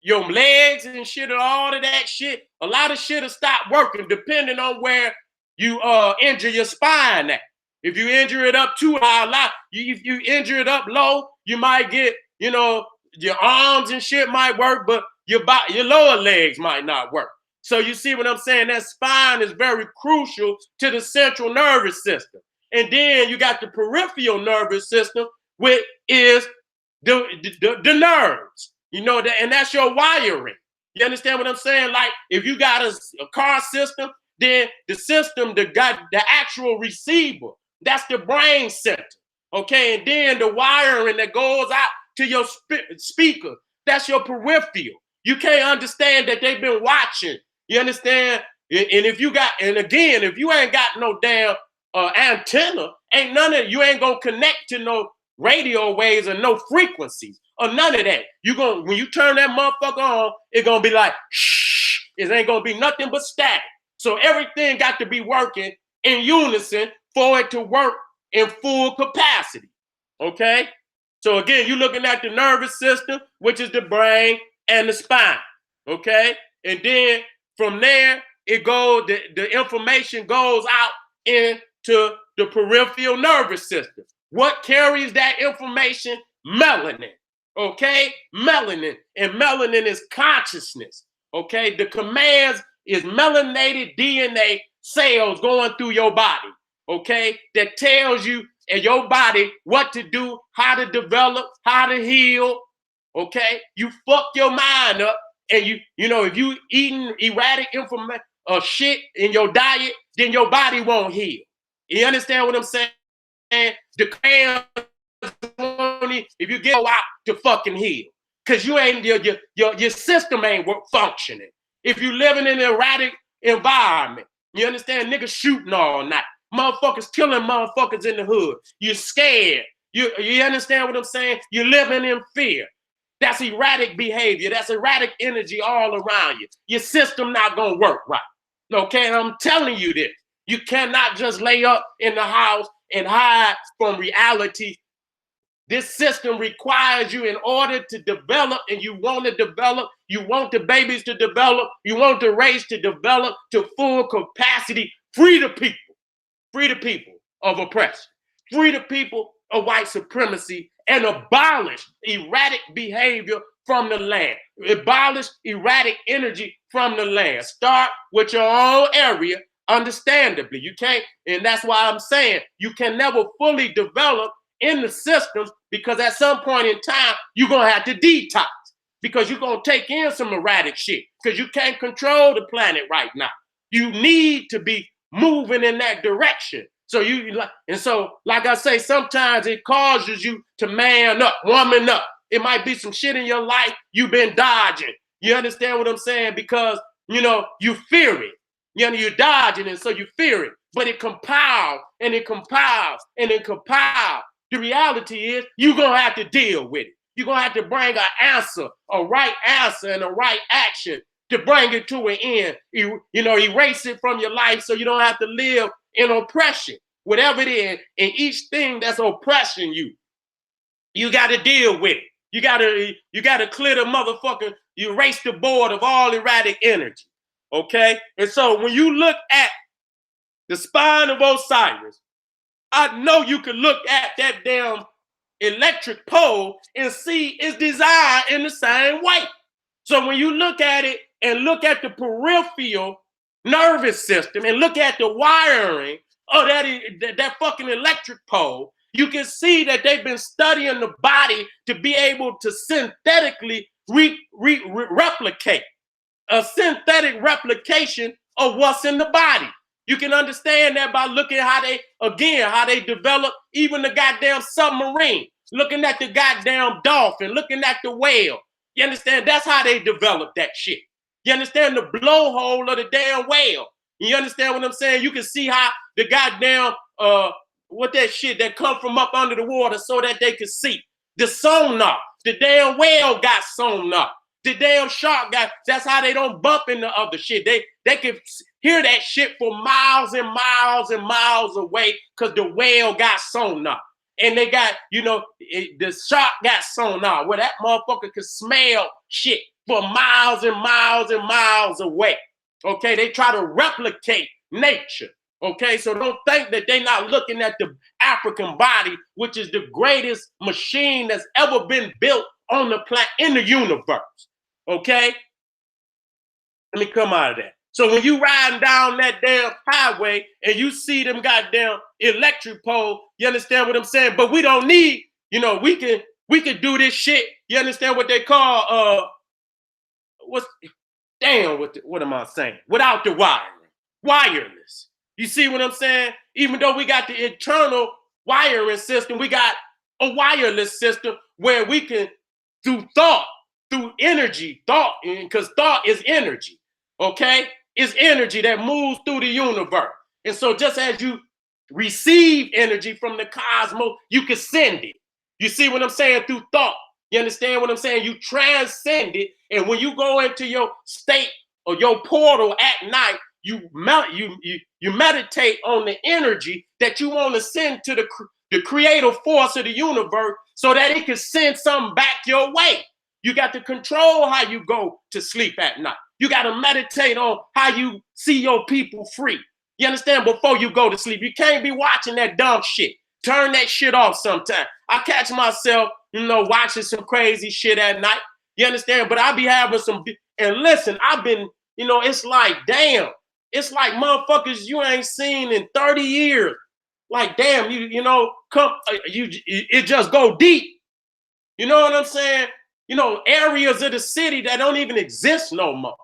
your legs and shit and all of that shit. A lot of shit will stop working depending on where you injure your spine at. If you injure it up too high, if you injure it up low, you might get, your arms and shit might work, but your lower legs might not work. So you see what I'm saying? That spine is very crucial to the central nervous system. And then you got the peripheral nervous system, which is the nerves, and that's your wiring. You understand what I'm saying? Like if you got a car system, then the system, the actual receiver, that's the brain center. Okay, and then the wiring that goes out to your speaker, that's your peripheral. You can't understand that they've been watching. You understand? And if you ain't got no damn antenna, you ain't gonna connect to no radio waves or no frequencies or none of that. When you turn that motherfucker on, it's gonna be like shh. It ain't gonna be nothing but static. So everything got to be working in unison for it to work in full capacity. Okay? So again, you're looking at the nervous system, which is the brain and the spine. Okay? And then from there, the information goes out into the peripheral nervous system. What carries that information? Melanin. Okay? Melanin. And melanin is consciousness. Okay? The commands is melanated DNA cells going through your body. Okay? That tells you and your body what to do, how to develop, how to heal. Okay? You fuck your mind up. And if you eating erratic shit in your diet, then your body won't heal. You understand what I'm saying? The commands, if you get out to fucking heal, because you ain't your system ain't functioning. If you living in an erratic environment, you understand? Niggas shooting all night, motherfuckers killing motherfuckers in the hood. You're scared. You understand what I'm saying? You're living in fear. That's erratic behavior. That's erratic energy all around you. Your system not gonna work right. Okay, I'm telling you this. You cannot just lay up in the house and hide from reality. This system requires you in order to develop, and you want to develop, you want the babies to develop, you want the race to develop to full capacity. Free the people of oppression, free the people of white supremacy, and abolish erratic behavior from the land. Abolish erratic energy from the land. Start with your own area, understandably. You can't, and that's why I'm saying you can never fully develop in the systems, because at some point in time, you're going to have to detox, because you're going to take in some erratic shit, because you can't control the planet right now. You need to be moving in that direction. So like I say, sometimes it causes you to man up, woman up. It might be some shit in your life you've been dodging. You understand what I'm saying? Because, you fear it. You're dodging it, so you fear it. But it compiles, and it compiles, and it compiles. The reality is you're going to have to deal with it. You're going to have to bring an answer, a right answer, and a right action to bring it to an end. Erase it from your life so you don't have to live in oppression, whatever it is. And each thing that's oppressing you, you got to deal with it. You got to clear the motherfucker, you erase the board of all erratic energy. Okay? And so when you look at the spine of Osiris, I know you can look at that damn electric pole and see it's designed in the same way. So when you look at it and look at the peripheral nervous system and look at the wiring of that fucking electric pole, you can see that they've been studying the body to be able to synthetically replicate a synthetic replication of what's in the body. You can understand that by looking how they develop even the goddamn submarine, looking at the goddamn dolphin, looking at the whale. You understand? That's how they develop that shit. You understand the blowhole of the damn whale? You understand what I'm saying? You can see how the goddamn what that shit that come from up under the water so that they can see. The sonar, the damn whale got sonar. The damn shark got, that's how they don't bump into other shit. They can hear that shit for miles and miles and miles away because the whale got sonar. And they got, the shark got sonar where that motherfucker can smell shit for miles and miles and miles away. Okay, they try to replicate nature. Okay, so don't think that they're not looking at the African body, which is the greatest machine that's ever been built on the planet in the universe. Okay, let me come out of that. So when you riding down that damn highway and you see them goddamn electric pole, you understand what I'm saying? But we don't need, we can do this shit. You understand what they call what's what am I saying? Without the wiring, wireless. You see what I'm saying? Even though we got the internal wiring system, we got a wireless system where we can, through thought, through energy, because thought is energy, okay? It's energy that moves through the universe. And so just as you receive energy from the cosmos, you can send it. You see what I'm saying? Through thought. You understand what I'm saying? You transcend it. And when you go into your state or your portal at night, you meditate on the energy that you want to send to the creative force of the universe so that it can send something back your way. You got to control how you go to sleep at night. You got to meditate on how you see your people free. You understand? Before you go to sleep, you can't be watching that dumb shit. Turn that shit off sometime. I catch myself, watching some crazy shit at night. You understand? But I be having and listen, I've been, it's like, damn, it's like motherfuckers you ain't seen in 30 years. Like, damn, it just go deep. You know what I'm saying? Areas of the city that don't even exist no more.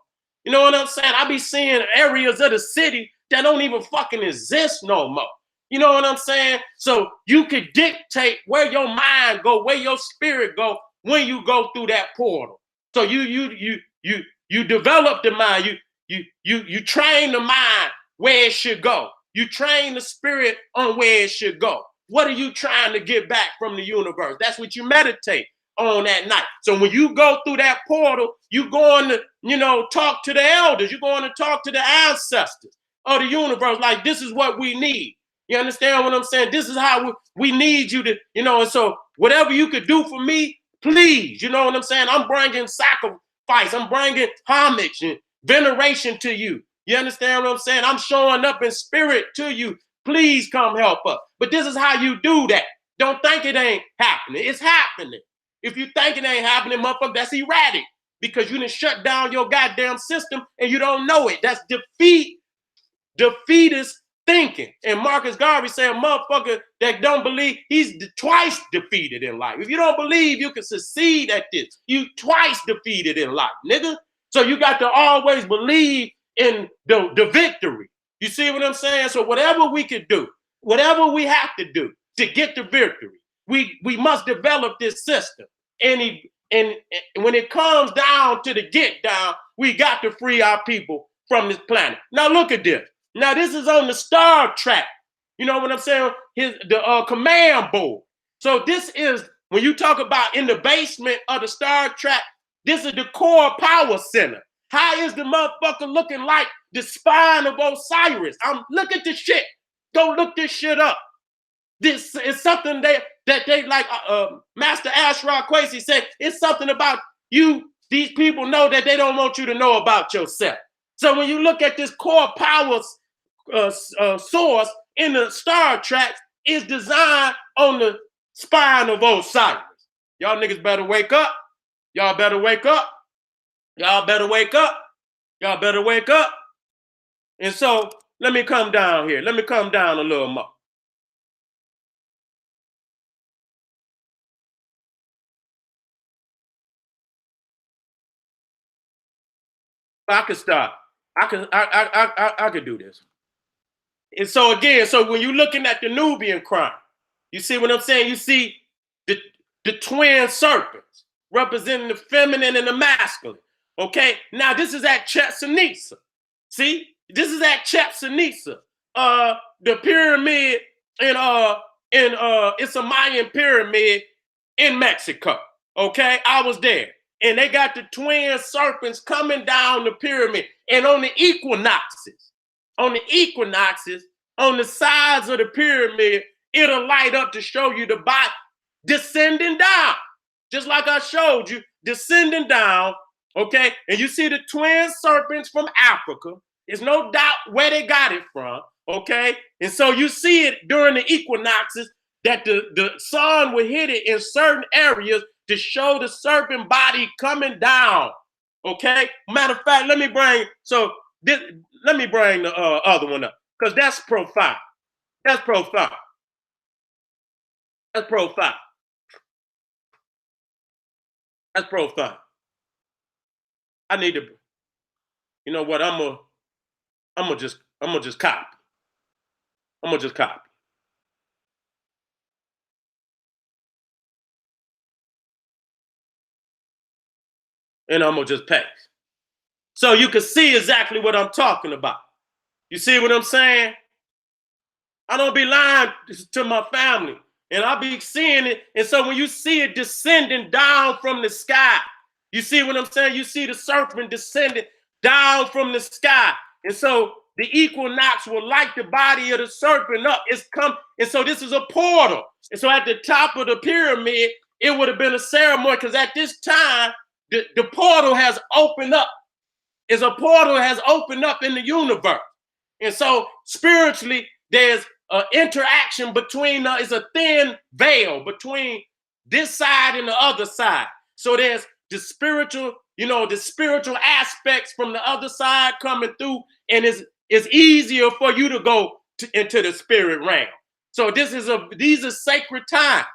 You know what I'm saying? I be seeing areas of the city that don't even fucking exist no more. You know what I'm saying? So you could dictate where your mind go, where your spirit go when you go through that portal. So you develop the mind. You train the mind where it should go. You train the spirit on where it should go. What are you trying to get back from the universe? That's what you meditate on at night. So when you go through that portal, you going to, talk to the elders. You're going to talk to the ancestors of the universe. Like, this is what we need. You understand what I'm saying? This is how we need you to, and so whatever you could do for me, please, you know what I'm saying? I'm bringing sacrifice. I'm bringing homage and veneration to you. You understand what I'm saying? I'm showing up in spirit to you. Please come help us. But this is how you do that. Don't think it ain't happening. It's happening. If you think it ain't happening, motherfucker, that's erratic because you done shut down your goddamn system and you don't know it. That's defeatist thinking. And Marcus Garvey said, a motherfucker that don't believe, he's twice defeated in life. If you don't believe you can succeed at this, you twice defeated in life, nigga. So you got to always believe in the victory. You see what I'm saying? So whatever we could do, whatever we have to do to get the victory, we must develop this system. And when it comes down to the get down, we got to free our people from this planet. Now look at this. Now this is on the Star Trek. You know what I'm saying? The command board. So this is, when you talk about in the basement of the Star Trek, this is the core power center. How is the motherfucker looking like the spine of Osiris? Look at this shit. Go look this shit up. This is something that they like. Master Ashraf Kwesi said, it's something about you. These people know that they don't want you to know about yourself. So when you look at this core power source in the Star Trek, is designed on the spine of Osiris. Y'all niggas better wake up. Y'all better wake up. Y'all better wake up. Y'all better wake up. And so let me come down here. Let me come down a little more. I could start. I could do this. And so again, so when you're looking at the Nubian crown, you see what I'm saying? You see the twin serpents representing the feminine and the masculine. Okay, now this is at Chichen. See, this is at Chichen. The pyramid in it's a Mayan pyramid in Mexico. Okay, I was there. And they got the twin serpents coming down the pyramid. And on the equinoxes, on the sides of the pyramid, it'll light up to show you the body descending down. Just like I showed you, descending down, okay? And you see the twin serpents from Africa. There's no doubt where they got it from, okay? And so you see it during the equinoxes that the sun will hit it in certain areas to show the serpent body coming down, okay? Matter of fact, let me bring the other one up because that's profound. That's profound. That's profound. That's profound. I need to, you know what? I'm gonna just copy. I'm gonna just copy. And I'm gonna just paste. So you can see exactly what I'm talking about. You see what I'm saying? I don't be lying to my family. And I be seeing it. And so when you see it descending down from the sky, you see what I'm saying? You see the serpent descending down from the sky. And so the equinox will light the body of the serpent up. It's come. And so this is a portal. And so at the top of the pyramid, it would have been a ceremony because at this time, the portal has opened up. Is a portal has opened up in the universe. And so spiritually, there's an interaction between, is a thin veil between this side and the other side. So there's the spiritual, the spiritual aspects from the other side coming through, and it's easier for you to go into the spirit realm. So these are sacred times.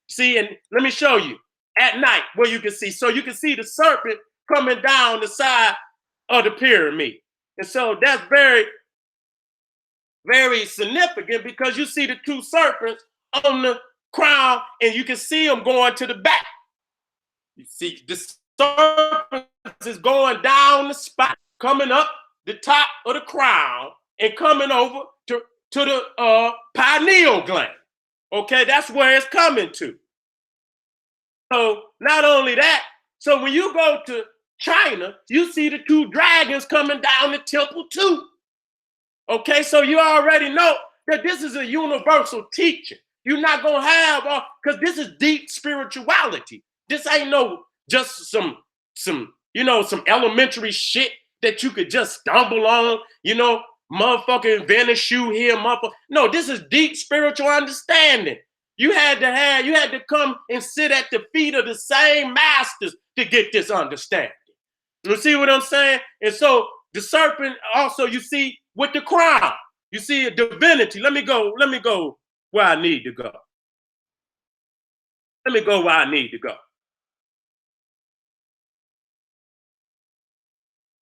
See, and let me show you at night where you can see. So you can see the serpent coming down the side of the pyramid. And so that's very, very significant because you see the two serpents on the crown and you can see them going to the back. You see the serpent is going down the spot, coming up the top of the crown and coming over to the pineal gland. Okay, that's where it's coming to. So not only that, so when you go to China, you see the two dragons coming down the temple too. Okay, so you already know that this is a universal teaching. You're not gonna have because this is deep spirituality. This ain't no just some elementary shit that you could just stumble on, motherfucker invent a shoe here, motherfucker. No, this is deep spiritual understanding. You had to come and sit at the feet of the same masters to get this understanding. You see what I'm saying? And so the serpent also, you see, with the crown, you see a divinity. Let me go where I need to go. Let me go where I need to go.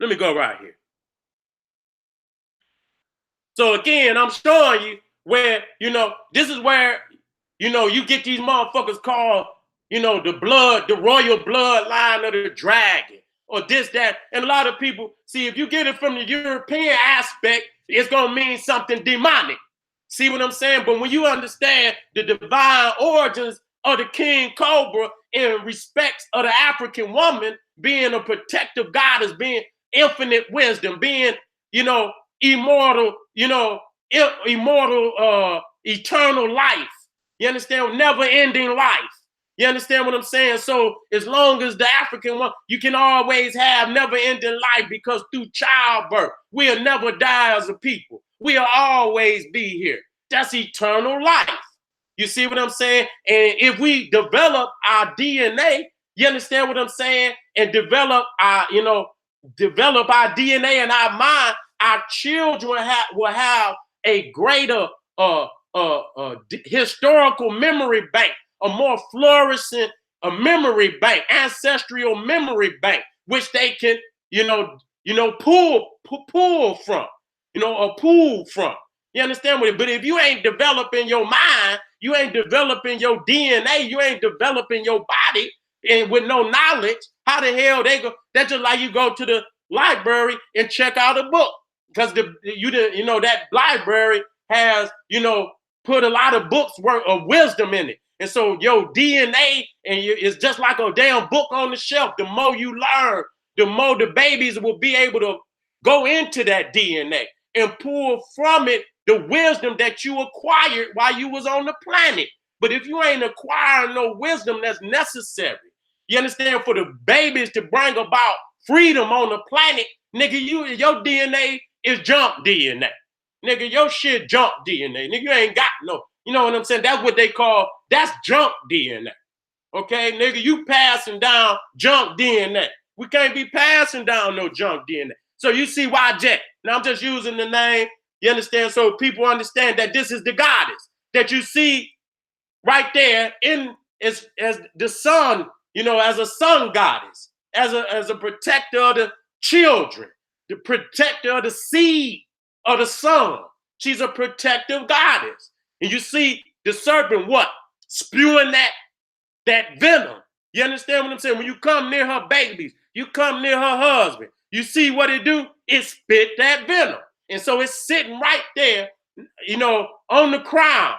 Let me go right here. So again, I'm showing you where, this is where, you get these motherfuckers called, the royal bloodline of the dragon. Or this, that, and a lot of people, see, if you get it from the European aspect, it's going to mean something demonic. See what I'm saying? But when you understand the divine origins of the king cobra in respects of the African woman being a protective goddess, being infinite wisdom, being, immortal, eternal life. You understand? Never-ending life. You understand what I'm saying? So as long as the African one, you can always have never-ending life because through childbirth, we'll never die as a people. We'll always be here. That's eternal life. You see what I'm saying? And if we develop our DNA, you understand what I'm saying? And develop our DNA and our mind, our children will have a greater historical memory bank, a more flourishing memory bank, ancestral memory bank, which they can, pull from, or pull from. You understand what? But if you ain't developing your mind, you ain't developing your DNA, you ain't developing your body, and with no knowledge, how the hell they go? That's just like you go to the library and check out a book because that library has put a lot of books worth of wisdom in it. And so your DNA is just like a damn book on the shelf. The more you learn, the more the babies will be able to go into that DNA and pull from it the wisdom that you acquired while you was on the planet. But if you ain't acquiring no wisdom that's necessary, you understand, for the babies to bring about freedom on the planet, nigga, your DNA is junk DNA. Nigga, your shit junk DNA. Nigga, you ain't got no, you know what I'm saying? That's what they call, that's junk DNA. Okay, nigga, you passing down junk DNA. We can't be passing down no junk DNA. So you see why Jet. Now I'm just using the name, you understand? So people understand that this is the goddess that you see right there in as the sun, you know, as a sun goddess, as a protector of the children, the protector of the seed of the sun. She's a protective goddess. And you see the serpent what? Spewing that venom. You understand what I'm saying? When you come near her babies, you come near her husband, you see what it do? It spit that venom. And so it's sitting right there, you know, on the crown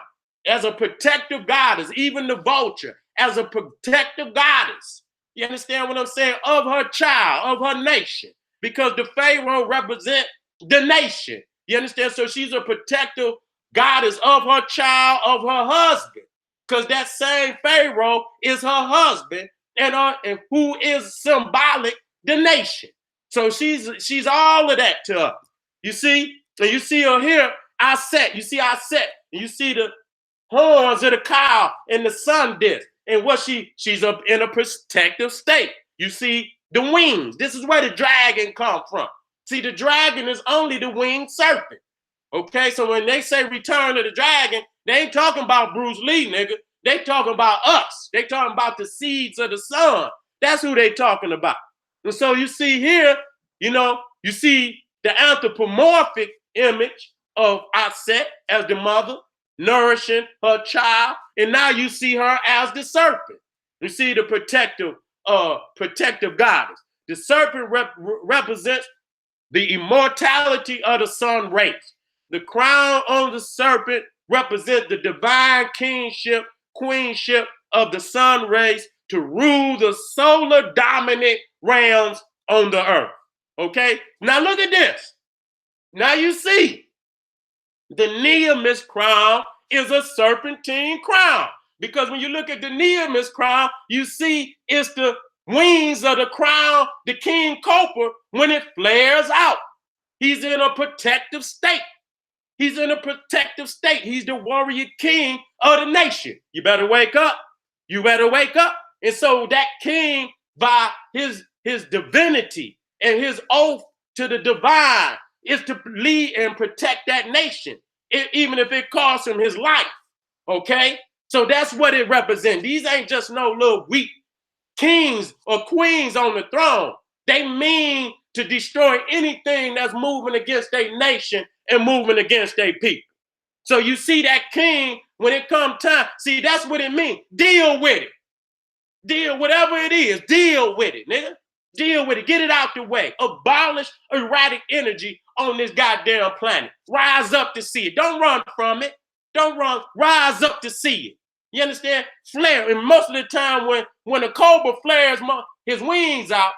as a protective goddess, even the vulture as a protective goddess. You understand what I'm saying? Of her child, of her nation, because the Pharaoh represent the nation. You understand? So she's a protective goddess of her child, of her husband, because that same Pharaoh is her husband, and who is symbolic the nation. So she's all of that to us. You see? And you see her here, I set. You see I set. And you see the horns of the cow and the sun disk. And what she's up in a protective state. You see the wings. This is where the dragon come from. See, the dragon is only the winged serpent. Okay, so when they say return of the dragon, they ain't talking about Bruce Lee, nigga. They talking about us. They talking about the seeds of the sun. That's who they talking about. And so you see here, you know, you see the anthropomorphic image of Aset as the mother, nourishing her child, and now you see her as the serpent. You see the protective goddess. The serpent represents the immortality of the sun race. The crown on the serpent represents the divine kingship, queenship of the sun race to rule the solar dominant realms on the earth. Okay? Now look at this. Now you see the Nemesis crown is a serpentine crown. Because when you look at the Nemesis crown, you see it's the wings of the crown, the king cobra, when it flares out. He's in a protective state. He's in a protective state. He's the warrior king of the nation. You better wake up. You better wake up. And so that king, by his divinity and his oath to the divine, is to lead and protect that nation, even if it costs him his life. Okay? So that's what it represents. These ain't just no little weak kings or queens on the throne. They mean to destroy anything that's moving against their nation and moving against their people. So you see that king, when it comes time, see, that's what it means. Deal with it. Deal, whatever it is, deal with it, nigga. Deal with it. Get it out the way. Abolish erratic energy on this goddamn planet. Rise up to see it. Don't run from it. Don't run. Rise up to see it. You understand? Flare. And most of the time when a cobra flares his wings out,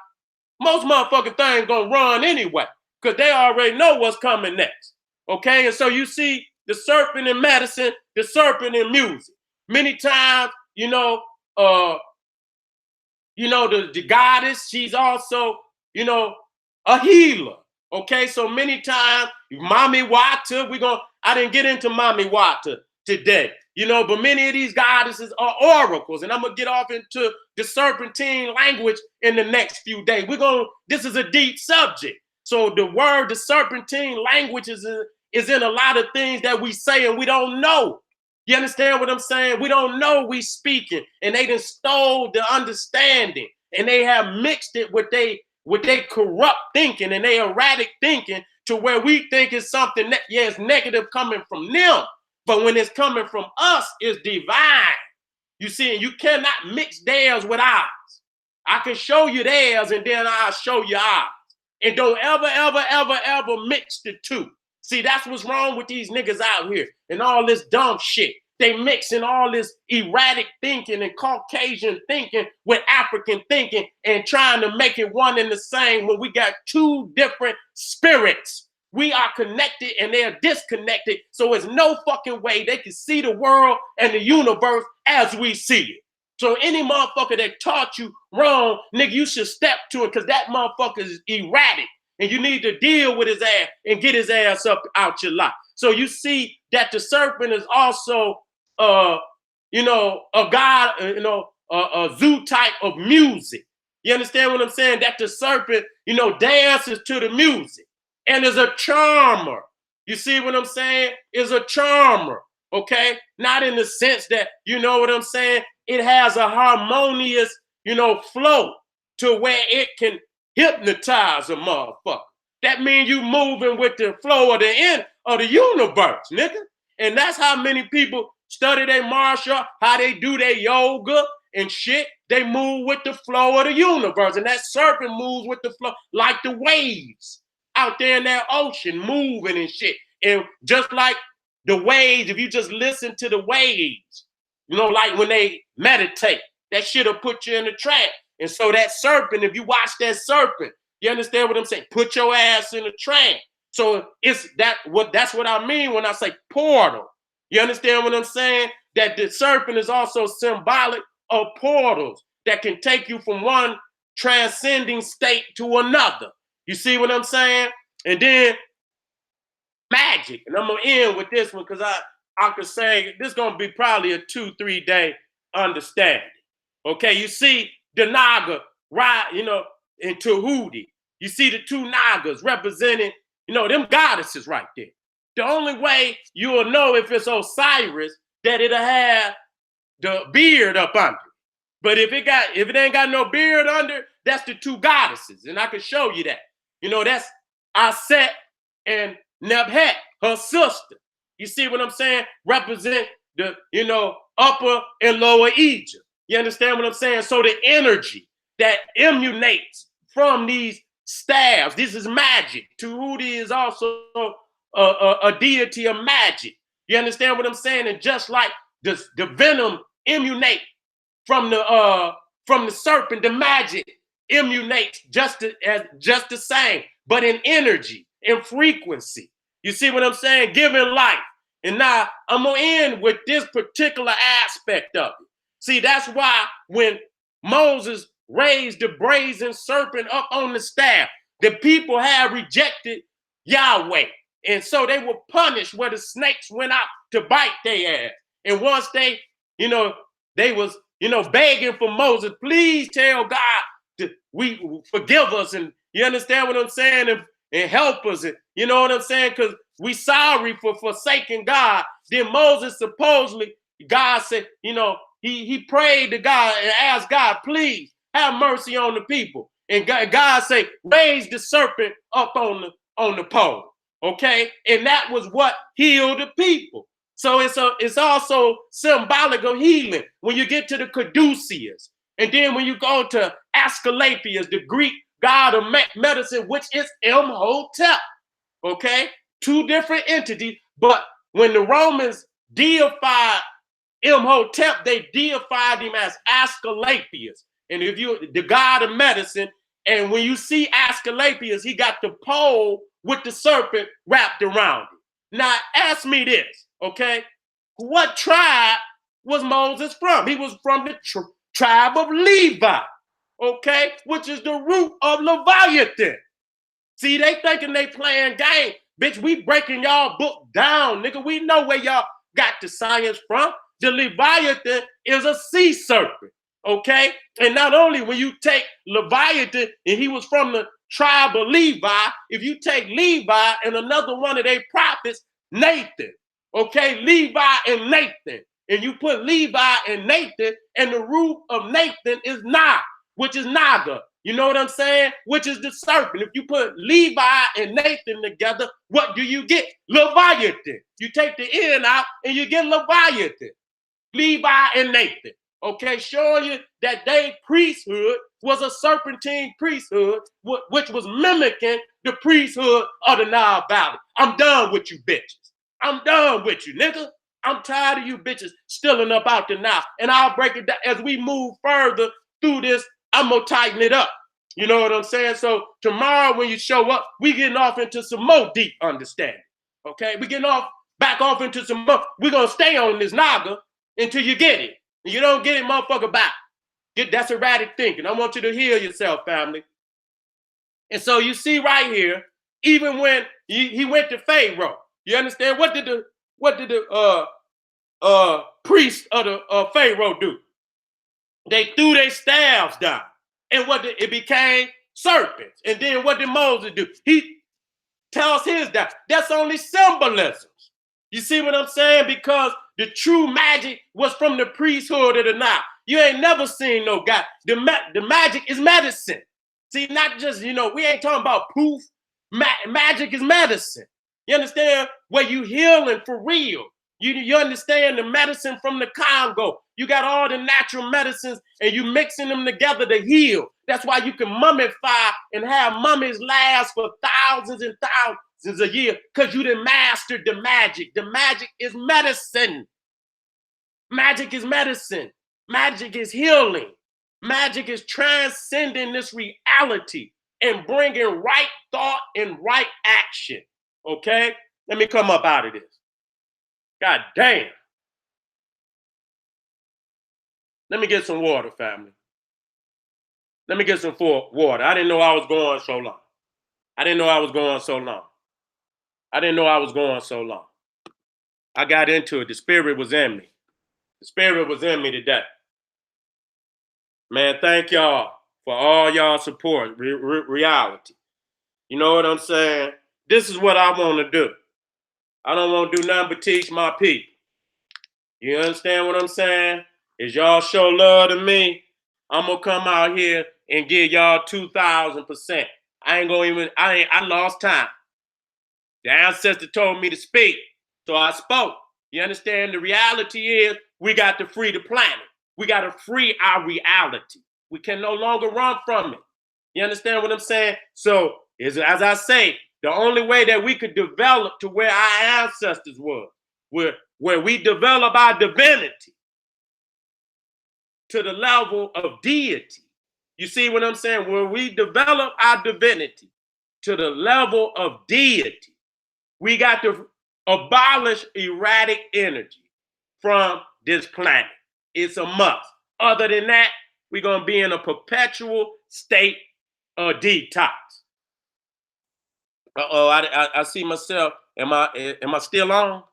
most motherfucking things gonna run anyway, because they already know what's coming next. Okay? And so you see the serpent in medicine, the serpent in music. Many times, the goddess, she's also, a healer. Okay, so many times, Mami Wata, I didn't get into Mami Wata today, but many of these goddesses are oracles, and I'm gonna get off into the serpentine language in the next few days. This is a deep subject. So the serpentine language is in a lot of things that we say and we don't know. You understand what I'm saying? We don't know we speaking, and they done stole the understanding, and they have mixed it with they corrupt thinking and they erratic thinking to where we think it's something that, it's negative coming from them, but when it's coming from us, it's divine. You see, and you cannot mix theirs with ours. I can show you theirs, and then I'll show you ours. And don't ever, ever, ever, ever mix the two. See, that's what's wrong with these niggas out here and all this dumb shit. They mixing all this erratic thinking and Caucasian thinking with African thinking and trying to make it one and the same when we got two different spirits. We are connected and they're disconnected. So there's no fucking way they can see the world and the universe as we see it. So any motherfucker that taught you wrong, nigga, you should step to it, because that motherfucker is erratic. and you need to deal with his ass and get his ass up out your life. So you see that the serpent is also, you know, a god, you know, a zoo type of music. You understand what I'm saying? That the serpent, you know, dances to the music and is a charmer. You see what I'm saying? Is a charmer, okay? Not in the sense that, you know what I'm saying? It has a harmonious, you know, flow to where it can hypnotize a motherfucker. That means you moving with the flow of the end of the universe, nigga. And that's how many people study their martial art, how they do their yoga and shit. They move with the flow of the universe. And that serpent moves with the flow like the waves out there in that ocean moving and shit. And just like the waves, if you just listen to the waves, you know, like when they meditate, that shit'll put you in a trance. And so that serpent, if you watch that serpent, you understand what I'm saying? Put your ass in a trance. So it's that's what I mean when I say portal. You understand what I'm saying? That the serpent is also symbolic of portals that can take you from one transcending state to another. You see what I'm saying? And then magic. And I'm gonna end with this one because I could say this is gonna be probably a 2-3 day understanding. Okay, you see the Naga, right, you know, in Tahuti. You see the two Nagas representing, you know, them goddesses right there. The only way you will know if it's Osiris that it'll have the beard up under. But if it ain't got no beard under, that's the two goddesses. And I can show you that. You know, that's Aset and Nebhet, her sister. You see what I'm saying? Represent the, you know, upper and lower Egypt. You understand what I'm saying? So the energy that emanates from these staves, this is magic. Tahuti is also a deity of magic. You understand what I'm saying? And just like the venom emanate from the serpent, the magic emanates just the same, but in energy, in frequency. You see what I'm saying? Giving life. And now I'm gonna end with this particular aspect of it. See, that's why when Moses raised the brazen serpent up on the staff, the people had rejected Yahweh. And so they were punished where the snakes went out to bite their ass. And once they, you know, they was, you know, begging for Moses, please tell God to forgive us. And you understand what I'm saying? And help us. And you know what I'm saying? Because we sorry for forsaking God. Then Moses supposedly, God said, you know, he prayed to God and asked God, please have mercy on the people. And God said, raise the serpent up on the pole. Okay? And that was what healed the people. So it's also symbolic of healing when you get to the caduceus. And then when you go to Asclepius, the Greek god of medicine, which is Imhotep. Okay? Two different entities. But when the Romans deified Imhotep, they deified him as Asclepius. And if you, the god of medicine, and when you see Asclepius, he got the pole with the serpent wrapped around it. Now, ask me this, okay? What tribe was Moses from? He was from the tribe of Levi, okay? Which is the root of Leviathan. See, they thinking they playing game. Bitch, we breaking y'all book down, nigga. We know where y'all got the science from. The Leviathan is a sea serpent, okay? And not only when you take Leviathan, and he was from the tribe of Levi, if you take Levi and another one of their prophets, Nathan, okay? Levi and Nathan. And you put Levi and Nathan, and the root of Nathan is Na, which is Naga. You know what I'm saying? Which is the serpent. If you put Levi and Nathan together, what do you get? Leviathan. You take the N out and you get Leviathan. Levi and Nathan. Okay, showing you that their priesthood was a Serpentine priesthood, which was mimicking the priesthood of the Nile Valley. I'm done with you bitches. I'm done with you, nigga. I'm tired of you bitches stealing up out the Nile. And I'll break it down as we move further through this. I'm gonna tighten it up. You know what I'm saying? So tomorrow when you show up, we getting off into some more deep understanding. Okay, we getting back off into some more. We're gonna stay on this Naga until you get it. And you don't get it, motherfucker, back. That's erratic thinking. I want you to heal yourself, family. And so you see right here, even when he went to Pharaoh, you understand? What did the priest of the Pharaoh do? They threw their staffs down. And it became serpents. And then what did Moses do? He tells his down. That's only symbolisms. You see what I'm saying? Because the true magic was from the priesthood of the Nile. You ain't never seen no guy. The magic is medicine. See, not just, we ain't talking about poof. Magic is medicine. You understand? Where you healing for real. You understand the medicine from the Congo. You got all the natural medicines and you mixing them together to heal. That's why you can mummify and have mummies last for thousands and thousands a year, because you done mastered the magic. The magic is medicine. Magic is medicine. Magic is healing. Magic is transcending this reality and bringing right thought and right action. Okay? Let me come up out of this. God damn. Let me get some water, family. Let me get some water. I didn't know I was going so long. I didn't know I was going so long. I didn't know I was going so long. I got into it. The spirit was in me. The spirit was in me today. Man, thank y'all for all y'all support. Reality. You know what I'm saying? This is what I want to do. I don't want to do nothing but teach my people. You understand what I'm saying? As y'all show love to me, I'm going to come out here and give y'all 2,000%. I lost time. The ancestor told me to speak, so I spoke. You understand? The reality is we got to free the planet. We got to free our reality. We can no longer run from it. You understand what I'm saying? So, as I say, the only way that we could develop to where our ancestors were, where we develop our divinity to the level of deity. You see what I'm saying? Where we develop our divinity to the level of deity, we got to abolish erratic energy from this planet. It's a must. Other than that, we're going to be in a perpetual state of detox. Uh-oh, I see myself. Am I still on?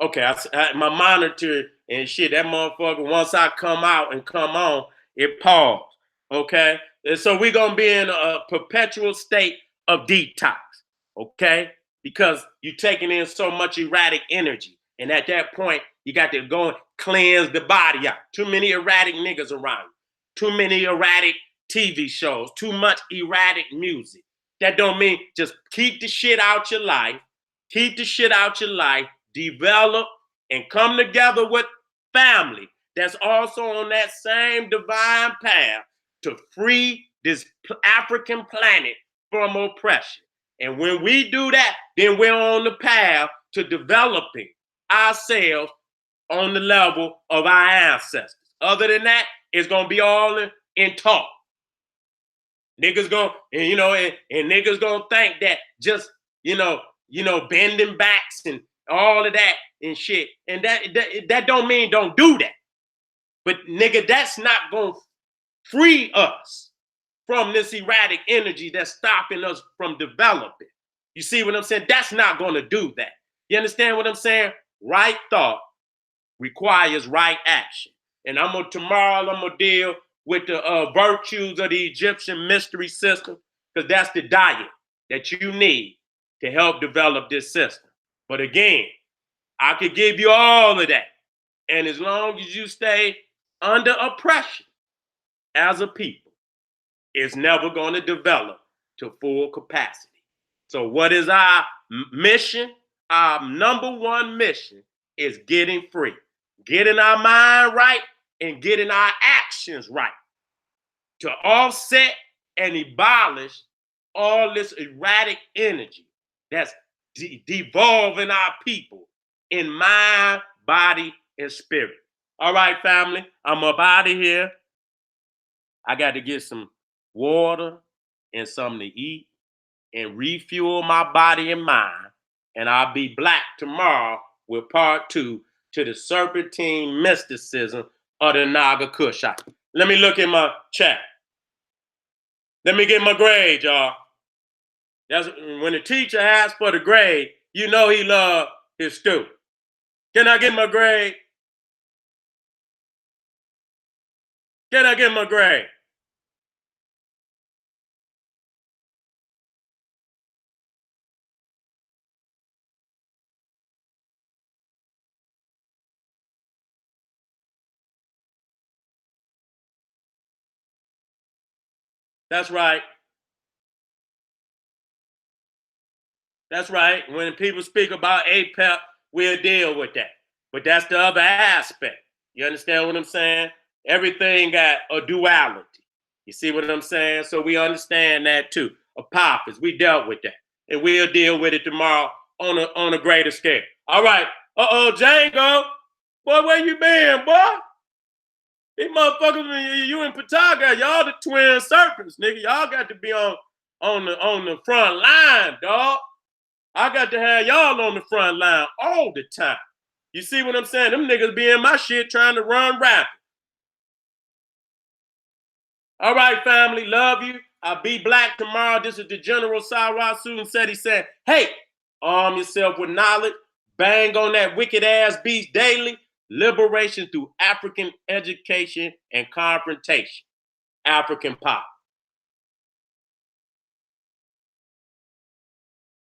Okay, my monitor and shit, that motherfucker, once I come out and come on, it paused. Okay? And so we're going to be in a perpetual state of detox. Okay? Because you're taking in so much erratic energy. And at that point, you got to go and cleanse the body out. Too many erratic niggas around. Too many erratic TV shows. Too much erratic music. That don't mean just keep the shit out your life. Keep the shit out your life. Develop and come together with family that's also on that same divine path to free this African planet from oppression. And when we do that, then we're on the path to developing ourselves on the level of our ancestors. Other than that, it's going to be all in talk. Niggas gonna, and niggas gonna think that just, bending backs and all of that and shit. And that don't mean don't do that. But nigga, that's not gonna free us from this erratic energy that's stopping us from developing. You see what I'm saying? That's not gonna do that. You understand what I'm saying? Right thought requires right action. And tomorrow I'm gonna deal with the virtues of the Egyptian mystery system, because that's the diet that you need to help develop this system. But again, I could give you all of that. And as long as you stay under oppression as a people, it's never going to develop to full capacity. So what is our mission? Our number one mission is getting free, getting our mind right, and getting our actions right to offset and abolish all this erratic energy that's devolving our people in mind, body, and spirit. All right, family, I'm up out of here. I got to get some water and something to eat and refuel my body and mind. And I'll be back tomorrow with part 2 to the Serpentine Mysticism of the Naga Kushites. Let me look in my chat. Let me get my grade, y'all. That's when the teacher asks for the grade, you know he loves his student. Can I get my grade? Can I get my grade? That's right. That's right. When people speak about APEP, we'll deal with that. But that's the other aspect. You understand what I'm saying? Everything got a duality. You see what I'm saying? So we understand that too. Apophis, we dealt with that. And we'll deal with it tomorrow on a greater scale. All right. Uh-oh, Django. Boy, where you been, boy? These motherfuckers, you and Pataga, y'all the twin serpents, nigga. Y'all got to be on the front line, dog. I got to have y'all on the front line all the time. You see what I'm saying? Them niggas be in my shit trying to run rapid. All right, family, love you. I'll be black tomorrow. This is the General Sarah Susan said. He said, hey, arm yourself with knowledge. Bang on that wicked ass beast daily. Liberation through African education and confrontation. African pop.